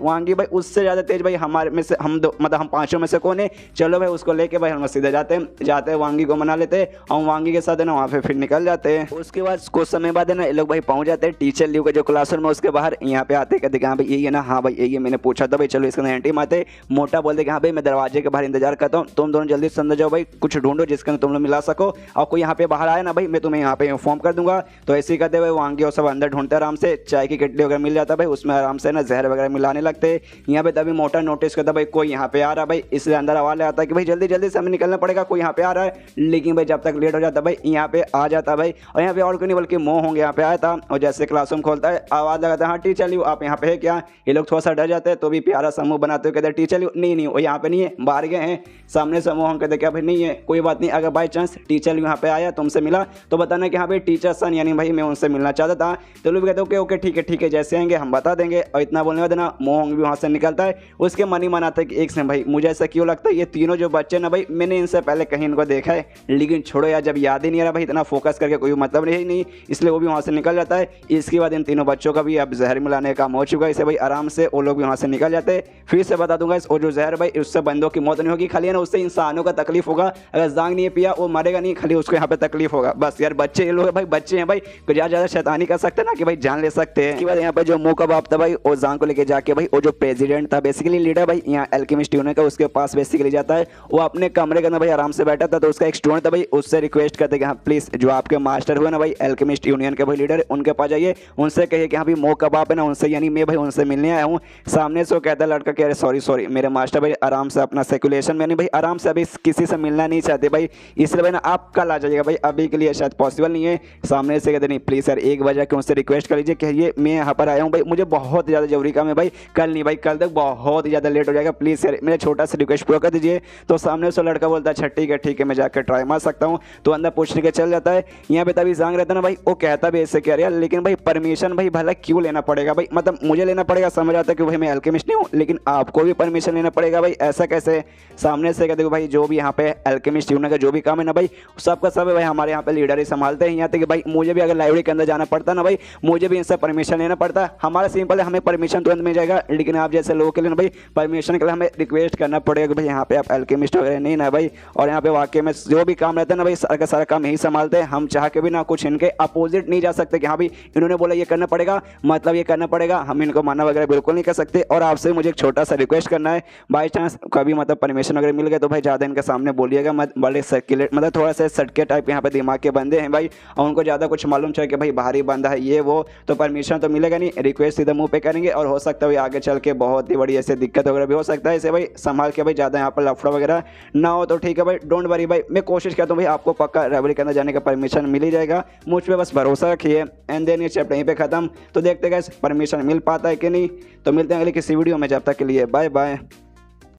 वांगी भाई, उससे ज़्यादा तेज भाई हमारे में से हम मतलब हम पाँचों में से कौन है, चलो भाई उसको लेके भाई हम सीधे जाते हैं वांगी को मना लेते हैं और वांगी के साथ है ना वहाँ पे फिर निकल जाते हैं। उसके बाद कुछ समय बाद है ना ये लोग भाई पहुँच जाते हैं टीचर लियू के जो क्लासरूम है उसके बाहर, यहाँ पे आते कहते हाँ भाई यही है ना, हाँ भाई यही है, मैंने पूछा था भाई चलो इसके अंदर एंट्री मारते। मोटा बोलते कि हाँ भाई मैं दरवाजे के बाहर इंतजार करता हूँ, तुम दोनों जल्दी से अंदर जाओ भाई, कुछ ढूंढो जिसके अंदर तुम लोग मिला सको, और कोई यहाँ पे बाहर आए ना भाई मैं तुम्हें यहाँ पे इन्फॉर्म कर दूंगा। तो ऐसे ही करते भाई वांगी और सब अंदर ढूंढते आराम से, चाय की केटली वगैरह मिल जाता भाई, उसमें आराम से ना जहर वगैरह मिलाने लगते। यहाँ पे तभी मोटा नोटिस करता भाई कोई यहाँ पे आ रहा भाई, इसलिए अंदर आवाज आता है कि भाई जल्दी जल्दी से हमें निकलना पड़ेगा, कोई यहाँ पे आ रहा है। लेकिन भाई जब तक लेट हो जाता भाई यहाँ पे आ जाता भाई, और यहाँ पे और कोई नहीं बल्कि मोह होंगे यहाँ पे आया था, और जैसे क्लासरूम खोलता है आवाज़ लगाता है हाँ टीचर लियू आप यहाँ पे है क्या। ये लोग थोड़ा सा डर जाते हैं तो भी प्यारा समूह बनाते हुए कहते हैं टीचर लियू नहीं वो यहाँ पे नहीं है, बाहर गए हैं। सामने समूह हम कहते क्या भाई नहीं है कोई बात नहीं, अगर बाई चांस टीचर लियू यहाँ पे आया तुमसे मिला तो बताना कि हाँ भाई टीचर सन यानी भाई मैं उनसे मिलना चाहता था। तो लोग कहते ओके ओके ठीक है जैसे आएंगे हम बता देंगे। और इतना बोलने बाद ना मोहंग भी वहाँ से निकलता है, उसके मन ही मन आता है कि एक से भाई मुझे ऐसा क्यों लगता है ये तीनों जो बच्चे ना भाई मैंने इनसे पहले कहीं इनको देखा है, लेकिन छोड़ो यार जब याद ही नहीं आ रहा भाई इतना फोकस करके कोई मतलब नहीं, इसलिए वो भी वहाँ से निकल जाता है। इसके बाद इन तीनों बच्चों का भी अब जहर मिलाने का काम हो चुका है, इसे भाई आराम से वो लोग भी वहाँ से निकल जाते हैं। फिर से बता दूंगा वो जो जहर भाई उससे बंदों की मौत नहीं होगी, खाली है ना उससे इंसानों का तकलीफ होगा, अगर जांग नहीं पिया वो मरेगा नहीं, खाली उसको यहाँ पे तकलीफ होगा बस। यार बच्चे ये लोग भाई बच्चे हैं भाई, कुछ ज़्यादा शैतानी कर सकते हैं ना कि भाई जान ले सकते हैं। इसके बाद यहाँ पे जो मुंह का बाप था भाई वो जांग को लेके जाके भाई वो जो प्रेसिडेंट था बेसिकली लीडर भाई यहाँ एल्केमिस्ट यूनियन का उसके पास बेसिकली जाता है, वो अपने कमरे के अंदर भाई आराम से बैठा था। तो उसका एक स्टूडेंट था भाई उससे रिक्वेस्ट करते कि हाँ प्लीज जो आपके मास्टर हुए ना भाई एल्केमिस्ट यूनियन के भाई लीडर उनके पास जाइए, उनसे कहिए कि हाँ भाई मुंह का बाप है ना उनसे यानी मैं भाई उनसे मिलने आया हूँ। सामने से वो कहता है लड़का कह रहे सॉरी मेरे मास्टर भाई आराम से अपना सेकुलेशन में नहीं भाई आराम से अभी किसी से मिलना नहीं चाहते भाई, इसलिए भाई ना आप कल आ जाइएगा भाई, अभी के लिए शायद पॉसिबल नहीं है। सामने से कहते नहीं प्लीज़ सर एक बजे के उनसे रिक्वेस्ट कर लीजिए कहिए मैं यहाँ पर आया हूँ भाई, मुझे बहुत ज़्यादा जरूरी काम है भाई कल नहीं भाई, कल तक बहुत ही ज़्यादा लेट हो जाएगा। प्लीज़ यार मेरा छोटा सा रिक्वेस्ट पूरा कर दीजिए। तो सामने से लड़का बोलता है अच्छा ठीक है मैं जाकर ट्राई मार सकता हूँ। तो अंदर पूछने के चल जाता है। यहाँ पे तभी जांग रहता है ना भाई, वो कहता भी ऐसे कह रहा है, लेकिन भाई परमिशन भाई भला क्यों लेना पड़ेगा भाई, मतलब मुझे लेना पड़ेगा, समझ आता है कि भाई मैं अल्केमिस्ट नहीं हूँ, लेकिन आपको भी परमिशन लेना पड़ेगा भाई, ऐसा कैसे। सामने से कहते भाई जो भी यहाँ पे अल्केमिस्ट यूनिट का जो भी काम है ना भाई सबका सब है भाई, हमारे यहाँ पे लीडर ही संभालते हैं। यहाँ तक कि भाई मुझे भी अगर लाइब्रेरी के अंदर जाना पड़ता ना भाई, मुझे भी इनसे परमिशन लेना पड़ता। हमारा सिंपल है, हमें परमिशन तुरंत मिल जाएगा, लेकिन आप जैसे लोगों के लिए ना भाई परमिशन के लिए हमें रिक्वेस्ट करना पड़ेगा कि भाई यहाँ पे आप अल्केमिस्ट वगैरह नहीं ना भाई। और यहाँ पे वाकई में जो भी काम रहता है ना भाई सारा का सारा काम यही संभालते हैं। हम चाह के भी ना कुछ इनके अपोजिट नहीं जा सकते कि हाँ भाई इन्होंने बोला ये करना पड़ेगा मतलब ये करना पड़ेगा, हम इनको मानना वगैरह बिल्कुल नहीं कर सकते। और आपसे मुझे एक छोटा सा रिक्वेस्ट करना है, बाई चांस कभी मतलब परमिशन वगैरह मिल गए तो भाई ज़्यादा इनके सामने बोलिएगा मत, बड़े सर्कुलेट मतलब थोड़ा सा सटके टाइप यहाँ पे दिमाग के बंदे हैं भाई, और उनको ज़्यादा कुछ मालूम चले कि भाई बाहरी बंदा है ये वो, तो परमिशन तो मिलेगा नहीं, रिक्वेस्ट सीधा मुंह पे करेंगे और हो सकता है आगे चल के बहुत ही बड़ी ऐसे दिक्कत वगैरह भी हो सकता है। इसे भाई संभाल के भाई ज़्यादा यहाँ पर लफड़ा वगैरह ना हो तो ठीक है भाई, डोंट वरी भाई, मैं कोशिश करता हूँ भाई आपको पक्का लाइब्रेरी के अंदर जाने का परमिशन मिल ही जाएगा, मुझ पर बस भरोसा रखिए। एंड देन ये चैप्टर यहीं पे खत्म। तो देखते गए परमिशन मिल पाता है कि नहीं। तो मिलते हैं अगले किसी वीडियो में, जब तक के लिए बाय बाय।